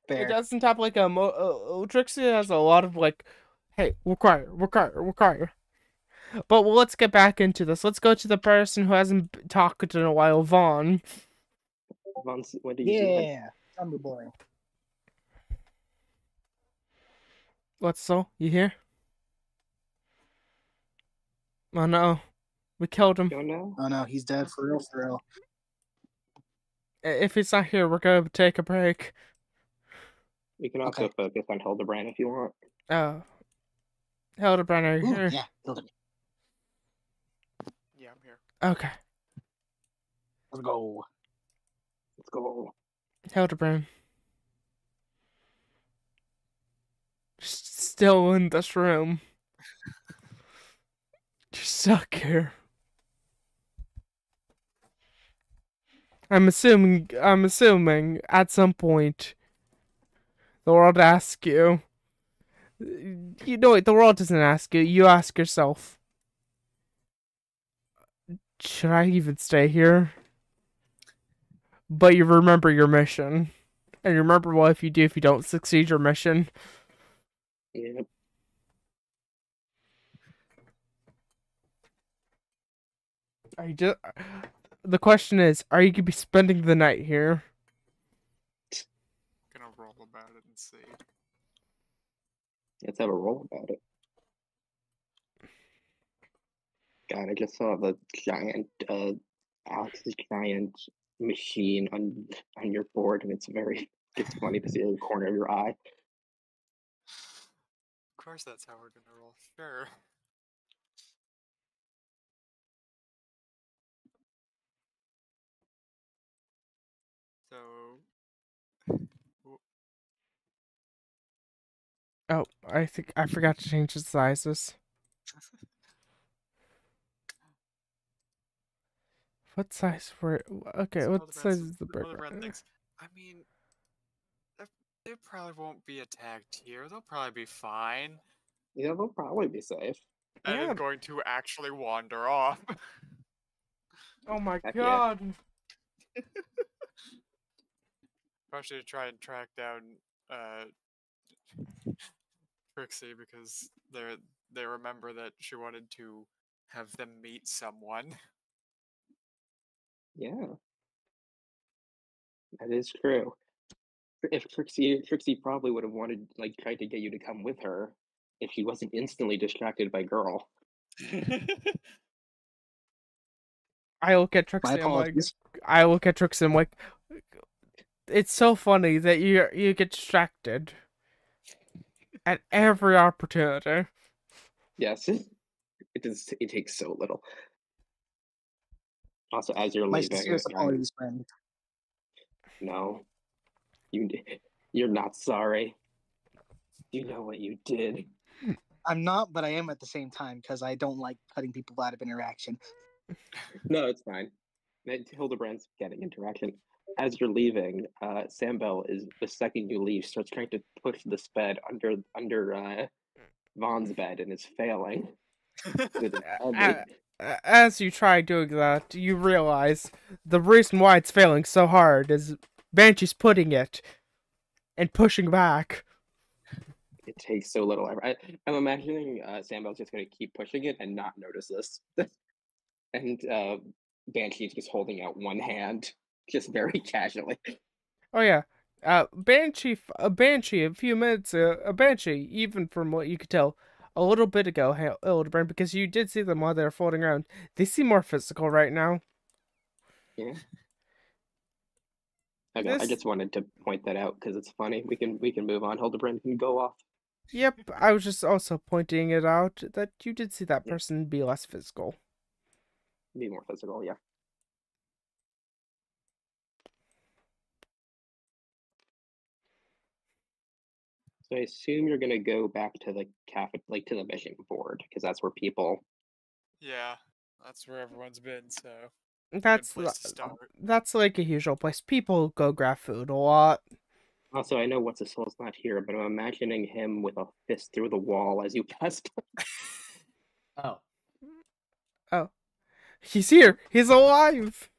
Fair. doesn't have like a Trixie has a lot of like, hey, require. But let's get back into this. Let's go to the person who hasn't talked in a while, Vaughn. Vaughn's, what did you see? Yeah. Thunder Boy. What's so? You here? Oh no, we killed him. Don't know. Oh no, he's dead for real, for real. If he's not here, we're gonna take a break. We can also Okay. focus on Hildebrand if you want. Hildebrand, are you Ooh, here? yeah, Hildebrand. Yeah, I'm here. Okay, Let's go. Let's go. Hildebrand. Still in this room. You're stuck here. I'm assuming at some point the world asks you. You know what? The world doesn't ask you. You ask yourself. Should I even stay here? But you remember your mission. And you remember what if you don't succeed your mission. Yep. The question is, are you gonna be spending the night here? Gonna roll about it and see. Let's have a roll about it. God, I just saw the giant Alex's giant machine on your board, and it's funny to see in the corner of your eye. Of course, that's how we're gonna roll. Sure. So, Oh, I think I forgot to change the sizes. What size were? Okay, So what size Hildebrand's- is the Hildebrand burger? thinks, I mean, they probably won't be attacked here. They'll probably be fine. Yeah, they'll probably be safe. And Yeah. is going to actually wander off. Oh my Heck yeah. god! Especially to try and track down Trixie because they remember that she wanted to have them meet someone. Yeah, that is true. If Trixie probably would have wanted, like, tried to get you to come with her if she wasn't instantly distracted by Girl. I look at My Trixie. I'm like, apologies. I look at Trixie. I'm like, it's so funny that you get distracted at every opportunity. Yes, it takes so little. Also, as you're My leaving, sincerest apologies, friend. no, you're not sorry. You know what you did. I'm not, but I am at the same time because I don't like cutting people out of interaction. No, it's fine. Hildebrand's getting interaction. As you're leaving, Sam Bell is the second you leave starts trying to push the bed under Vaughn's bed and is failing. With it badly. As you try doing that, you realize the reason why it's failing so hard is Banshee's putting it and pushing back. It takes so little. I'm imagining Sam Bell's just going to keep pushing it and not notice this. And Banshee's just holding out one hand, just very casually. Oh yeah, Banshee, a few minutes, a Banshee, even from what you could tell a little bit ago, Hildebrand, because you did see them while they were floating around. They seem more physical right now. Yeah. Okay, I This- just wanted to point that out because it's funny. We can move on. Hildebrand can go off. Yep, I was just also pointing it out that you did see that Yeah. person be less physical. Be more physical, yeah. So I assume you're gonna go back to the like to the mission board because that's where people. Yeah, that's where everyone's been, so That's good place to start. that's like a usual place. People go grab food a lot. Also, I know What's His Soul's not here, but I'm imagining him with a fist through the wall as you pass. Oh, He's here. He's alive.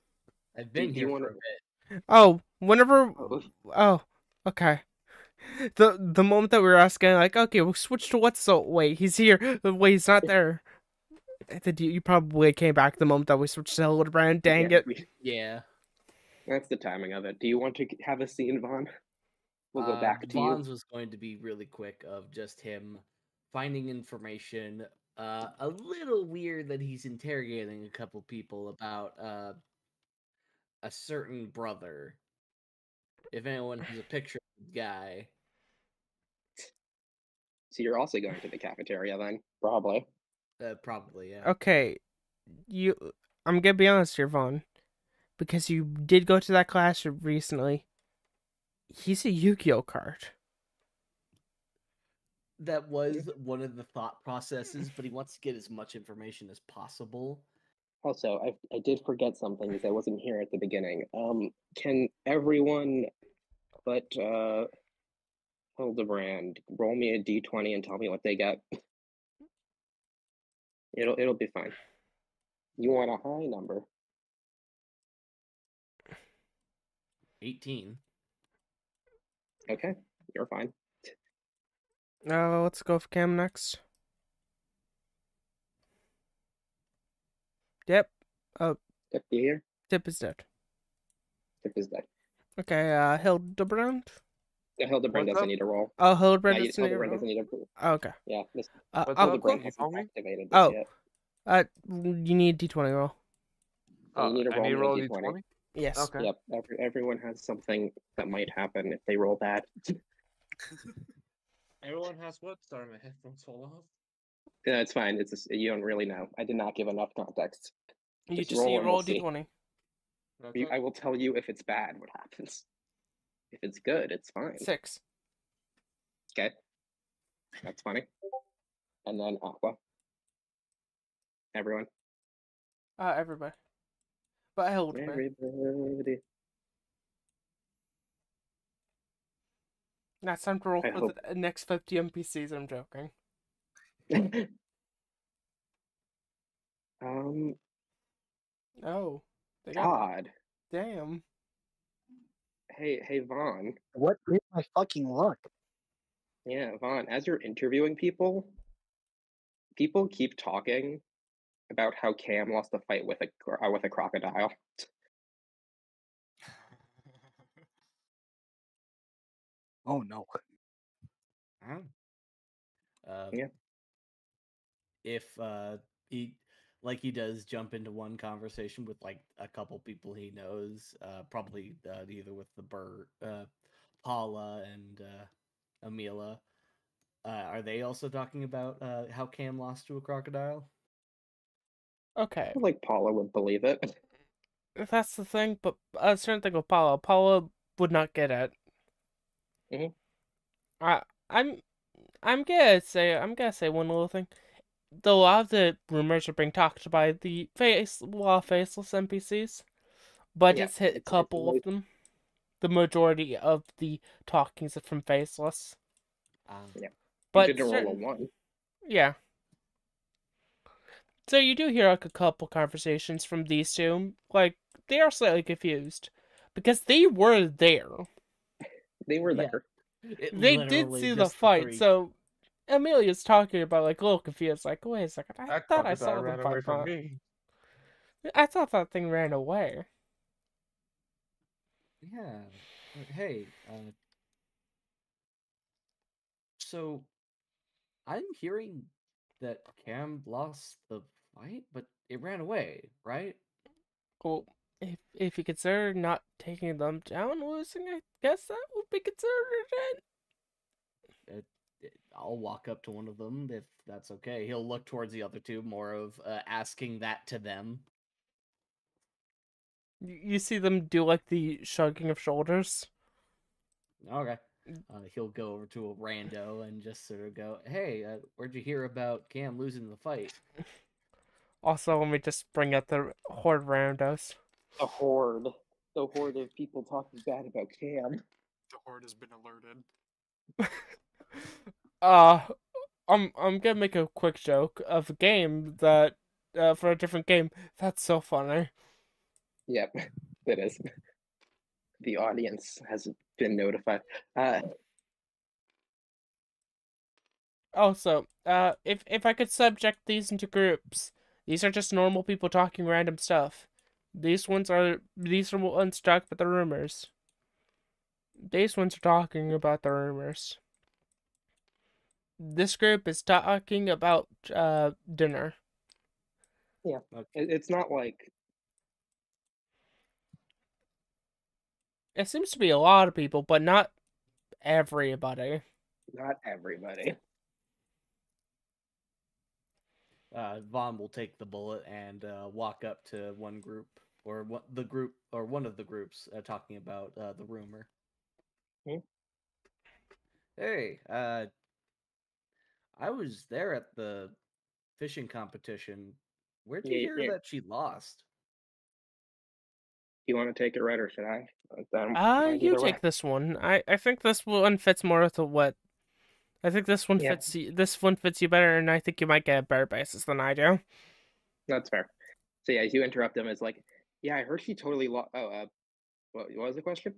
I've been do here you for wanna- a bit. Oh, whenever. Oh, Oh, okay. The moment that we were asking, like, okay, we'll switch to what's so. Wait, he's here. Wait, he's not there. You probably came back the moment that we switched to Hildebrand. Dang yeah, it. Yeah. that's the timing of it. Do you want to have a scene, Vaughn? We'll go back to Vaughn's you. was going to be really quick of just him finding information. A little weird that he's interrogating a couple people about a certain brother. If anyone has a picture of the guy. So you're also going to the cafeteria then? Probably. Probably, yeah. Okay, I'm gonna be honest here, Vaughn, because you did go to that class recently. He's a Yu-Gi-Oh card. That was one of the thought processes, but he wants to get as much information as possible. Also, I did forget something because I wasn't here at the beginning. Can everyone but Hildebrand roll me a d20 and tell me what they get? It'll be fine. You want a high number? 18. Okay, you're fine. Let's go for Cam next. Yep. Tip you here? Tip is dead. Tip is dead. Okay, Hildebrand. Yeah, Hildebrand What's doesn't up? need a roll. Oh, Hildebrand Yeah, doesn't need a Hildebrand roll? doesn't need a. Oh, okay. Yeah, What's up? Hildebrand You hasn't told me? activated this Oh. yet. You need a D20 roll. So you need to I roll need to me a roll a d20. d20? Yes. Okay. Yep. Everyone has something that might happen if they roll bad. Everyone has what? Sorry, my headphones fall off. Yeah, it's fine. It's just, you don't really know. I did not give enough context. You Just just need to and roll we'll a see. D20. Okay. I will tell you if it's bad what happens. If it's good, it's fine. 6. Okay. That's funny. And then Aqua. Everyone. Everybody. But hold me. Everybody. Now it's time to roll I for hope. the next 50 NPCs. I'm joking. Oh, they got Todd. damn. Hey, Vaughn. What is my fucking luck? Yeah, Vaughn, as you're interviewing people, people keep talking about how Cam lost a fight with a crocodile. Oh no. Yeah. If he does jump into one conversation with like a couple people he knows, probably either with the bird, Paula and Amila. Are they also talking about how Cam lost to a crocodile? Okay, I feel like Paula would believe it. that's the thing. But a certain thing with Paula. Paula would not get it. Mhm. I'm gonna say one little thing. Though a lot of the rumors are being talked by the faceless NPCs, but Yeah, it's hit a it's couple of them. The majority of the talkings are from faceless. Yeah. You But didn't roll a certain, 1. yeah. So you do hear like a couple conversations from these two. Like they are slightly confused because they were there. They were Yeah. there. They did see the fight. So Amelia's talking about like a little confused. Like, wait a second, I That thought I crocodile saw them ran away fight. from me. I thought that thing ran away. Yeah. Hey, so I'm hearing that Cam lost the fight, but it ran away, right? Well, if you consider not taking them down losing, I guess that would be considered it. I'll walk up to one of them if that's okay. He'll look towards the other two, more of asking that to them. You see them do like the shrugging of shoulders. Okay. He'll go over to a rando and just sort of go, "Hey, where'd you hear about Cam losing the fight?" Also, let me just bring out the horde randos. A horde. The horde of people talking bad about Cam. The horde has been alerted. uh, I'm gonna make a quick joke of a game that, for a different game. That's so funny. Yep, it is. The audience has been notified. Also, if I could subject these into groups, these are just normal people talking random stuff. These are ones talking about the rumors. These ones are talking about the rumors. This group is talking about dinner. Yeah, Okay. it's not like It seems to be a lot of people, but not everybody. not everybody. Vaughn will take the bullet and walk up to one group or one of the groups talking about the rumor. Hmm? Hey, I was there at the fishing competition. Where'd you hear Yeah. that she lost? You want to take it, right, or should I? I don't mind You either way. take this one. I think this one fits more with what. I think this one Yeah. fits you. This one fits you better, and I think you might get a better basis than I do. That's fair. So yeah, as you interrupt them, it's like, yeah, I heard she totally lost. Oh, what was the question?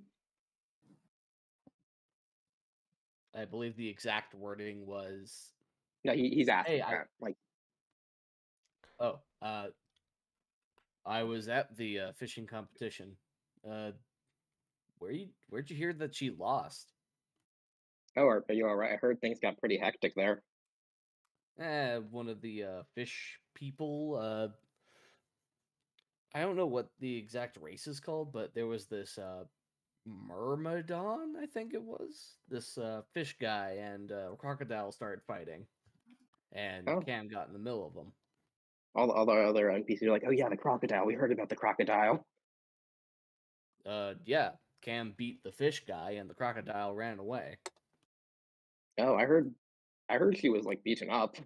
I believe the exact wording was, No, he's asking "Hey, that. Like, I was at the fishing competition. Where'd you hear that she lost?" oh, are you all right? I heard things got pretty hectic there. One of the fish people. I don't know what the exact race is called, but there was this Myrmidon, I think it was. This fish guy and crocodile started fighting, and Oh, Cam got in the middle of them. all the other NPCs are like, oh yeah, the crocodile. We heard about the crocodile. Yeah, Cam beat the fish guy, and the crocodile ran away. Oh, I heard I heard she was like beaten up.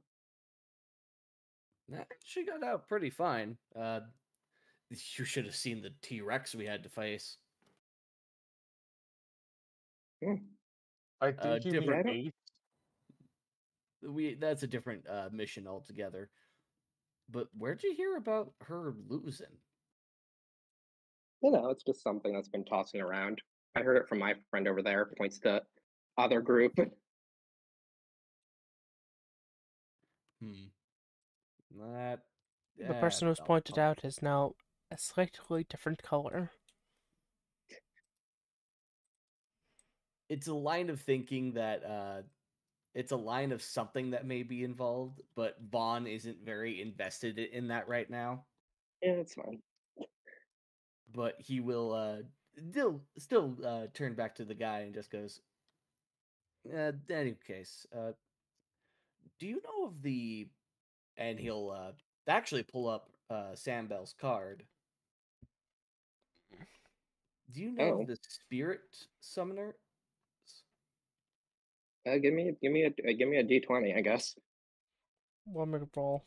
She got out pretty fine. You should have seen the T-Rex we had to face. I think you mean different- eight. That's a different mission altogether. But where'd you hear about her losing? You know, it's just something that's been tossing around. I heard it from my friend over there. Points to other group. That The person who's felt pointed funny. out is now a slightly different color. It's a line of thinking that it's a line of something that may be involved, but Vaughn isn't very invested in that right now. Yeah, it's fine. But he will still turn back to the guy and just goes, any case, do you know of the... And he'll actually pull up Sam Bell's card. Do you know Oh. of the Spirit Summoner? Give me a D20, I guess. Want me to roll?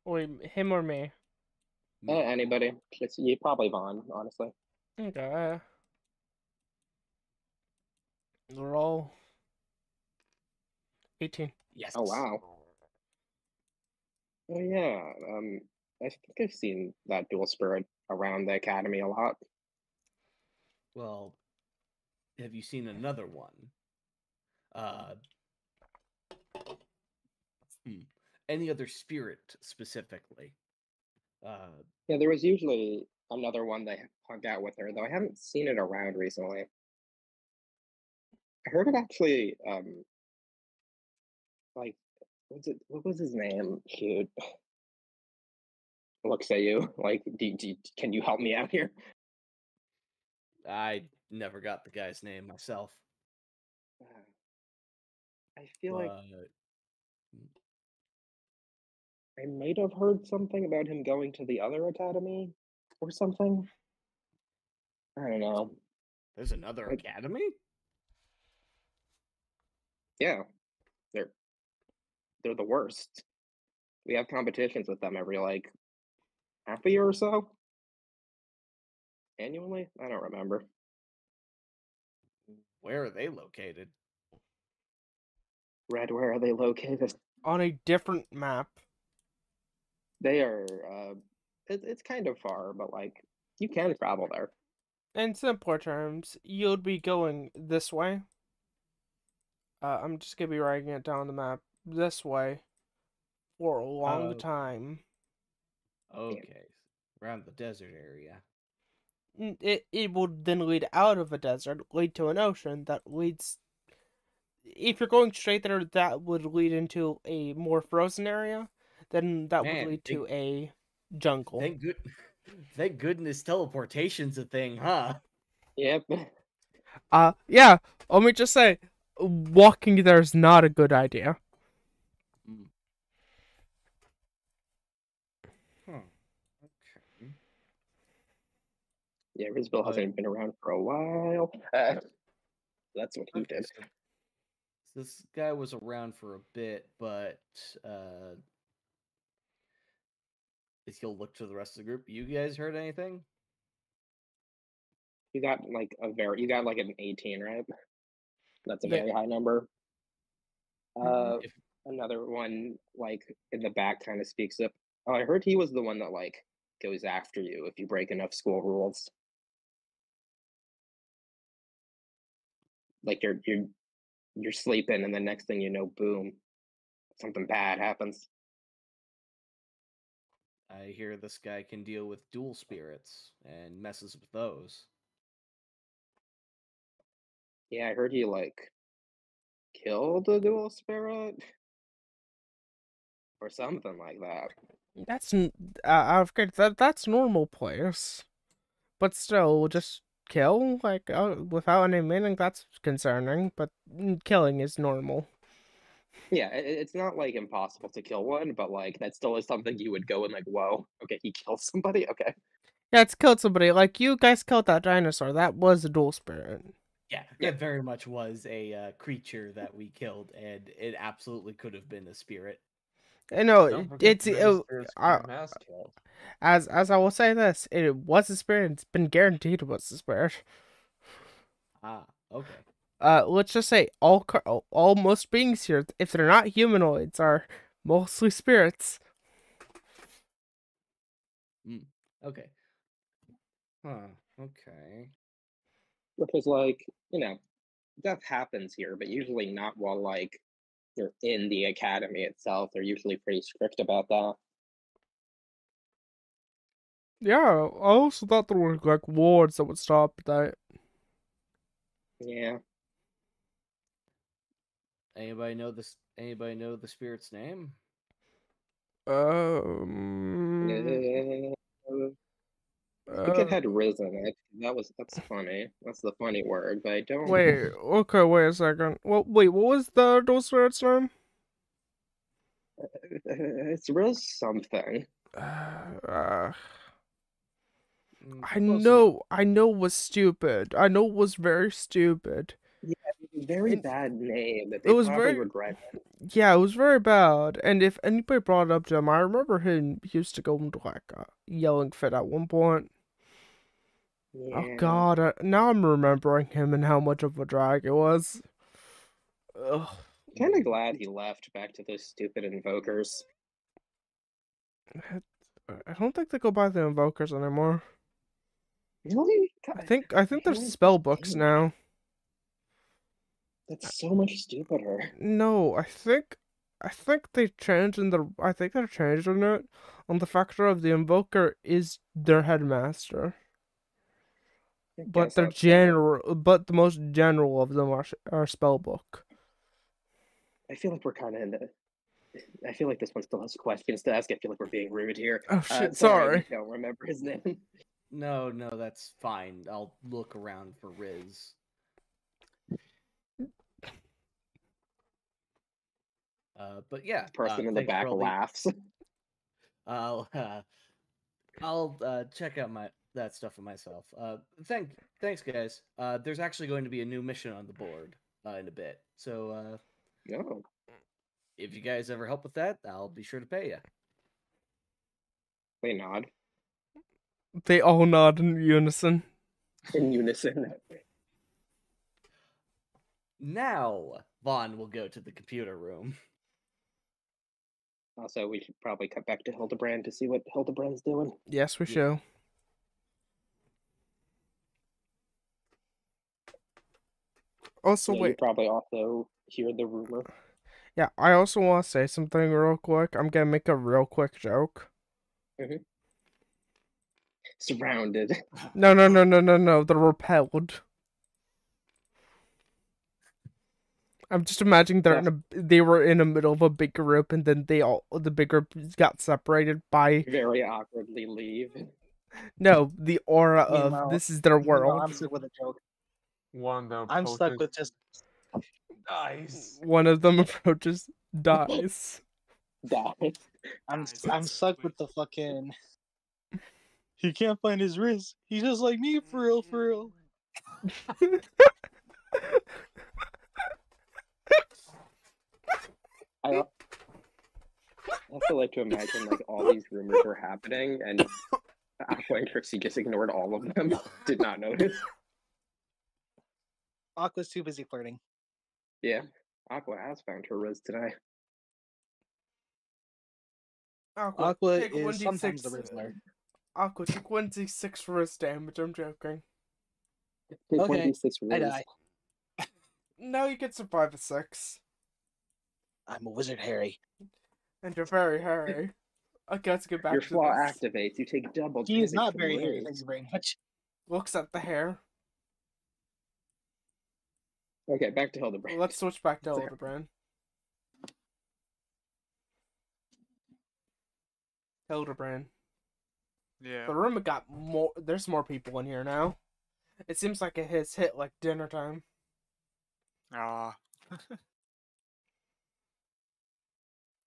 Wait, him or me? Anybody. It's you probably Vaughn, honestly. Okay. Roll. 18. Yes. Oh wow. Oh yeah. I think I've seen that dual spirit around the academy a lot. Well, have you seen another one? Any other spirit specifically? Yeah, there was usually another one that hung out with her, though I haven't seen it around recently. I heard it actually, like, what was his name? Shoot. Looks at you, like, can you help me out here? I never got the guy's name myself. I feel like But I might have heard something about him going to the other academy or something. I don't know. there's another Like- academy? Yeah, they're the worst. We have competitions with them every like half a year or so. Annually? I don't remember. Where are they located? Red, where are they located? On a different map. They are it's kind of far, but like you can travel there. In simpler terms, you'd be going this way. I'm just gonna be writing it down on the map. This way. For a long Oh. time. Okay. Around the desert area. It would then lead out of a desert, lead to an ocean that leads... If you're going straight there, that would lead into a more frozen area. Then that Man, would lead to a jungle. Thank goodness teleportation's a thing, huh? Yep. Yeah, let me just say, walking there is not a good idea. Okay. Yeah, Rizbil hasn't been around for a while. That's what he did. So this guy was around for a bit, but he'll look to the rest of the group. You guys heard anything? You got like an 18, right? That's a Yeah. very high number. If- Another one like in the back kind of speaks up. Oh, I heard he was the one that like goes after you if you break enough school rules. Like you're sleeping and the next thing you know, boom, something bad happens. I hear this guy can deal with dual spirits and messes with those. Yeah, I heard he like killed a dual spirit or something like that. That's that's normal place, but still, just kill like without any meaning. That's concerning, but killing is normal. Yeah, it's not like impossible to kill one, but like that still is something you would go and like, whoa, okay, he killed somebody. Okay, Yeah, it's killed somebody. Like you guys killed that dinosaur. That was a dual spirit. Yeah, Yeah. that very much was a creature that we killed, and it absolutely could have been a spirit. I know Don't forget it's the many spirits Mass killed. as I will say this, it was a spirit. It's been guaranteed it was a spirit. Ah, okay. Let's just say all most beings here, if they're not humanoids, are mostly spirits. Okay. Huh. Okay. Because, like, death happens here, but usually not while, like, you're in the academy itself. They're usually pretty strict about that. Yeah, I also thought there were like wards that would stop that. Yeah. Anybody know this? Anybody know the spirit's name? Um. I think it had Riz in it. That's funny. That's the funny word, but I don't. Wait. Okay. Wait a second. Well, wait. What was the those spirits' name? It's Riz something. I Close enough. I know it was stupid. I know it was very stupid. Yeah, it was a very And bad name that it they was probably very regret. yeah, it was very bad. And if anybody brought it up to him, I remember him he used to go into like a yelling fit at one point. Oh Yeah. God! Now I'm remembering him and how much of a drag it was. Ugh. Kind of glad he left back to those stupid invokers. I don't think they go by the invokers anymore. Really? I God, think I there's feel like spell they books changed. now. That's so much stupider. No, I think they changed in the I think they're changing it on the factor of the invoker is their headmaster. I But guess that's fair. but the most general of them are spell book. I feel like we're kind of in the. I feel like this one still has questions to ask. I feel like we're being rude here. Oh shit, Sorry, I sorry. just don't remember his name. No, that's fine. I'll look around for Riz. But yeah, Person in the thanks for back all the. laughs. I'll check out that stuff for myself. Thanks guys. There's actually going to be a new mission on the board in a bit. So No. if you guys ever help with that, I'll be sure to pay you. They nod They all nod in unison. in unison. Now Vaughn will go to the computer room. Also, we should probably cut back to Hildebrand to see what Hildebrand's doing. Yes, we Yeah. shall. Also, Yeah, you wait. probably also hear the rumor. Yeah, I also want to say something real quick. I'm gonna make a real quick joke. Surrounded. No. They're repelled. I'm just imagining they were in the middle of a big group, and then the big group got separated by Very awkwardly leave. the aura of Meanwhile- this is their Meanwhile, world. I'm stuck with a joke. One of them I'm stuck approaches- with just Nice. One of them approaches, dies. Die. I'm Guys, I'm that's stuck with the fucking. He can't find his wrist. He's just like me, for real, for real. I also like to imagine like all these rumors were happening, and Aqua and Trixie just ignored all of them. Did not notice. Aqua's too busy flirting. Yeah, Aqua has found her Riz today. Aqua take is sometimes 1d6. the Rizzler. Aqua, take 1d6 wrist damage. I'm joking. Take Okay, 1d6 I Riz. die. No, you can survive a 6. I'm a wizard, Harry. And you're very hairy. Okay, let's get back Your to flaw this. activates. You take double He is damage not from very hairy. Riz. Thank you very much. Looks at the hair. Okay, back to Hildebrand. Let's switch back to Okay. Hildebrand. Hildebrand. Yeah. The room got more. There's more people in here now. It seems like it has hit like dinner time. Ah.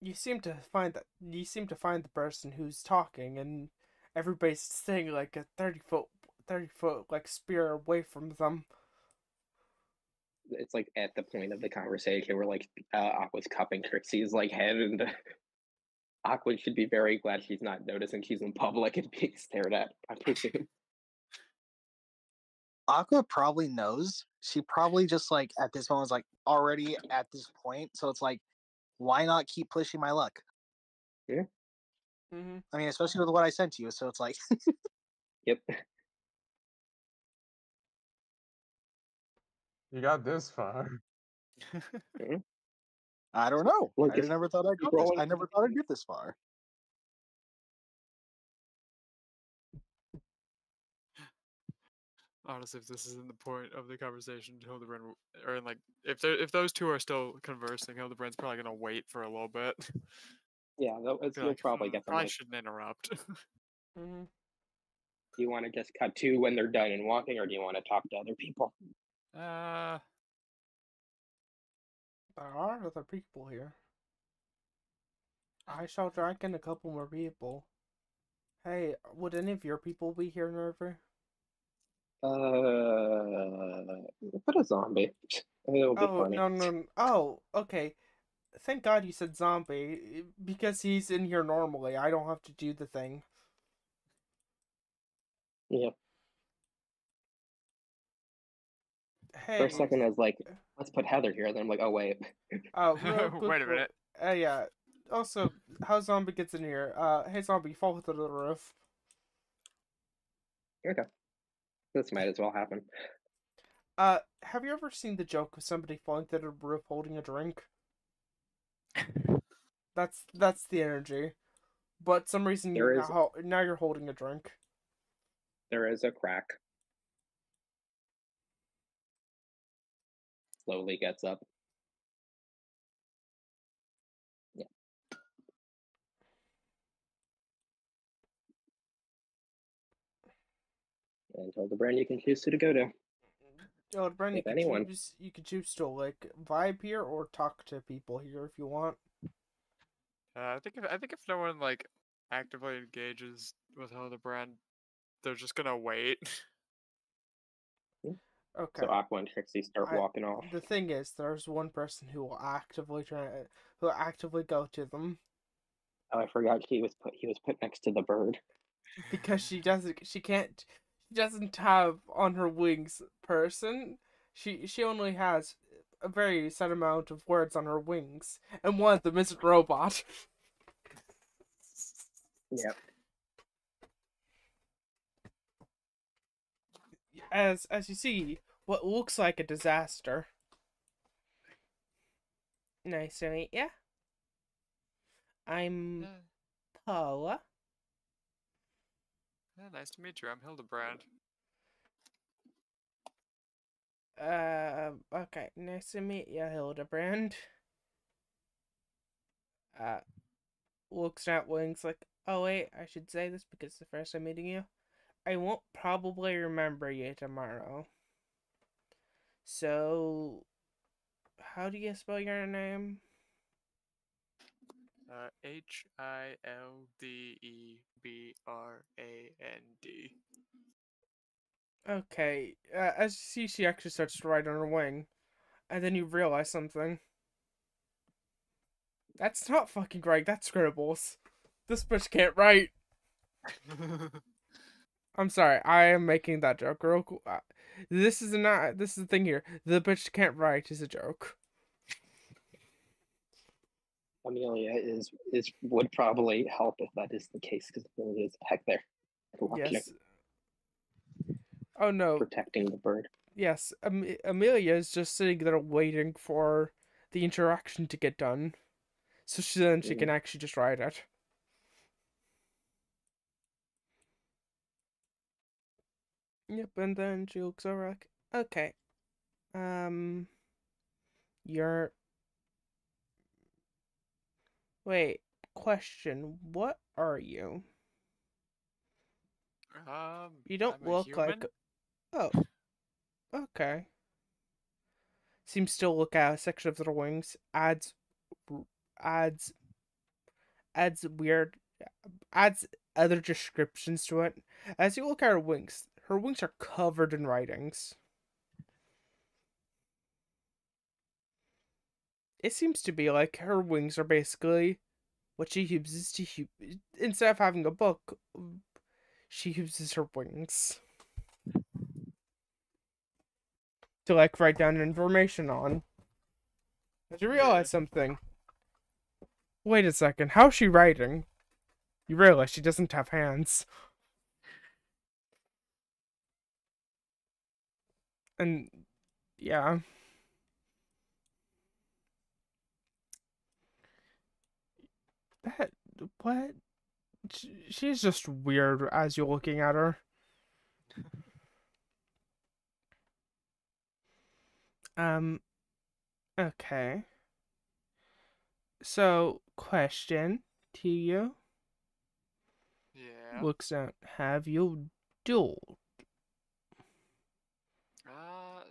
You seem to find the person who's talking, and everybody's staying like a 30 foot like spear away from them. it's like at the point of the conversation where like Aqua's cupping Trixie's like head, and Aqua should be very glad she's not noticing she's in public and being stared at, I presume. Aqua probably knows. She probably just like at this moment is like already at this point, so it's like, why not keep pushing my luck? Mm-hmm. I mean, especially with what I sent you, so it's like, Yep. You got this far. I don't know. Look, I never thought I'd keep go this. rolling. I never thought I'd get this far. Honestly, if this isn't the point of the conversation, Hildebrand, or like if those two are still conversing, Hildebrand's probably gonna wait for a little bit. Yeah, Be you'll like, probably get them. Probably Like, shouldn't interrupt. Mm-hmm. do you want to just cut to when they're done and walking, or do you want to talk to other people? uh, There are other people here. I shall drag in a couple more people. Hey, would any of your people be here, Nerver? Put a zombie. I think it'll be Oh, funny. no. Oh, okay. Thank God you said zombie, because he's in here normally. I don't have to do the thing. Yeah. Hey. For a second, I was like, let's put Heather here. Then I'm like, oh wait. Oh, real quick, wait a minute. Yeah. Also, how zombie gets in here? Hey zombie, fall through the roof. Okay. This might as well happen. Have you ever seen the joke of somebody falling through the roof holding a drink? That's the energy. But some reason There you're is- now you're holding a drink. There is a crack. Slowly gets up. Yeah. And Hildebrand, you can choose who to go to. Oh, Brandon, If anyone. you could choose to like vibe here or talk to people here if you want. I think if no one like actively engages with Hildebrand, they're just gonna wait. Okay. So Aqua and Trixie start walking off. The thing is, there's one person who will actively go to them Oh, I forgot he was put next to the bird. because she doesn't have on her wings person. She only has a very set amount of words on her wings, and one of them isn't robot. Yep. As you see, what looks like a disaster. Nice to meet ya. I'm Paula. Yeah, nice to meet you. I'm Hildebrand. Okay, nice to meet ya, Hildebrand. Looks at wings like, oh wait, I should say this because it's the first time meeting you. I won't probably remember you tomorrow. So, how do you spell your name? Hildebrand. Okay, as you see, she actually starts to write on her wing. And then you realize something. That's not fucking right, that's scribbles. This bitch can't write. I'm sorry, I am making that joke real cool. This is the thing here. The bitch can't write is a joke. Amelia would probably help if that is the case, because Amelia is back there watching, Yes. Oh no. protecting the bird. Yes, Amelia is just sitting there waiting for the interaction to get done, so she can actually just write it. Yep, and then she looks over like, okay, you're. Wait, question. What are you? You don't I'm a look human. like. Oh, okay. Seems to look at a section of their wings. Adds other descriptions to it. As you look at her wings are covered in writings. it seems to be like her wings are basically what she uses to instead of having a book, she uses her wings to like write down information on. I just realized something. Wait a second, how's she writing? You realize she doesn't have hands. And yeah. That what? She's just weird as you're looking at her. Okay. So, question to you. Yeah. Looks out. Have you dueled?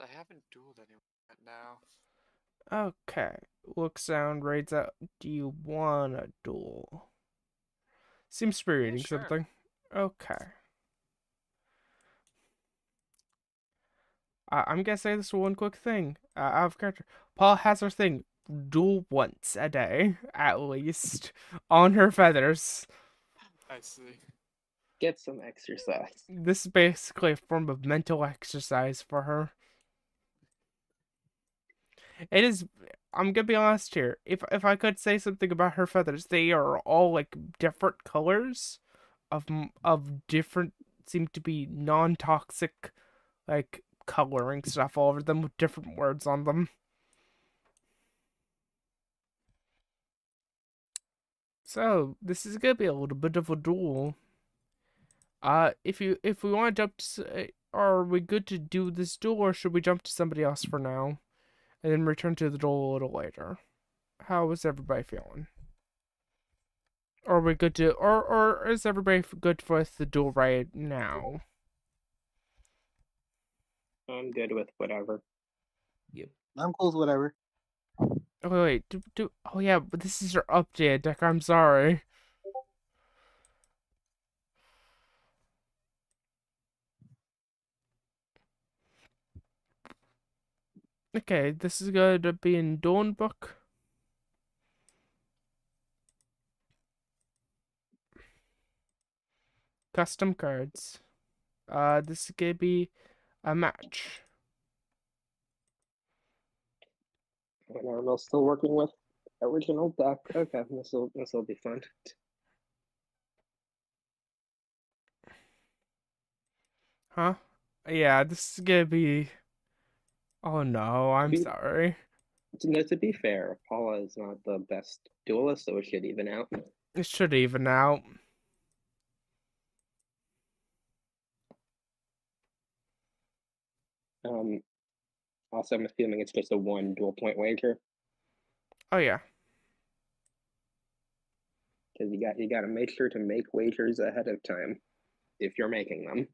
I haven't dueled anyone yet now. Okay. Look, sound, raids out. Do you wanna duel? Seems to be reading sure. something. Okay. I'm gonna say this one quick thing. Out of character. Paul has her thing. Duel once a day, at least, on her feathers. I see. Get some exercise. This is basically a form of mental exercise for her. It is. I'm gonna be honest here. If I could say something about her feathers, they are all like different colors, of different, seem to be non-toxic, like coloring stuff all over them with different words on them. So this is gonna be a little bit of a duel. If we want to jump to, are we good to do this duel, or should we jump to somebody else for now, and then return to the duel a little later? How is everybody feeling? Or are we good to, or is everybody good with the duel right now? I'm good with whatever. I'm cool with whatever. Oh wait, oh yeah, but this is your update deck. I'm sorry. Okay, this is going to be in Dawn Book. Custom cards. This is gonna be a match. And I'm still working with original deck. Okay, this will be fun. Huh? Yeah, this is gonna be. Oh no, I'm sorry. To be fair, Paula is not the best duelist, so it should even out. It should even out. Also, I'm assuming it's just a one dual point wager Oh yeah. because you got to make sure to make wagers ahead of time if you're making them.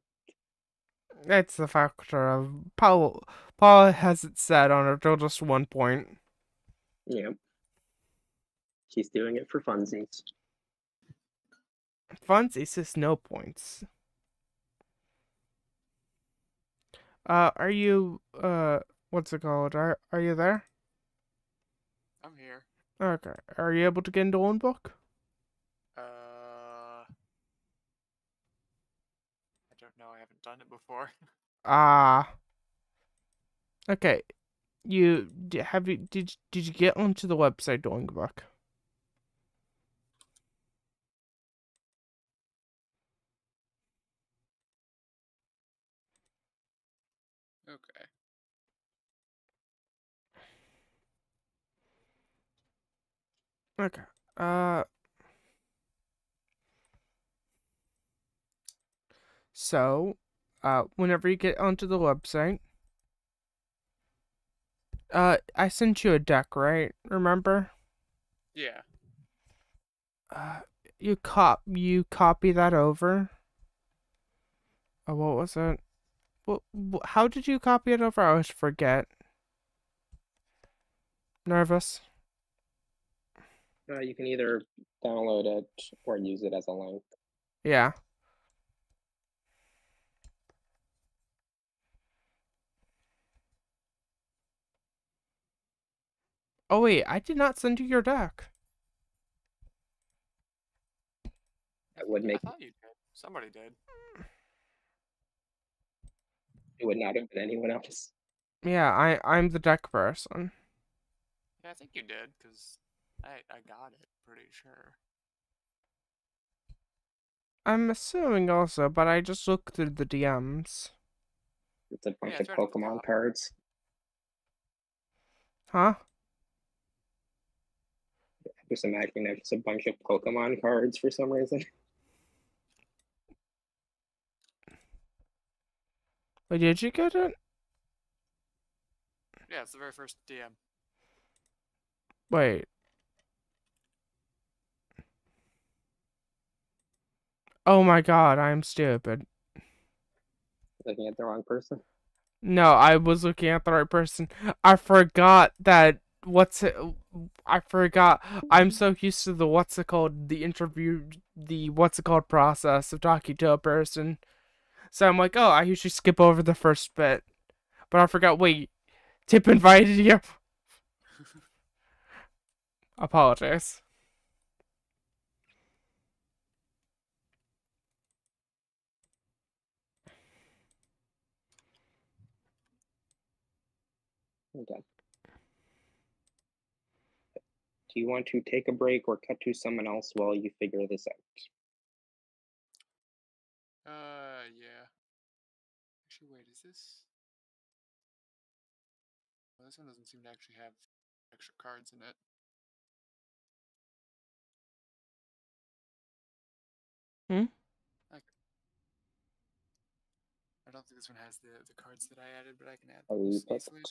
That's the factor of Paul has it set on her till just 1 point. Yeah, she's doing it for funsies. Funsies says no points. Are you what's it called? Are you there? I'm here. Okay. Are you able to get into Dawn Book? I don't know. I haven't done it before. Okay. Did you get onto the website Dawn Book? Okay. Okay. So, whenever you get onto the website, I sent you a deck, right? Remember? Yeah. You copy that over. Oh, what was it? How did you copy it over? I always forget. Nervous. You can either download it or use it as a link. Yeah. Oh wait, I did not send you your deck. That would I make thought you did. Somebody did. it would not have been anyone else. Yeah, I'm the deck person. Yeah, I think you did, because I got it, pretty sure. I'm assuming also, but I just looked through the DMs. It's a bunch Yeah, of it's right at the Pokemon top. cards. Huh? Just imagining there's just a bunch of Pokemon cards for some reason. Wait, did you get it? Yeah, it's the very first DM. Wait. Oh my god, I'm stupid. Looking at the wrong person. No, I was looking at the right person. I forgot that I forgot. I'm so used to the what's it called, the interview, the what's it called process of talking to a person. So I'm like, oh, I usually skip over the first bit. But I forgot, wait, Tip invited you. Apologize. Okay. Do you want to take a break or cut to someone else while you figure this out? Yeah. Actually, wait, is this? Well, this one doesn't seem to actually have extra cards in it. Hmm? I don't think this one has the cards that I added, but I can add Oh, those perfect. easily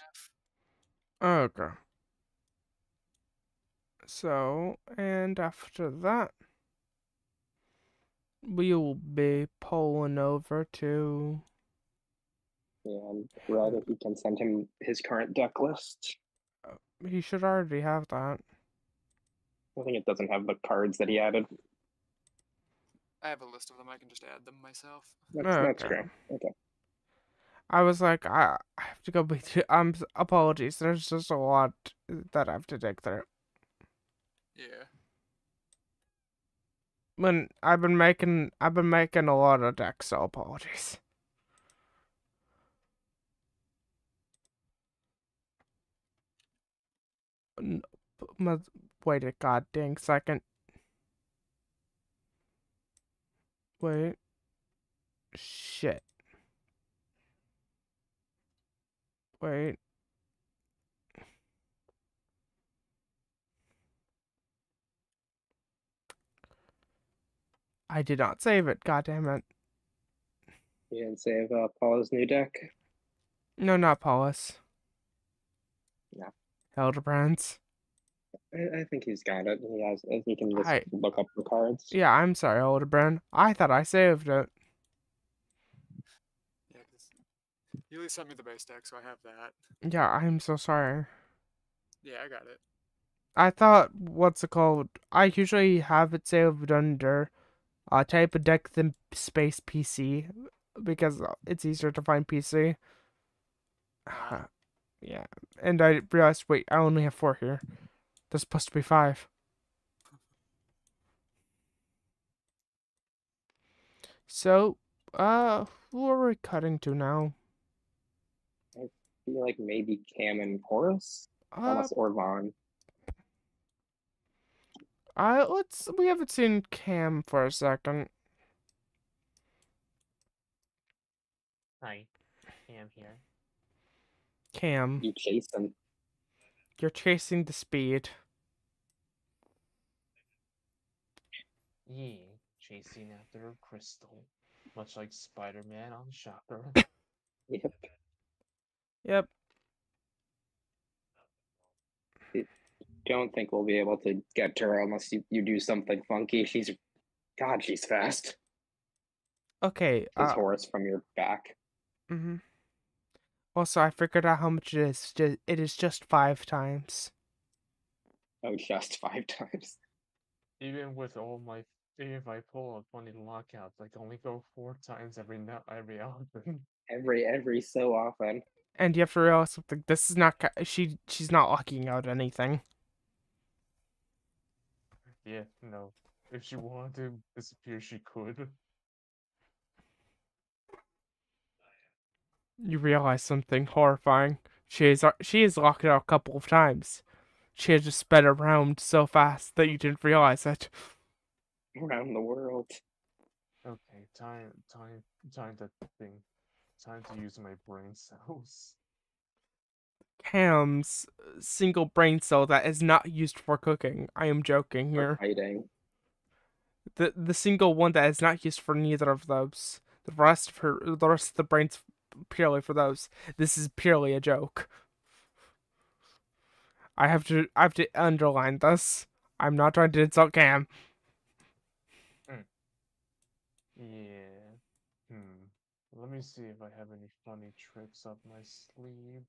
enough. Okay. So, and after that, we'll be pulling over to... And Red, if you can send him his current deck list. He should already have that. I think it doesn't have the cards that he added. I have a list of them. I can just add them myself. That's Okay. great. Okay. I was like, I have to go between. Apologies. There's just a lot that I have to dig through. Yeah. When I've been making a lot of decks, so apologies. Wait a goddamn second. Wait. Shit. Wait. I did not save it. God damn it. You didn't save Paula's new deck? No, not Paulus. No. Hildebrands. I think he's got it. He can just look up the cards. Yeah, I'm sorry, Hildebrand. I thought I saved it. Yeah, because you at least sent me the base deck, so I have that. Yeah, I'm so sorry. Yeah, I got it. I thought, what's it called? I usually have it saved under type of deck than space PC because it's easier to find PC. Yeah, and I realized, wait, I only have 4 here. There's supposed to be 5. So, who are we cutting to now? I feel like maybe Cam and Horace? Unless or Vaughn. We haven't seen Cam for a second. Hi, Cam here. Cam. You chase him. You're chasing the speed. Yeah, chasing after a crystal, much like Spider-Man on Shocker. Yep. Yep. Don't think we'll be able to get to her unless you do something funky. She's fast. Okay. Says Horace from your back. Mm-hmm. Also, I figured out how much it is. It is just 5 times. Oh, just 5 times. Even if I pull a 20 lockouts, I can only go 4 times every often. Every so often. And you have to realize something. This is not she's not locking out anything. Yeah, no. If she wanted to disappear, she could. You realize something horrifying. She is locked out a couple of times. She had just sped around so fast that you didn't realize it. Around the world. Okay, time to think. Time to use my brain cells. Cam's single brain cell that is not used for cooking. I am joking For here. fighting. The single one that is not used for neither of those. The rest of the brain's purely for those. This is purely a joke. I have to underline this. I'm not trying to insult Cam. Yeah. Let me see if I have any funny tricks up my sleeve.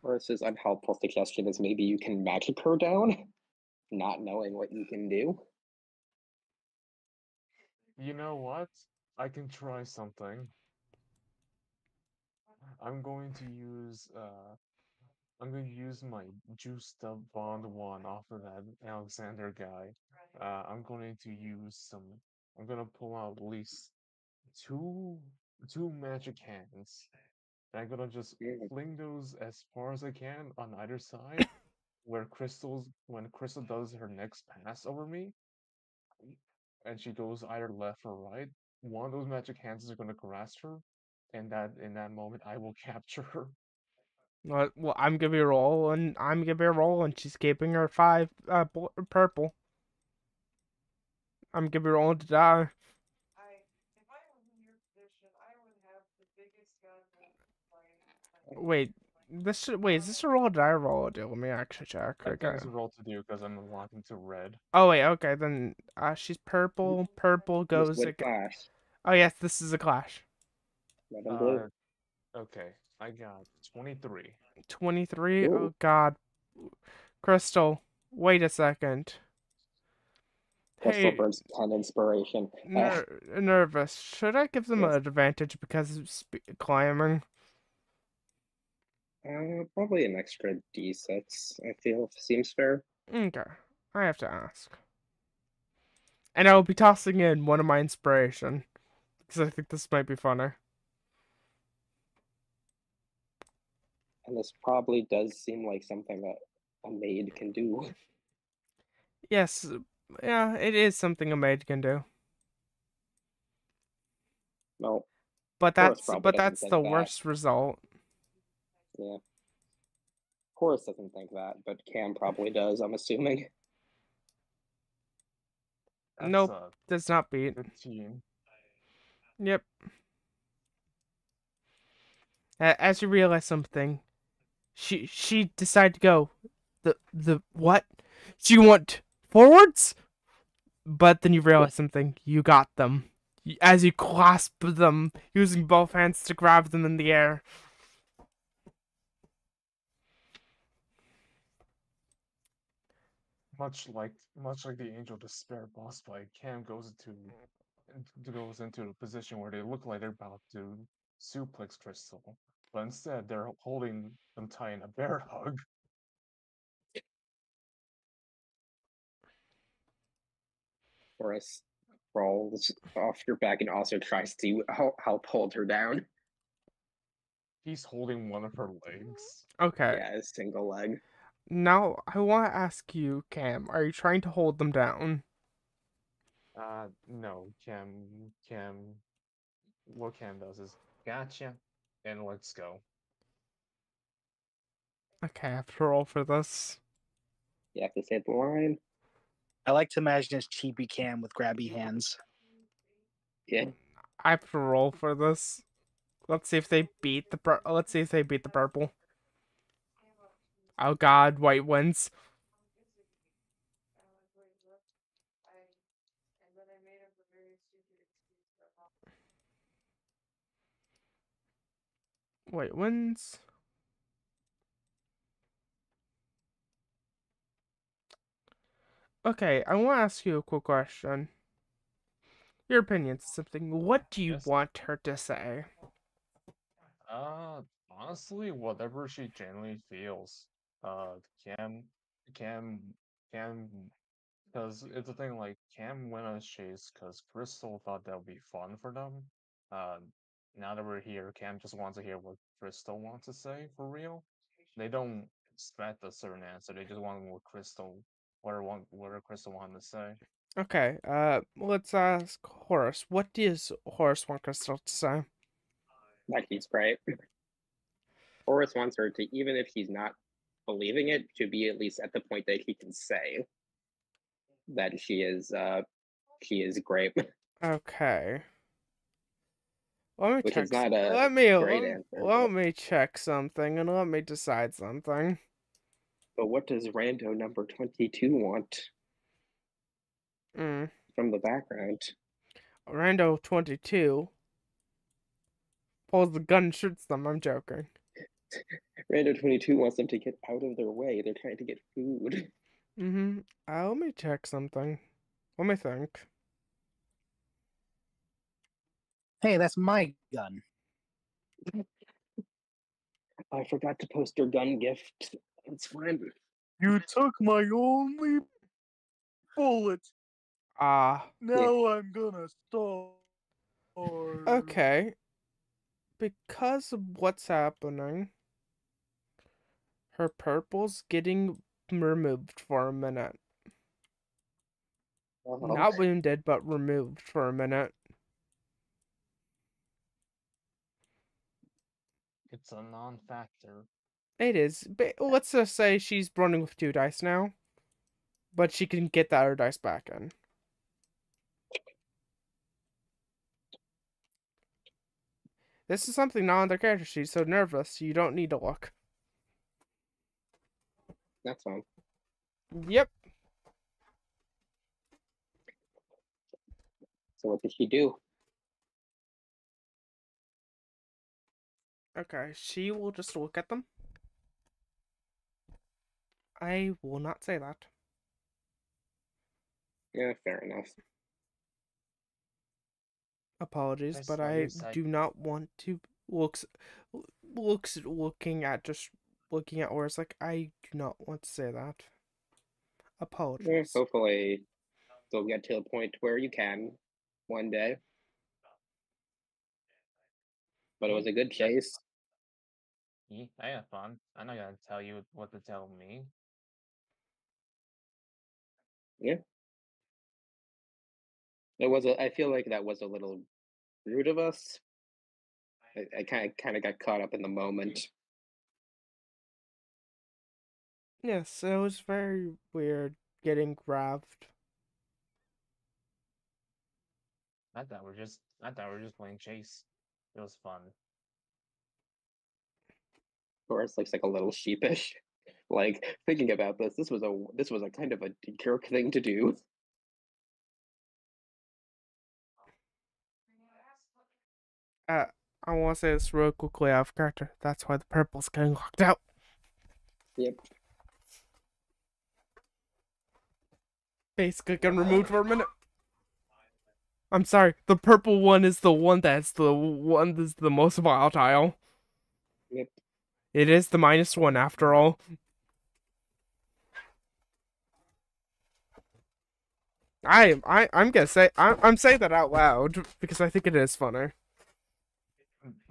Versus unhelpful suggestion is maybe you can magic her down, not knowing what you can do. You know what? I can try something. I'm going to use my juiced up Bond one off of that Alexander guy. I'm going to use some. I'm gonna pull out at least two magic hands. And I'm gonna just fling those as far as I can on either side, when Crystal does her next pass over me, and she goes either left or right. One of those magic hands is gonna grasp her, and that in that moment I will capture her. Well, I'm gonna be rolling. I'm gonna be rolling. She's keeping her 5 purple. I'm gonna be rolling to die. Wait, is this a roll or die roll? Let me actually check. I think Okay. it's a roll to do because I'm unlocking to red. Oh wait, okay then. She's purple. Purple This goes would again. clash. Oh yes, this is a clash. Red and blue. Okay, I got 23. 23. Ooh. Oh God, Crystal. Wait a second. Crystal Hey, burns 10 inspiration. nervous. Should I give them Yes. an advantage because of climbing? Probably an extra d6, I feel seems fair. Okay, I have to ask. And I will be tossing in one of my inspiration because I think this might be funner. And this probably does seem like something that a maid can do. Yes, yeah, it is something a maid can do. No, But Horace probably doesn't that's think the that. worst result. Yeah. Horace doesn't think that, but Cam probably does, I'm assuming. That's Nope, does not beat. 15. Yep. As you realize something, she decided to go. The what? She went forwards, but then you realize something. You got them. As you clasp them, using both hands to grab them in the air. Much like the Angel Despair boss fight, Cam goes into a position where they look like they're about to suplex Crystal, but instead they're holding them tight in a bear hug. Horace rolls off your back and also tries to help hold her down. He's holding one of her legs. Okay. Yeah, a single leg. Now I want to ask you, Cam. Are you trying to hold them down? No, what Cam does is, gotcha, and let's go. Okay, I have to roll for this. You have to say the line. I like to imagine it's Cheapy Cam with grabby hands. Yeah. I have to roll for this. Let's see if they beat the purple. Oh God, white wins. White wins. Okay, I want to ask you a quick question. Your opinion, something. What do you Yes. want her to say? Honestly, whatever she genuinely feels. Cam, Cam, Cam, because it's a thing like Cam went on a chase because Crystal thought that would be fun for them. Uh, now that we're here, Cam just wants to hear what Crystal wants to say for real. They don't expect a certain answer. They just want what Crystal wanted to say. Okay, let's ask Horace. What does Horace want Crystal to say? That he's right. Horace wants her to, even if he's not believing it, to be at least at the point that he can say that she is great, Okay. Let me which check. is not a great answer. Let me check something and let me decide something. But what does Rando number 22 want Hmm. from the background? Rando 22 pulls the gun and shoots them. I'm joking. Rando 22 wants them to get out of their way. They're trying to get food. Mm-hmm. Let me check something. Let me think. Hey, that's my gun. I forgot to post your gun gift. It's fine. You took my only bullet. Ah. Now I'm gonna starve. Okay. Because of what's happening, her purple's getting removed for a minute. Not wounded, but removed for a minute. It's a non-factor. It is. But let's just say she's running with 2 dice now. But she can get the other dice back in. This is something not on their character sheet. She's so nervous, you don't need to look. That's fine. Yep. So what did she do? Okay, she will just look at them. I will not say that. Yeah, fair enough. Apologies, That's but like I you said. do not want to looking at or it's like I do not want to say that. Yeah, Apologies. hopefully they'll get to a point where you can one day. But it was a good chase. I had fun. I'm not gonna tell you what to tell me. Yeah. I feel like that was a little rude of us. I kind of got caught up in the moment. Yes, it was very weird getting grabbed. I thought we are just playing chase. It was fun. Horace looks like a little sheepish. Like thinking about this was a kind of a jerk thing to do. I want to say this real quickly off character. That's why the purple's getting locked out. Yep. Basically getting removed for a minute. I'm sorry, the purple one is the one that's the most volatile. Yep. It is the -1 after all. I'm gonna say I'm saying that out loud because I think it is funny.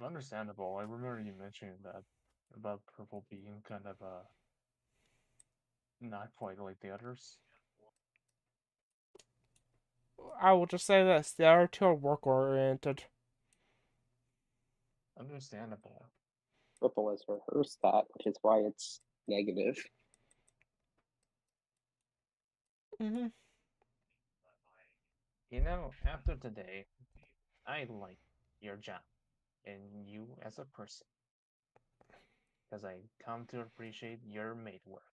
Understandable. I remember you mentioning that about purple being kind of not quite like the others. I will just say this: the other two are work oriented. Understandable. Purple is her stat, which is why it's negative. Mm-hmm. You know, after today, I like your job and you as a person. Because I come to appreciate your maid work.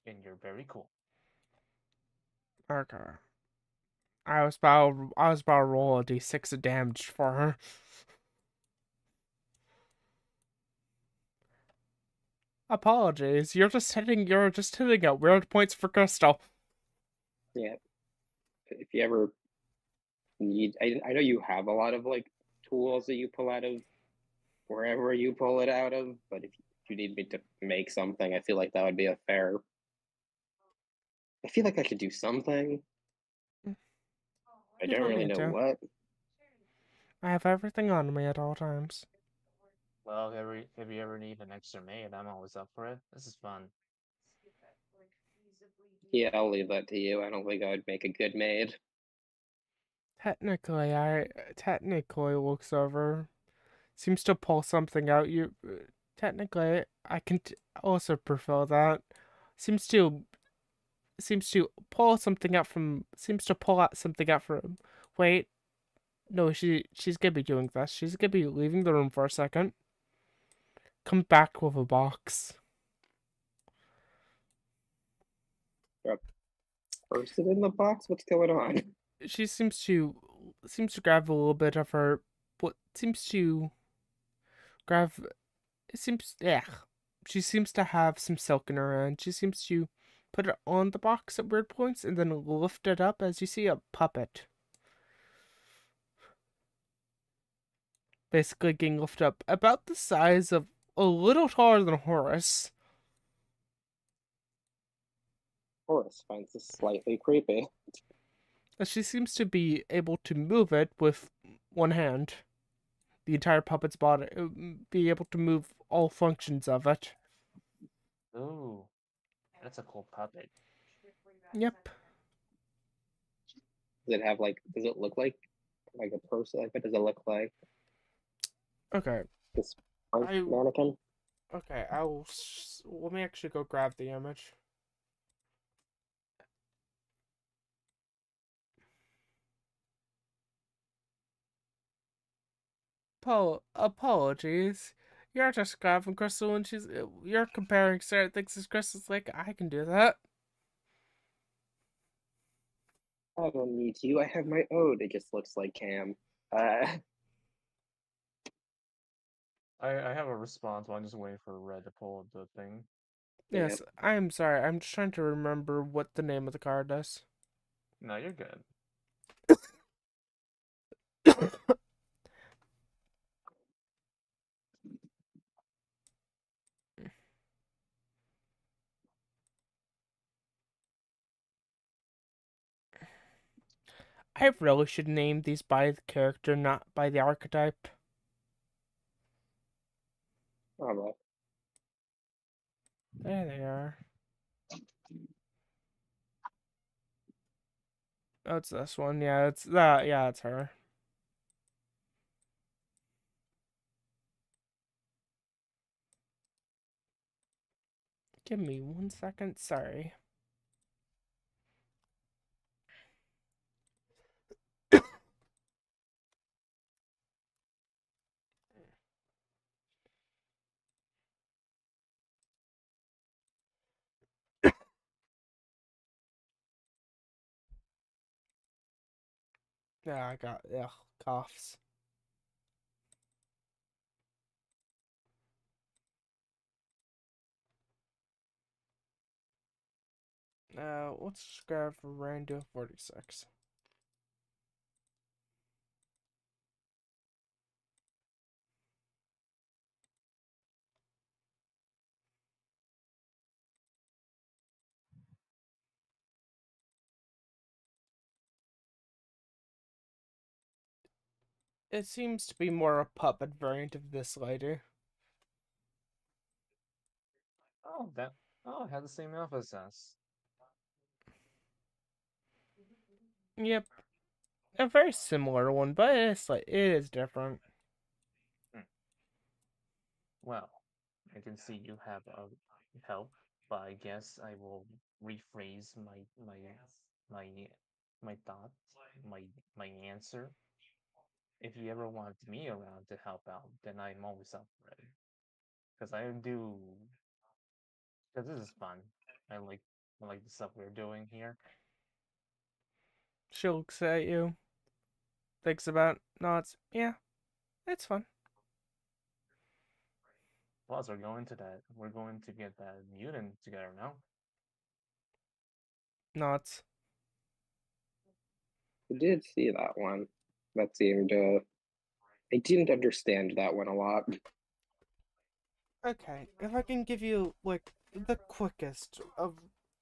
And you're very cool. Okay. I was about to roll a d6 of damage for her. Apologies. You're just hitting at weird points for Crystal. Yeah. If you ever need, I know you have a lot of like tools that you pull out of wherever you pull it out of, but if you need me to make something, I feel like that would be a fair. I feel like I could do something. I You don't don't really need know to. what. I have everything on me at all times. Well, if you ever need an extra maid, I'm always up for it. This is fun. Yeah, I'll leave that to you. I don't think I would make a good maid. Technically looks over, seems to pull something out. Technically, I can also prefer that. Seems to pull something out from. Seems to pull out something out from. Wait, no, she's gonna be doing this. She's gonna be leaving the room for a second. Come back with a box. Person in the box? What's going on? She seems to grab a little bit of her. What seems to grab. It seems. Yeah. She seems to have some silk in her hand. She seems to put it on the box at weird points and then lift it up as you see a puppet. Basically getting lifted up about the size of a little taller than Horace. Horace finds this slightly creepy. As she seems to be able to move it with one hand. The entire puppet's body, be able to move all functions of it. Ooh, that's a cool puppet. Yep. Does it have like? Does it look like a person? Like, what does it look like? Okay. This mannequin? Okay, let me actually go grab the image. Apologies. You're just grabbing Crystal and you're comparing certain things as Crystal's like, I can do that. I don't need you. I have my own. It just looks like Cam. Uh, I have a response, but I'm just waiting for Red to pull up the thing. Yes, I am sorry. I'm just trying to remember what the name of the card is. No, you're good. I really should name these by the character, not by the archetype. all right. There they are. Oh, it's this one. Yeah, it's that. Yeah, it's her. Give me 1 second. Sorry. Yeah, I got coughs. Let's grab Rando 46. It seems to be more a puppet variant of this later. Oh, it had the same alpha as us. Yep, a very similar one, but it is different. Well, I can see you have help, but I guess I will rephrase my my thought, my answer. If you ever want me around to help out, then I'm always up for it. Because I do, because this is fun. I like I like the stuff we're doing here. She looks at you, thinks about, nods. Yeah, it's fun. Plus, we're going to get that mutant together now. Nods. did see that one. That seemed, I didn't understand that one a lot. Okay, if I can give you, like, the quickest of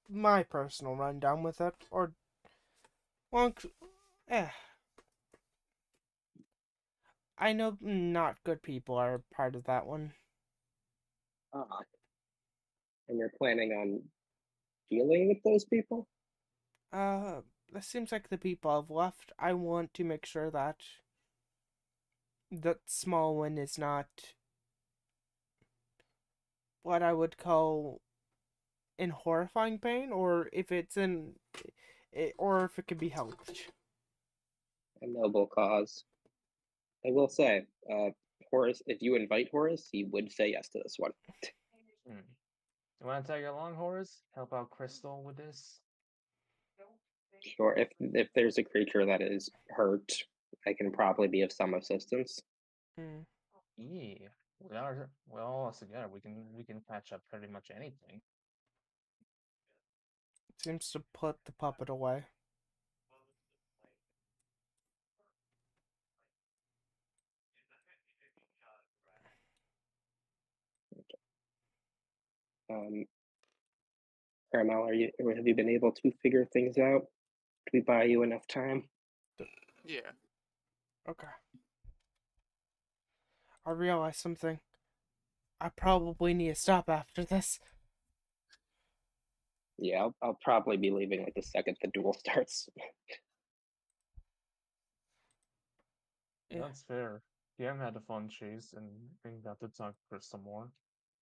my personal rundown with it, or, well, I know not good people are part of that one. And you're planning on dealing with those people? It seems like the people have left. I want to make sure that that small one is not what I would call in horrifying pain, or if it's or if it can be helped. A noble cause. I will say, Horace, if you invite Horace, he would say yes to this one. Hmm. You want to tag along, Horace? Help out Crystal with this? Sure, if there's a creature that is hurt, I can probably be of some assistance. Hmm. Yeah, we're all together. We can patch up pretty much anything. Seems to put the puppet away. Caramel, have you been able to figure things out? Do we buy you enough time? Yeah. Okay. I realize something. I probably need to stop after this. Yeah, I'll probably be leaving like the second the duel starts. Yeah. That's fair. PM had a fun chase and got to talk to Crystal more.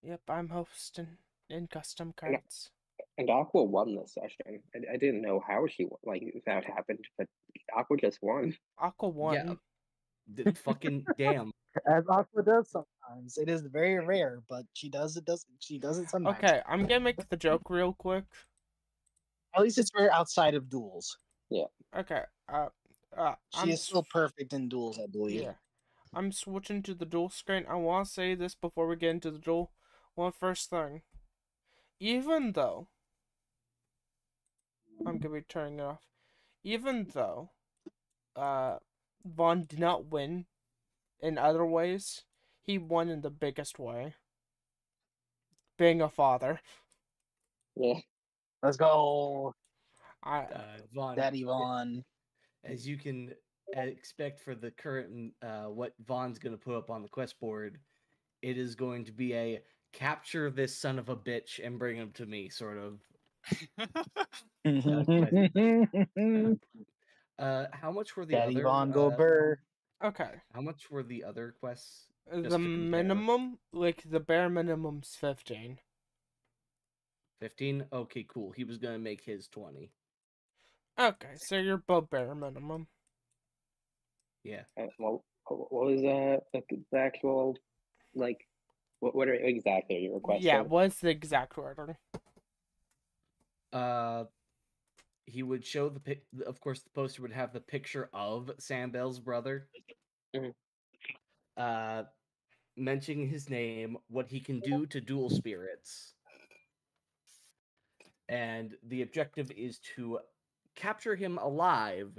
Yep, I'm hosting in custom And, cards. and Aqua won this session. I didn't know how like that happened, but Aqua just won. Aqua won. Yeah. Fucking damn. As Aqua does sometimes. It is very rare, but she does it sometimes. Okay, I'm gonna make the joke real quick. At least it's rare outside of duels. Okay, She is still perfect in duels, I believe. Yeah. I'm switching to the dual screen. I want to say this before we get into the duel. One first thing. Even though I'm gonna be turning it off. Even though Vaughn did not win in other ways, he won in the biggest way. Being a father. Yeah. Let's go, Vaughn, Daddy Vaughn. as you can expect for the current what Vaughn's going to put up on the quest board, it is going to be a capture this son of a bitch and bring him to me sort of. How much were the Daddy other? Vaughn go burr. Okay. How much were the other quests? The to compare. minimum, like the bare minimum's 15. 15? Okay, cool. He was gonna make his 20. Okay, so you're both bare minimum. Yeah. Well, what was the actual like? What are exactly your requesting? Yeah, what's the exact order? He would show the pic. Of course, the poster would have the picture of Sam Bell's brother. Mhm. Mentioning his name, what he can do to dual spirits, and the objective is to capture him alive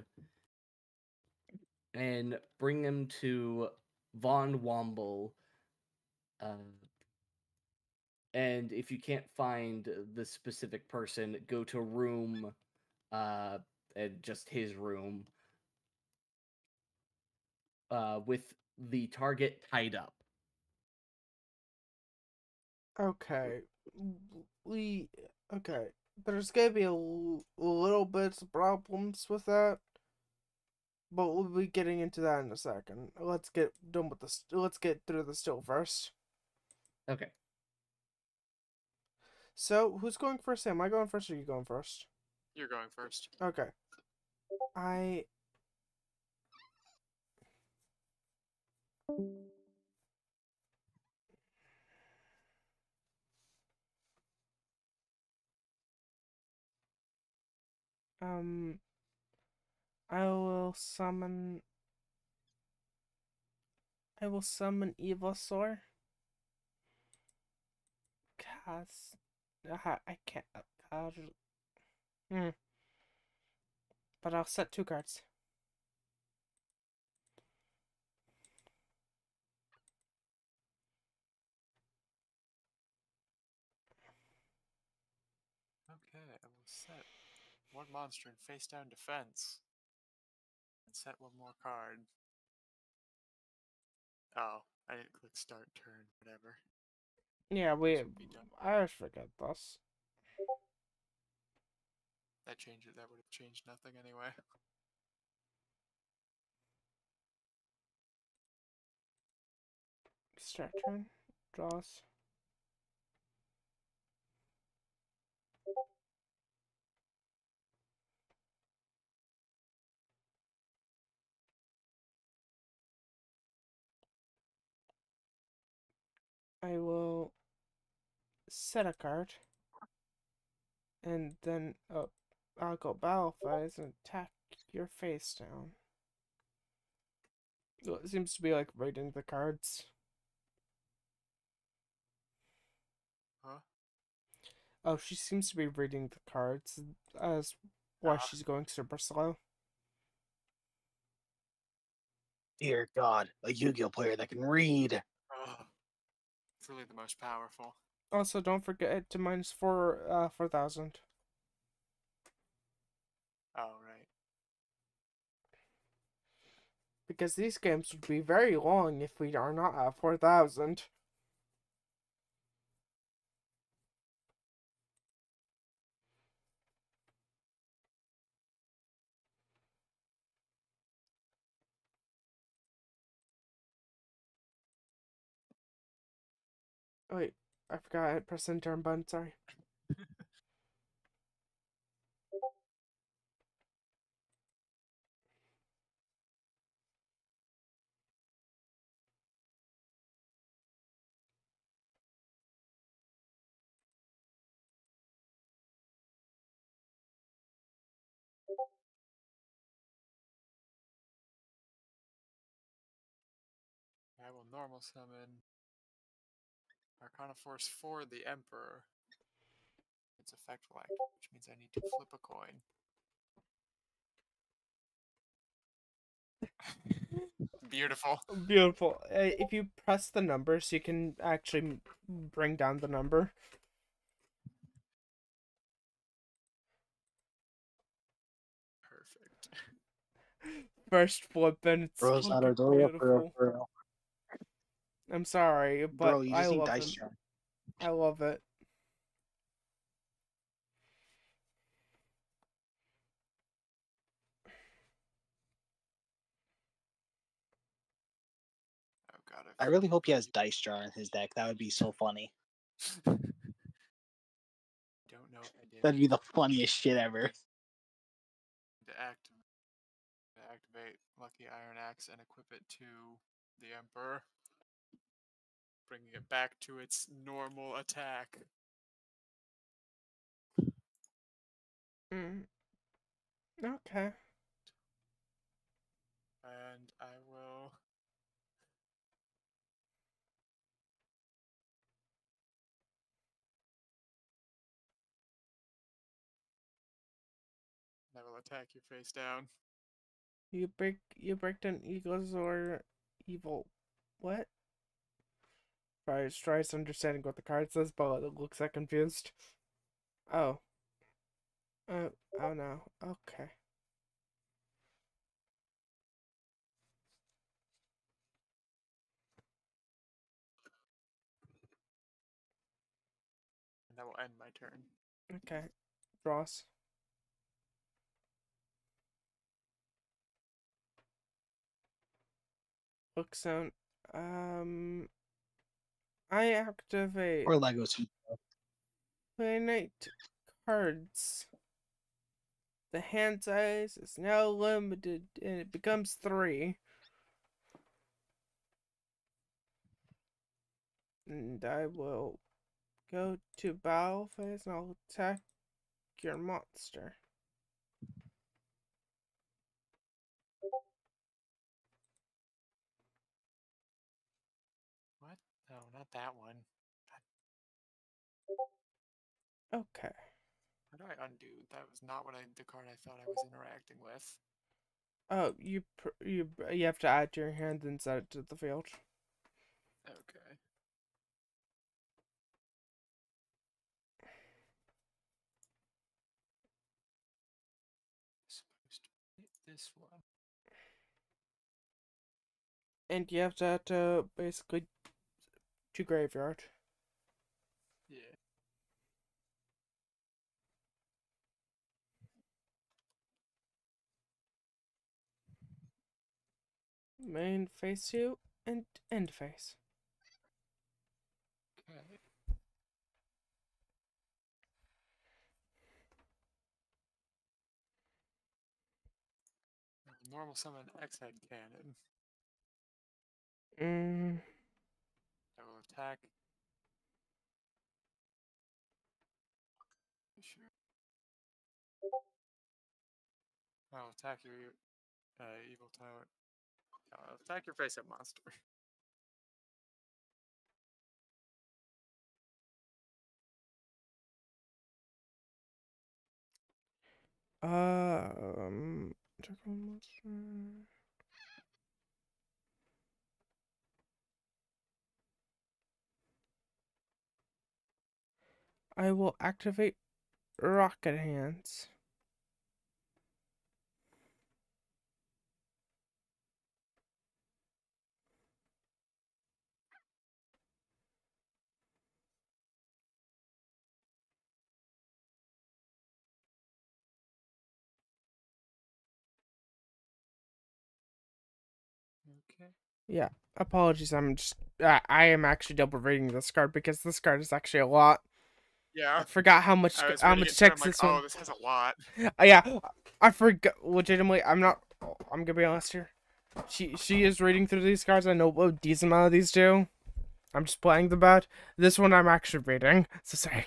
and bring him to Von Womble. And if you can't find the specific person, go to room, and just his room, with the target tied up. Okay. Okay. There's gonna be a little bit of problems with that. But we'll be getting into that in a second. Let's get done with this. Let's get through the still first. Okay. So, who's going first? Am I going first or are you going first? You're going first. Okay. I will summon Evosaur. Cause I can't. But I'll set 2 cards. Set one monster in face down defense. And set one more card. Oh, I didn't click start turn, whatever. Yeah, Should be done. I always forget this. That would have changed nothing anyway. Start turn. Draws. I will set a card. And then I'll go battle phase and attack your face down. Well, it seems to be like reading the cards. Huh? Oh, she seems to be reading the cards as why Ah. she's going super slow. Dear God, a Yu-Gi-Oh player that can read. Oh, it's really the most powerful. Also, don't forget to minus 4,000. Oh, right. Because these games would be very long if we are not at 4,000. Wait, I forgot I pressed the turn button, sorry. I will normal summon Arcana Force for the Emperor. Its effect will act, which means I need to flip a coin. Beautiful. Beautiful. If you press the numbers, you can actually bring down the number. Perfect. First flip, and it's Bro's not a fucking door beautiful. bro. I'm sorry, but Bro, you I just need love dice him. charm. I love it. Oh god, I really hope he has dice jar in his deck. That would be so funny. don't know if I did. That'd be the funniest shit ever. To activate Lucky Iron Axe and equip it to the Emperor, bringing it back to its normal attack. Okay. And I will attack you face down. You break down Egozor evil. What? Probably tries understanding what the card says, but it looks like confused. Oh. Oh no. Okay. And that will end my turn. Okay. Draws. Hook sound. I activate Or Legos. play night cards. The hand size is now limited and it becomes 3. And I will go to battle phase and I'll attack your monster. What? No, not that one. Okay. How do I undo? That was not the card I thought I was interacting with. Oh, you have to add to your hand and set it to the field. Okay. this one. And you have to basically to graveyard. Yeah. Main face 2 and end face. Okay. Normal summon X-Head Cannon. I will attack. Sure. I'll attack your evil tower. I'll attack your face-up monster. Check on monster. I will activate Rocket Hands. Okay. Yeah, apologies. I am actually double reading this card because this card is actually a lot. Yeah. I forgot how much I was reading it too, text I'm like, this one. oh, this has a lot. Yeah, I forgot. Legitimately, I'm gonna be honest here. She is reading through these cards. I know a decent amount of these do. I'm just playing the bad. This one I'm actually reading. So sorry.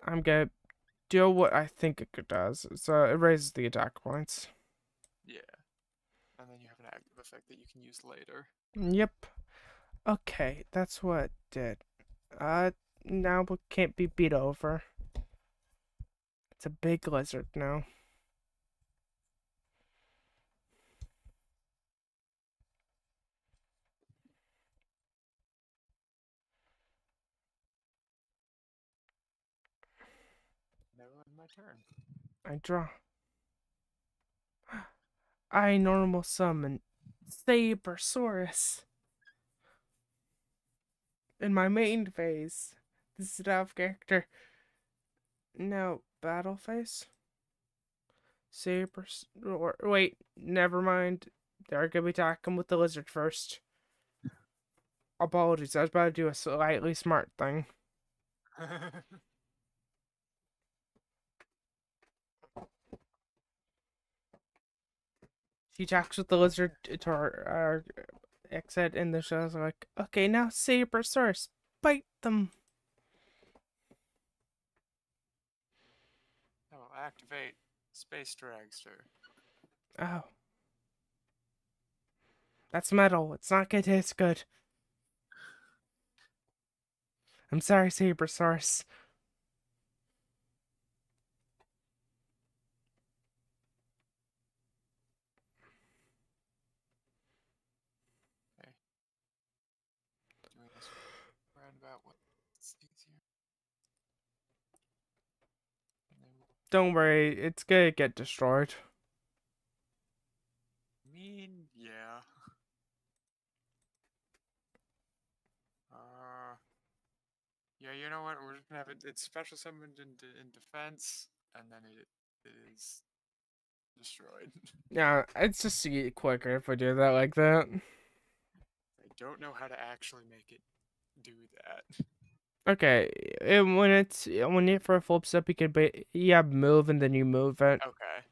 I'm gonna do what I think it does. So it raises the attack points. Yeah. And then you have an active effect that you can use later. Yep. Okay, that's what it did. Now it can't be beat over. It's a big lizard now. Never end my turn. I draw. I normal summon Sabersaurus. In my main phase. This is out of character. Now, battle phase. Wait, never mind. They're gonna be attacking with the lizard first. Apologies, I was about to do a slightly smart thing. She attacks with the lizard to her exit, and the show's like, okay, now Sabersaurus, bite them. I will activate Space Dragster. Oh. That's metal. It's not gonna taste good. I'm sorry, Sabersaurus. Okay. Doing this roundabout what's easier. And then Don't worry, it's gonna get destroyed. yeah. Yeah, you know what? We're just gonna have it. It's special summoned in defense, and then it is destroyed. Yeah, it's just quicker if we do that like that. I don't know how to actually make it do that. Okay, when you for a full step, you can move and then you move it. Okay.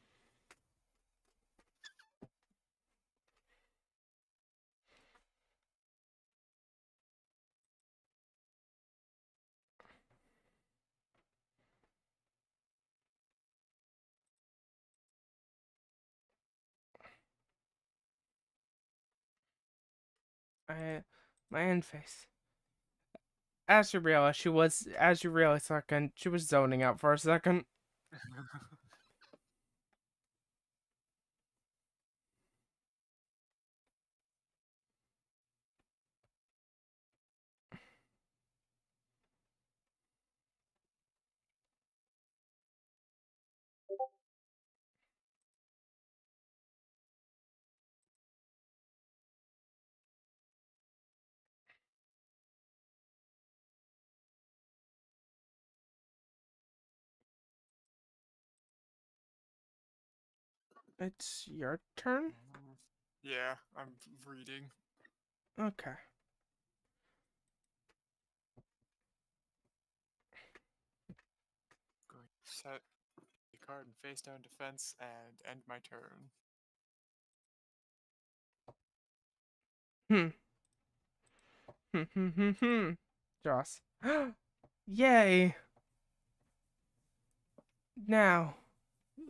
My end face. As you realize, she was zoning out for a second. It's your turn? Yeah, I'm reading. Okay. Going to set the card in face down defense and end my turn. Joss. Yay! Now,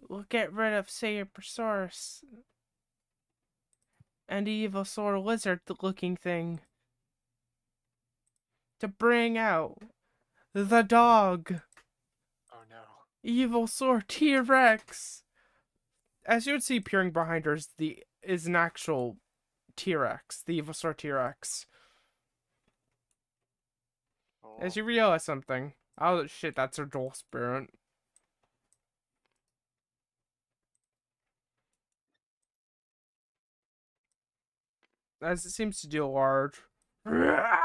we'll get rid of Sabersaurus and evil sword lizard looking thing to bring out the dog, Oh no. evil sword T-Rex. As you would see peering behind her is an actual T-Rex, the evil sword T-Rex. Oh. As you realize something. Oh shit, that's her dual spirit. As it seems to do large. And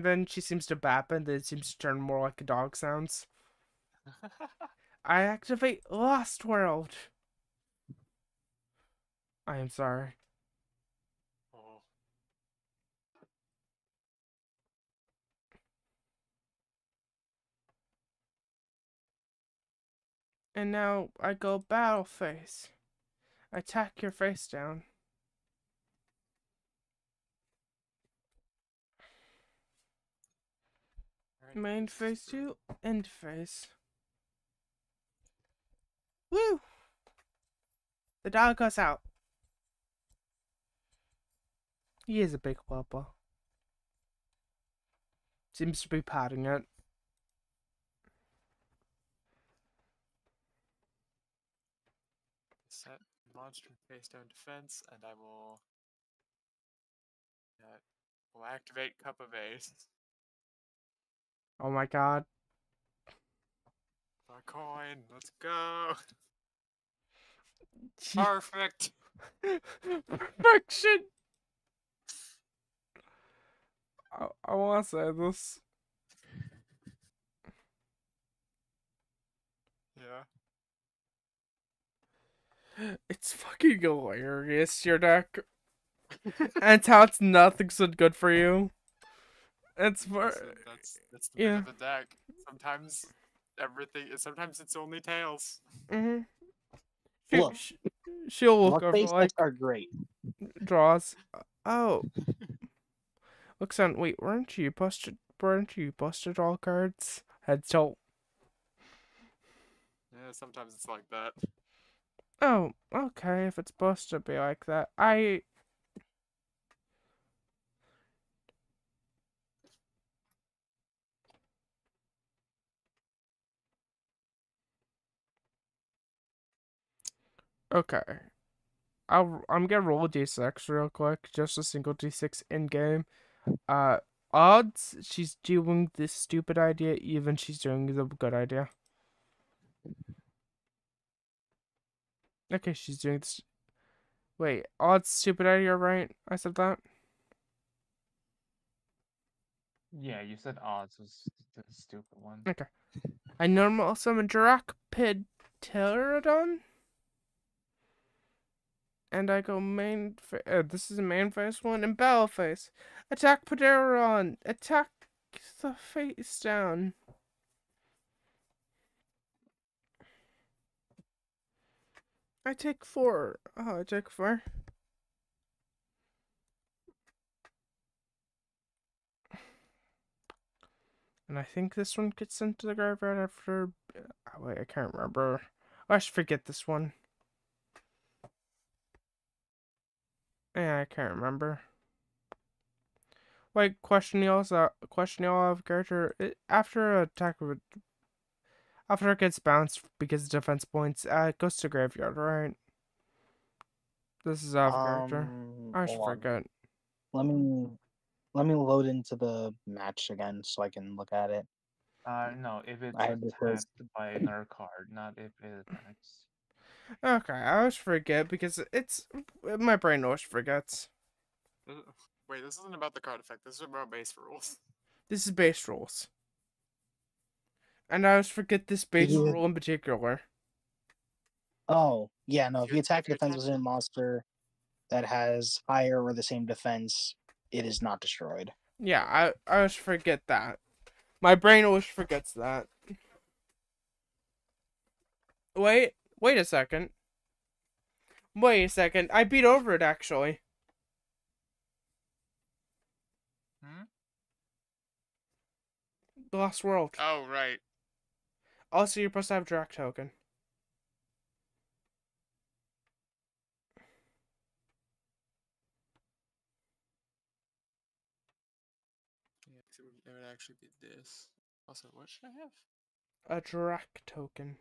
then she seems to bap and then it seems to turn more like a dog sounds. I activate Lost World. I am sorry. Oh. And now I go battle face. Attack your face down. Alright, Main this is phase good. 2, end phase. Woo! The dog goes out. He is a big papa. Seems to be patting it. Set monster face down defense, and I will. Will activate Cup of Ace. Oh my god. A coin. Let's go. Perfect. Perfection! I want to say this. Yeah. It's fucking hilarious, your deck. And it's how it's nothing so good for you. It's for... That's the bit of the deck. Sometimes everything. Sometimes it's only tails. Mm-hmm. Look. She'll look Luck over based like decks are great. draws. Oh. Looks on. Wait, weren't you busted all cards? Head tilt. Yeah, sometimes it's like that. Oh, okay. If it's supposed to be like that, okay. I'm gonna roll a d6 real quick, just a single d6 in game. Odds she's doing this stupid idea, even she's doing the good idea. Okay, she's doing this. Wait, odds stupid idea, right? I said that. Yeah, you said odds was the stupid one. Okay. I normal summon Drakapid Pterodon. And I go main this is a main phase 1 and battle phase. Attack Pterodon. Attack the face down. I take 4. Oh, I take 4. And I think this one gets sent to the graveyard after... Oh, wait, I can't remember. I should forget this one. Yeah, I can't remember. Like, question y'all of character. After it gets bounced because of defense points, it goes to graveyard, right? This is out of character. I should Hold on. forget. Let me load into the match again so I can look at it. No, if it's I had this was- attacked by another card, not if it attacks. Okay, I always forget because my brain always forgets. Wait, this isn't about the card effect. This is about base rules. This is base rules. And I always forget this base Yeah. rule in particular. Oh, yeah, no, If if you you attack if a you defense attack within a monster that has higher or the same defense, it is not destroyed. Yeah, I always forget that. My brain always forgets that. Wait a second. Wait a second. I beat over it actually. Hmm? The Lost World. Oh right. Also, you're supposed to have Drac token. Yeah, 'cause it would actually be this. Also, what should I have? A Drac token.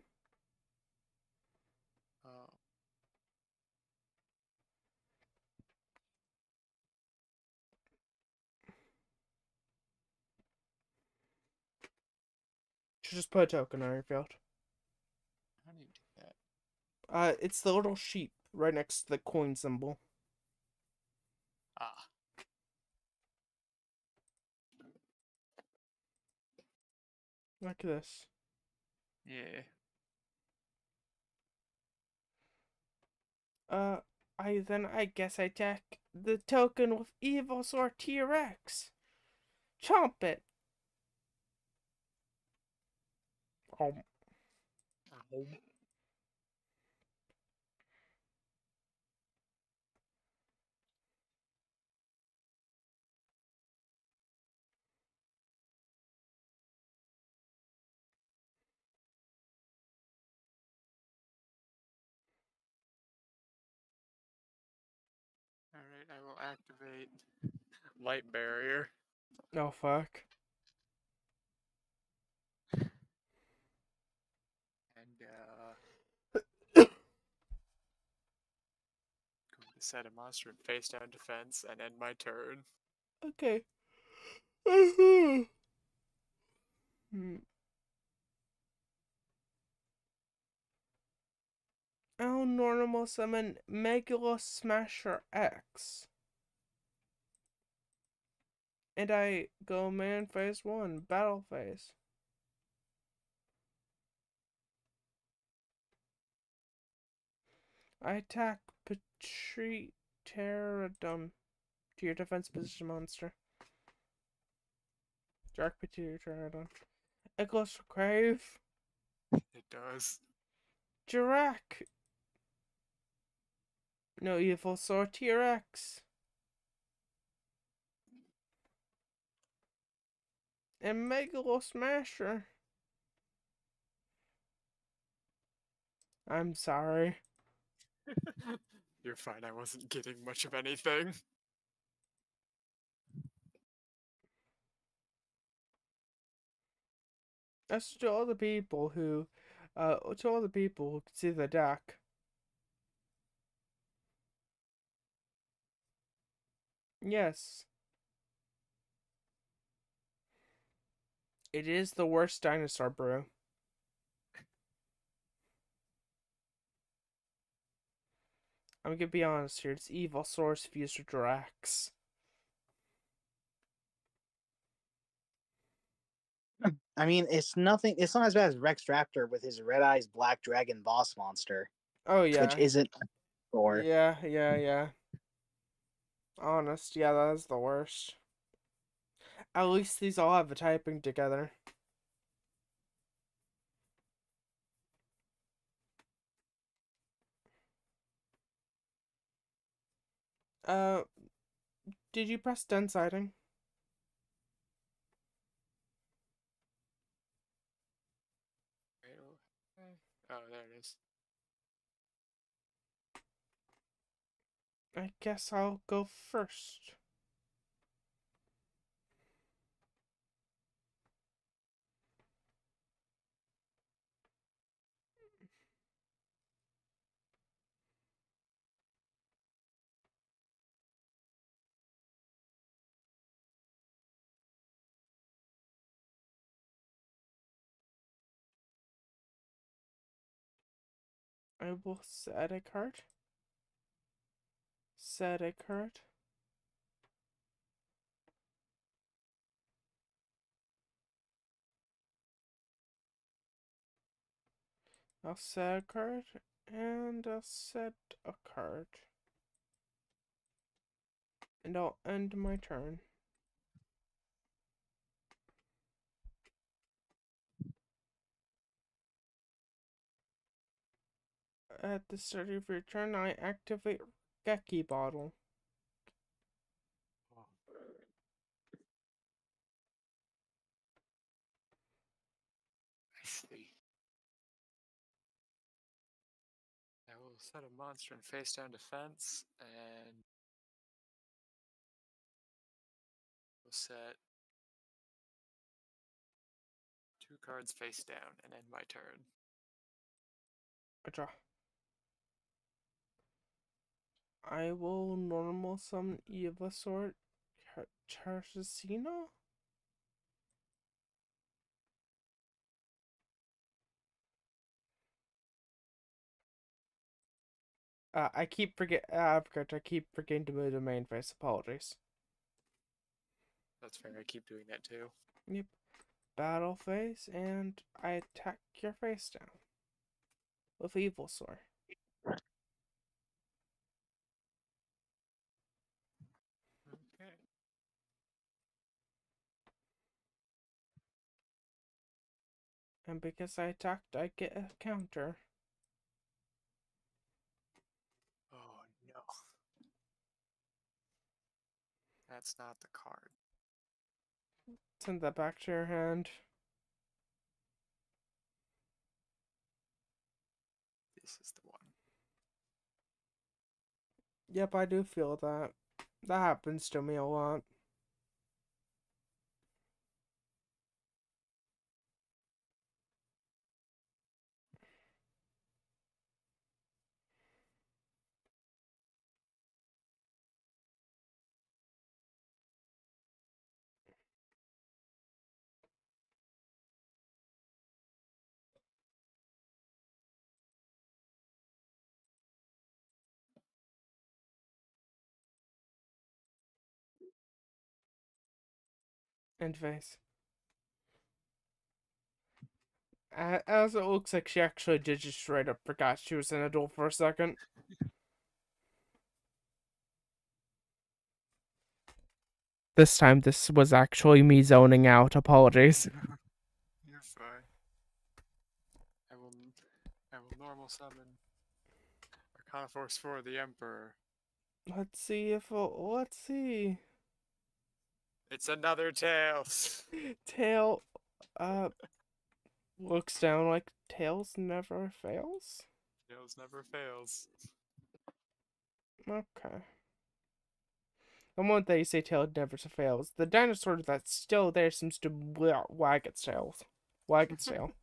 Oh. Should just put a token on your field. How do you do that? It's the little sheep right next to the coin symbol. Ah. Like this. Yeah. I guess I attack the token with Evilsaur T-Rex. Chomp it. Oh, Alright, I will activate Light Barrier. oh fuck. And going to set a monster in face down defense and end my turn. Okay. Hmm. I'll normal summon Megalo Smasher X. And I go man phase 1, battle phase. I attack Petri Pterodon to your defense position monster. Dark Petri Pterodon. It goes for Crave. It does. Jirac. No Evilsaur T-Rex. And Megalo Smasher. I'm sorry. You're fine, I wasn't getting much of anything. That's to all the people who can see the deck. Yes. It is the worst dinosaur brew. I'm gonna be honest here, it's Evilsaur's fused with Drax. I mean, it's nothing. It's not as bad as Rex Raptor with his Red Eyes Black Dragon boss monster, Oh which yeah. isn't or Yeah. Honest, yeah, that is the worst. At least these all have a typing together. Uh, did you press done siding? Oh, there it is. I guess I'll go first. I will set a card. Set a card. I'll set a card, And I'll set a card. And I'll end my turn. At the start of your turn, I activate Geki Bottle. Oh. I see. I will set a monster in face down defense, and we'll set 2 cards face down and end my turn. I draw. I will normal summon Evasaur Charcasino. I keep forgetting to move the main face. Apologies. That's fair, I keep doing that too. Yep. Battle phase, and I attack your face down with Evilsaur. Okay. And because I attacked, I get a counter. Oh no. That's not the card. Send that back to your hand. This is the one. Yep, I do feel that. That happens to me a lot. And face. As it looks like she actually did just straight up forgot she was an adult for a second. This time, this was actually me zoning out. Apologies. You're fine. I will normal summon Arcana Force for the Emperor. Let's see. It's another Tails. Tail, looks down like Tails never fails. Tails never fails. Okay. The moment that you say tail never fails, the dinosaur that's still there seems to wag its tail. Wag its tail.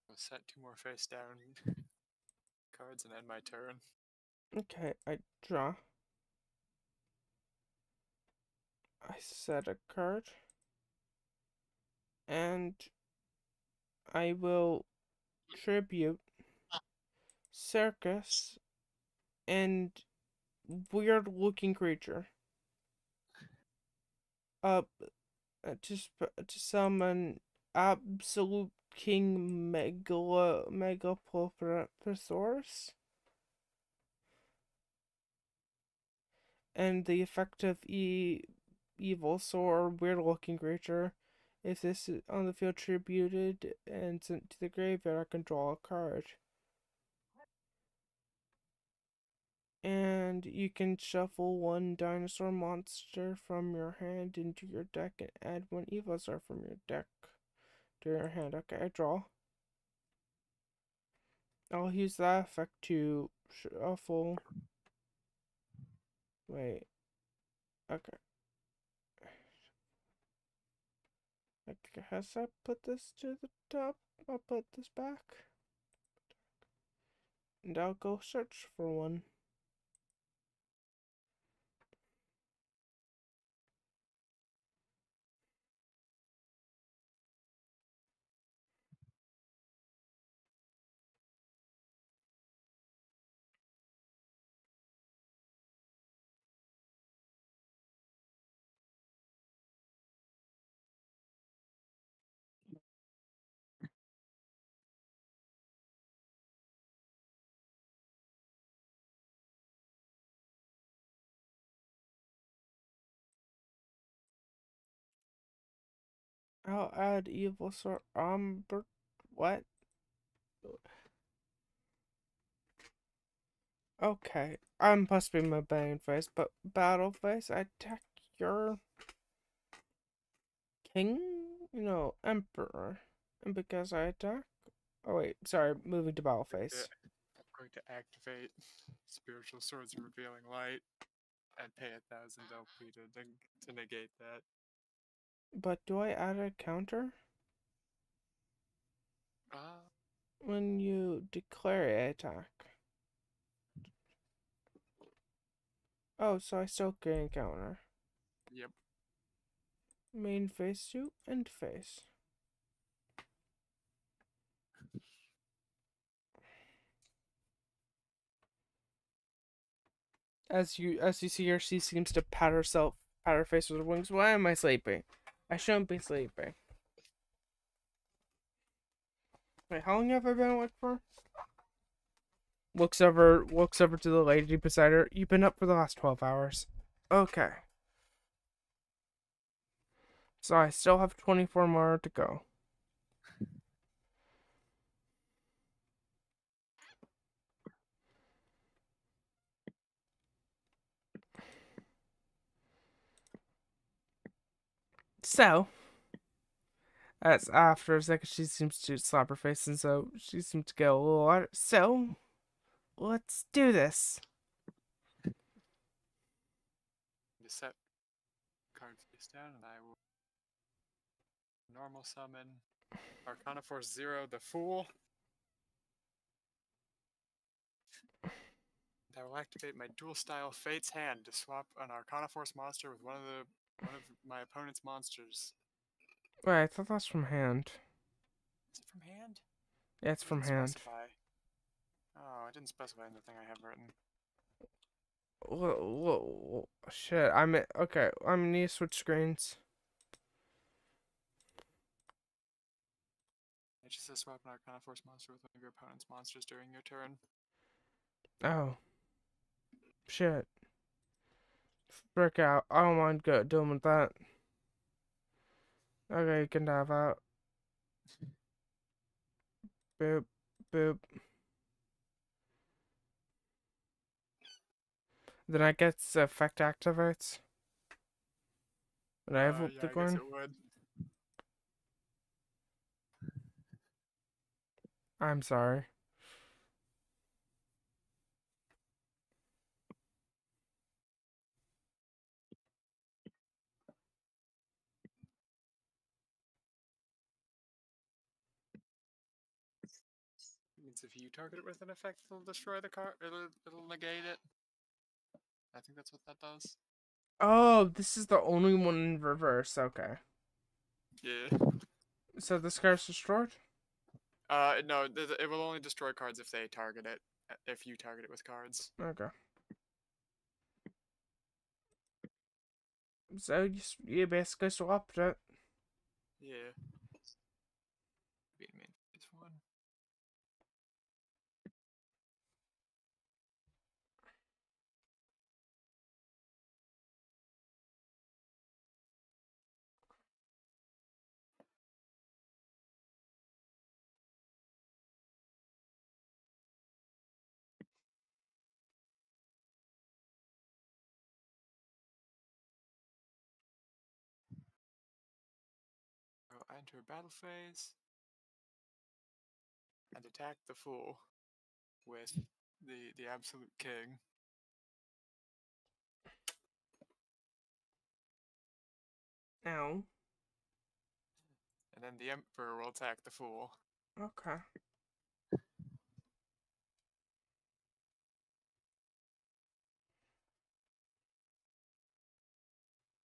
I'll set 2 more face down cards and end my turn. Okay, I draw. I set a card. And I will tribute Circus and weird looking creature. To summon Absolute King Megapulposaurus. And the effect of Evilsaur, weird looking creature. If this is on the field tributed and sent to the graveyard, I can draw a card. And you can shuffle 1 dinosaur monster from your hand into your deck and add 1 Evilsaur from your deck to your hand. Okay, I draw. I'll use that effect to shuffle. Wait. Okay. I guess I put this to the top. I'll put this back. And I'll go search for 1. I'll add evil sort. What? Okay, I'm supposed to be my bane face, but battle face. I attack your king. Emperor. And because I attack. Oh wait, sorry. Moving to battle face. I'm going to activate Spiritual Swords of Revealing Light and pay 1,000 LP to negate that. But do I add a counter? When you declare an attack. Oh, so I still gain counter. Yep. Main face to end face. As you see here, she seems to pat her face with her wings. Why am I sleeping? I shouldn't be sleeping. Wait, how long have I been awake for? Looks over to the lady beside her. You've been up for the last 12 hours. Okay. So I still have 24 more to go. So, as after a second, she seems to slap her face, and so she seems to get a little louder. So, let's do this. To set card face down, and I will normal summon Arcana Force 0, the Fool. I will activate my dual style Fate's Hand to swap an Arcana Force monster with one of my opponent's monsters. Wait, I thought that's from hand. Is it from hand? Yeah, it's from hand. Specify. Oh, I didn't specify in the thing I have written. Whoa, shit, okay, I'm gonna switch screens. It just says swap an Arcana Force monster with one of your opponent's monsters during your turn. Oh. Shit. Frick out. I don't mind dealing with that. Okay, you can dive out. Boop, boop. Then I get the effect activates. Would I have Yeah, the I guess one? it would. I'm sorry. Means if you target it with an effect, it'll destroy the card. It'll negate it. I think that's what that does. Oh, this is the only one in reverse. Okay. Yeah. So this card's destroyed? No, it will only destroy cards if they target it. If you target it with cards. Okay. So you basically swapped it. Yeah. Be main phase 1. I'll enter battle phase and attack the fool with the absolute king. Ow. And then the emperor will attack the fool. Okay.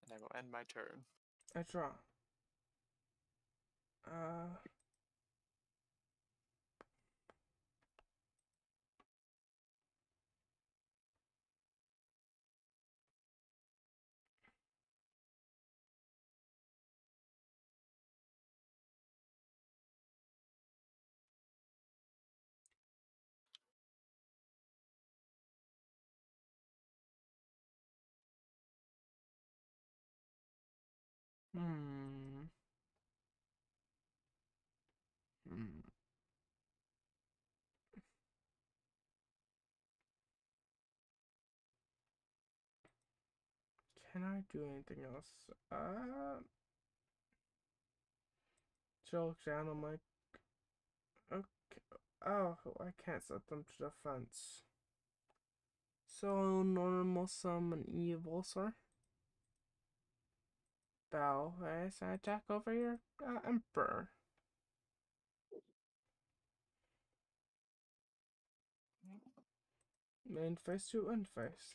And I will end my turn. I draw. Hmm. can I do anything else? She'll look down. I'm like, okay. Oh, I can't set them to defense. So normal summon evil, sir. Bell, as I attack over your emperor. Main face to end face.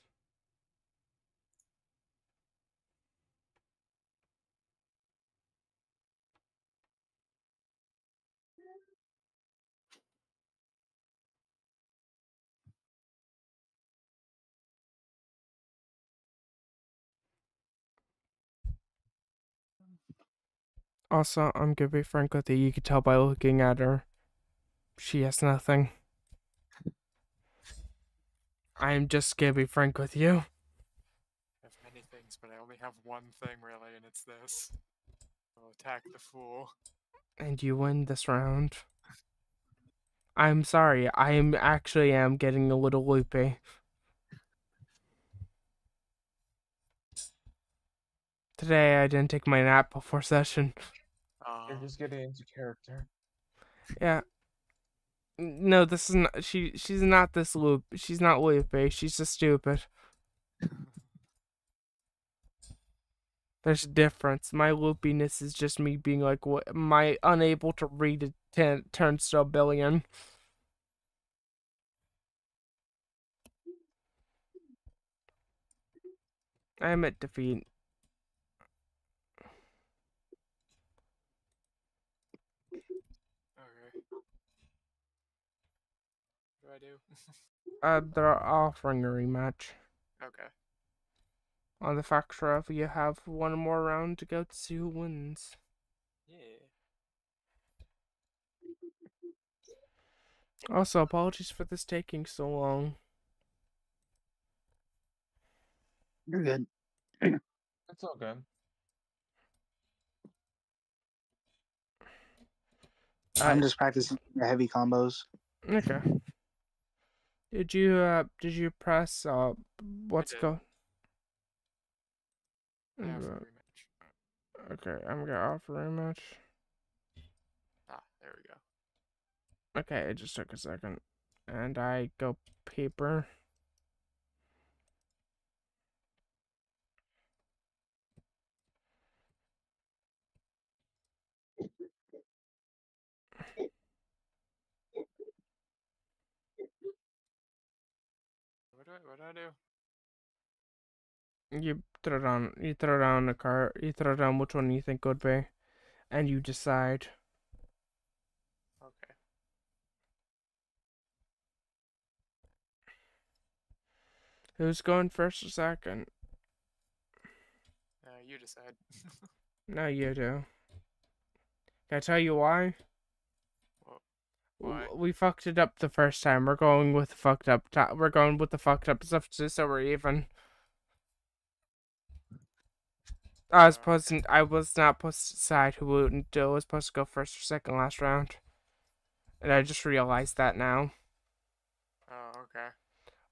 Also, I'm gonna be frank with you. You could tell by looking at her. She has nothing. I'm just gonna be frank with you. I have many things, but I only have one thing really, and it's this. I'll attack the fool. And you win this round. I'm sorry. I am getting a little loopy. Today I didn't take my nap before session. You're just getting into character. Yeah. No, this is not. She's not this loop. She's not loopy. She's just stupid. There's a difference. My loopiness is just me being like, what? My unable to read a turns to a billion. I'm at defeat. Okay. What do I do? They're offering a rematch. Okay. On the factor of you have one more round to go to see who wins. Yeah. Also, apologies for this taking so long. You're good. It's all good. I'm just practicing the heavy combos. Okay. Did you press what's did. go? Now for the rematch. Okay, I'm gonna offer rematch. Ah, there we go. Okay, it just took a second. And I go paper. What do I do? You throw down a card, you throw down which one you think would be, and you decide. Okay. Who's going first or second? You decide. No, you do. Can I tell you why? Well, why? We fucked it up the first time. We're going with the fucked up. We're going with the fucked up stuff just so we're even. I was Okay. I was not supposed to decide who would do. I was supposed to go first or second last round, and I just realized that now. Oh, okay.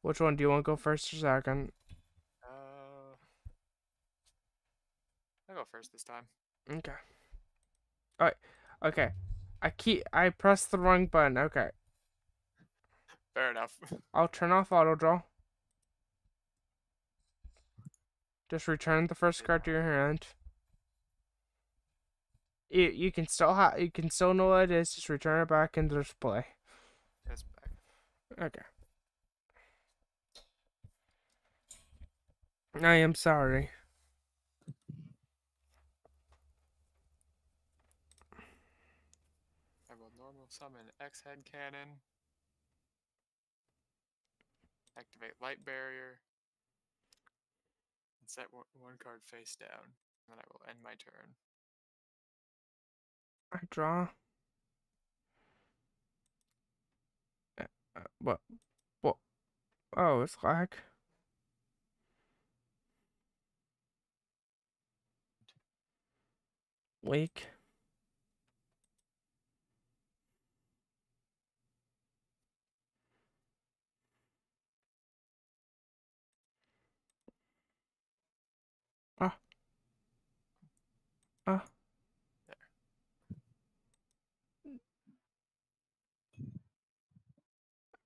Which one do you want to go first or second? I'll go first this time. Okay. Alright. Okay. I pressed the wrong button. Okay. Fair enough. I'll turn off auto draw. Just return the first card to your hand. You can still know what it is. Just return it back into display. It's back. Okay. I am sorry. I will normal summon X-Head Cannon. Activate Light Barrier. And set one card face down. Then I will end my turn. I draw. What? What? Oh, it's lag. Wake. Ah.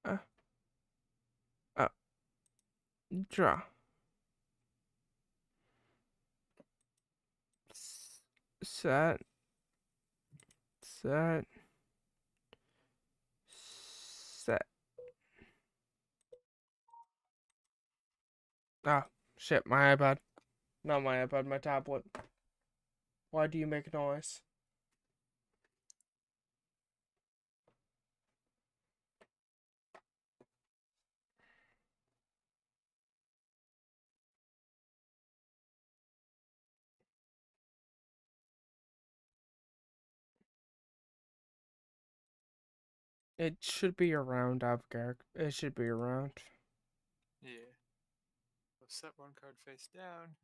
Uh, uh, draw. Set. Set. Set. Ah, shit, my iPad. Not my iPad, my tablet. Why do you make noise? It should be around, Avgark. It should be around. Yeah. So set one card face down.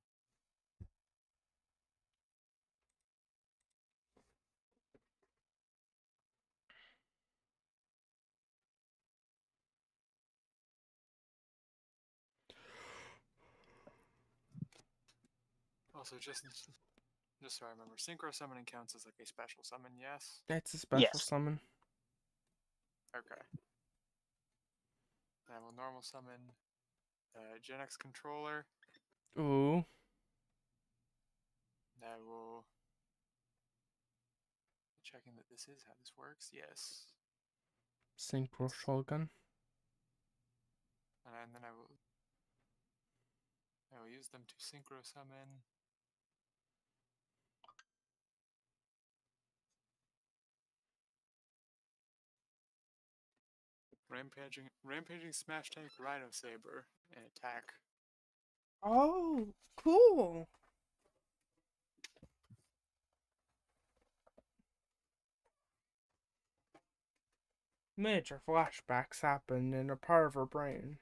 Also, just so I remember, synchro summoning counts as like a special summon, yes? It's a special Yes. summon. Okay. I will normal summon Gen X controller. Ooh. I will checking that this is how this works. Yes. Synchro Shogun. And then I will use them to synchro summon. Rampaging Smash Tank Rhino Saber and attack. Oh, cool. Major flashbacks happen in a part of her brain.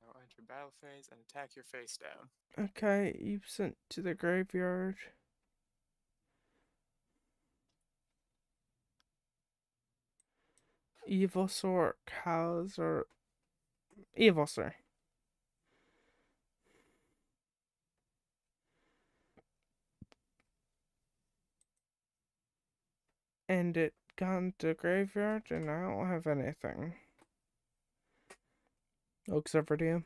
Now enter battle phase and attack your face down. Okay, you've sent to the graveyard. Evil Sword Hauser. Evil Sir. And it gone to graveyard, and I don't have anything. Oh, except for DM.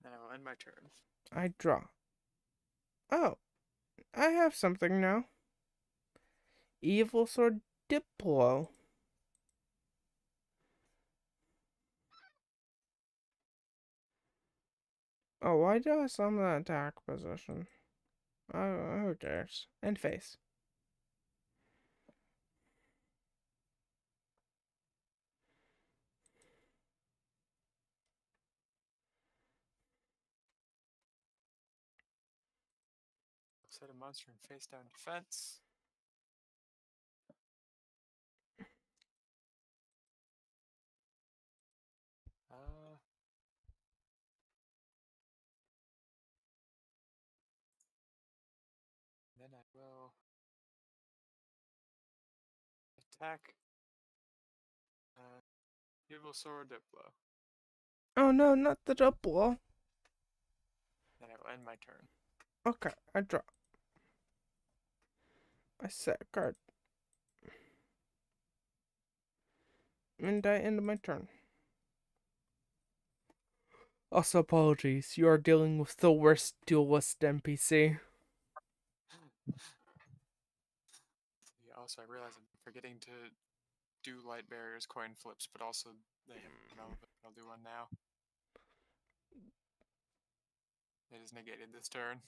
Then I will end my turn. I draw. Oh, I have something now. Evil Sword Diplo. Oh, why do I summon that attack position? Oh, who cares? End phase. Set a monster in face down defense. Then I will attack Evil Sword Diplo. Oh no, not the Diplo. Then I will end my turn. Okay, I draw. I set a card. And I end my turn. Also, apologies. You are dealing with the worst duelist NPC. Also, I realize I'm forgetting to do light barriers coin flips, but also they have relevant. I'll do one now. It is negated this turn.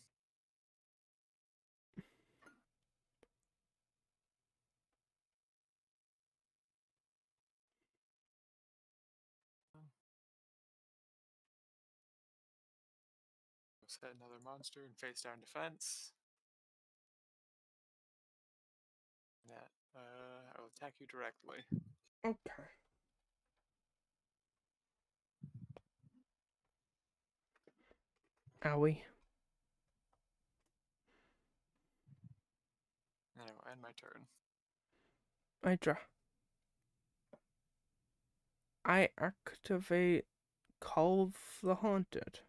Set another monster in face down defense. That I will attack you directly. Okay. Owie. And I will end my turn. I draw. I activate Call of the Haunted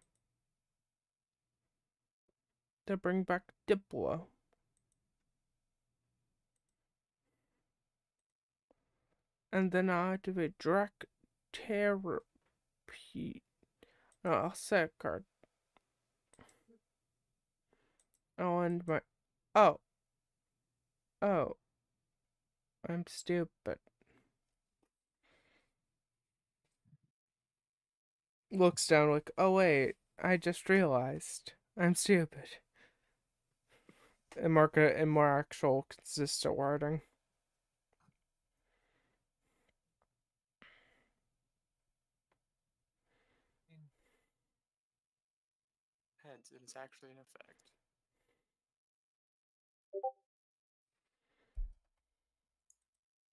to bring back Diplo. And then I activate Drac Therapy. No, I'll set a card. Oh, and my. Oh. Oh. I'm stupid. Looks down like, oh wait, I just realized. I'm stupid. And mark it in more actual consistent wording. Heads, it is actually in effect.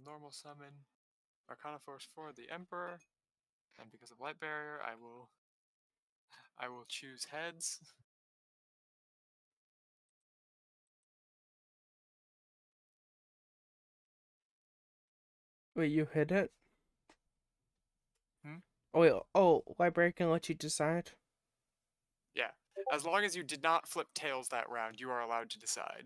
Normal summon Arcana Force for the Emperor, and because of Light Barrier, I will choose heads. Wait, you hit it? Hmm? Oh, wait, oh, library can let you decide? Yeah, as long as you did not flip tails that round, you are allowed to decide.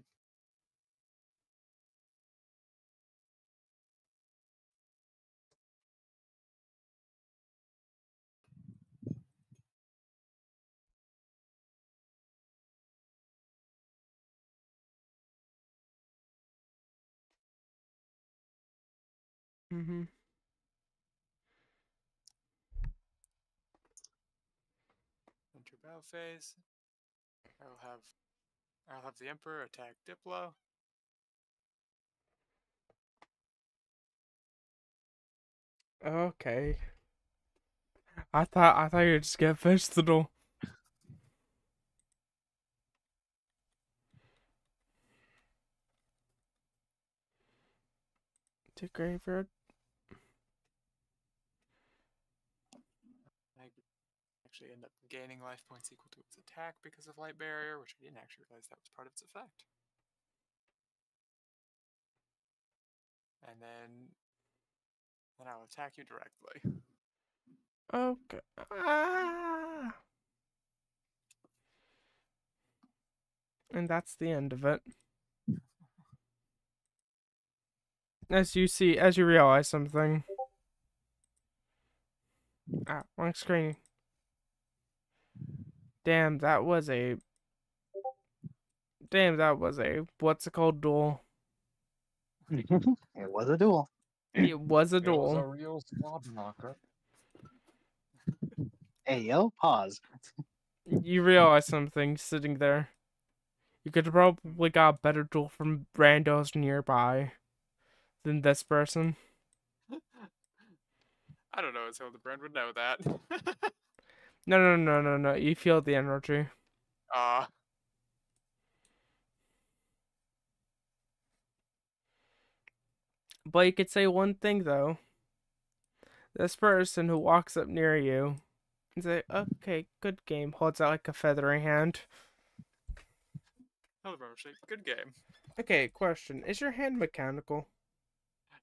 Mm-hmm. Enter battle phase. I'll have the Emperor attack Diplo. Okay. I thought you'd just get vegetable. To graveyard. I actually end up gaining life points equal to its attack because of Light Barrier, which I didn't actually realize that was part of its effect. And then I'll attack you directly. Okay. Ah! And that's the end of it. As you realize something. Ah, wrong screen. Damn, that was a what's it called, duel? It was a duel. It was a It was a duel. real swab knocker. Hey, yo, pause. You realize something sitting there. You could have probably got a better duel from randos nearby than this person. I don't know as how the brand would know that. No. You feel the energy. But you could say one thing, though. This person who walks up near you and say, okay, good game, holds out like a feathery hand. Hello, Roshi. Good game. Okay, question. Is your hand mechanical?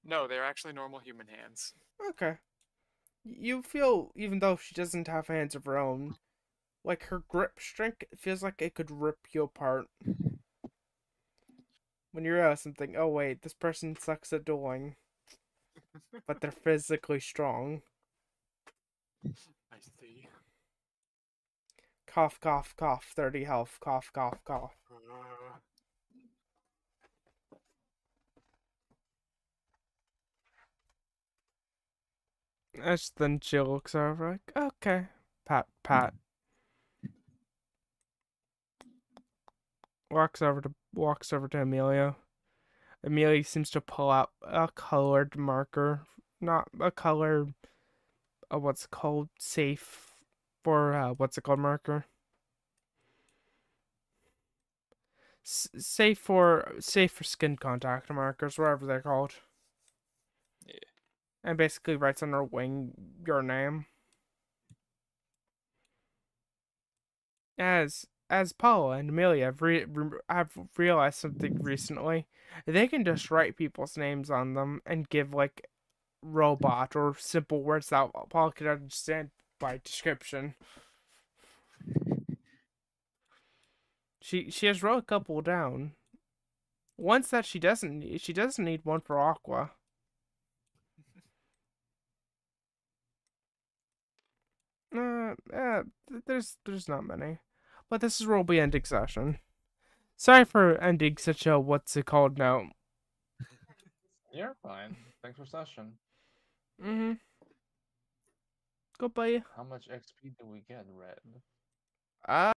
No, they're actually normal human hands. Okay. You feel, even though she doesn't have hands of her own, like her grip strength feels like it could rip you apart. When you realize something, oh wait, this person sucks at dueling, but they're physically strong. I see. Cough, cough, cough, 30 health, cough, cough, cough. As then she looks over like, okay. Pat. Walks over to Amelia. Amelia seems to pull out a colored marker. Not a color, what's it called, safe for, what's it called, marker? Safe for skin contact markers, whatever they're called. Yeah. And basically writes on her wing your name. As Paula and Amelia have realized something recently, they can just write people's names on them and give like robot or simple words that Paul could understand by description. She has wrote a couple down. Ones that she doesn't need. She doesn't need one for Aqua. There's not many, but this is where we'll be ending session. Sorry for ending such a what's it called now. You're fine. Thanks for session. Goodbye. How much XP do we get, Red?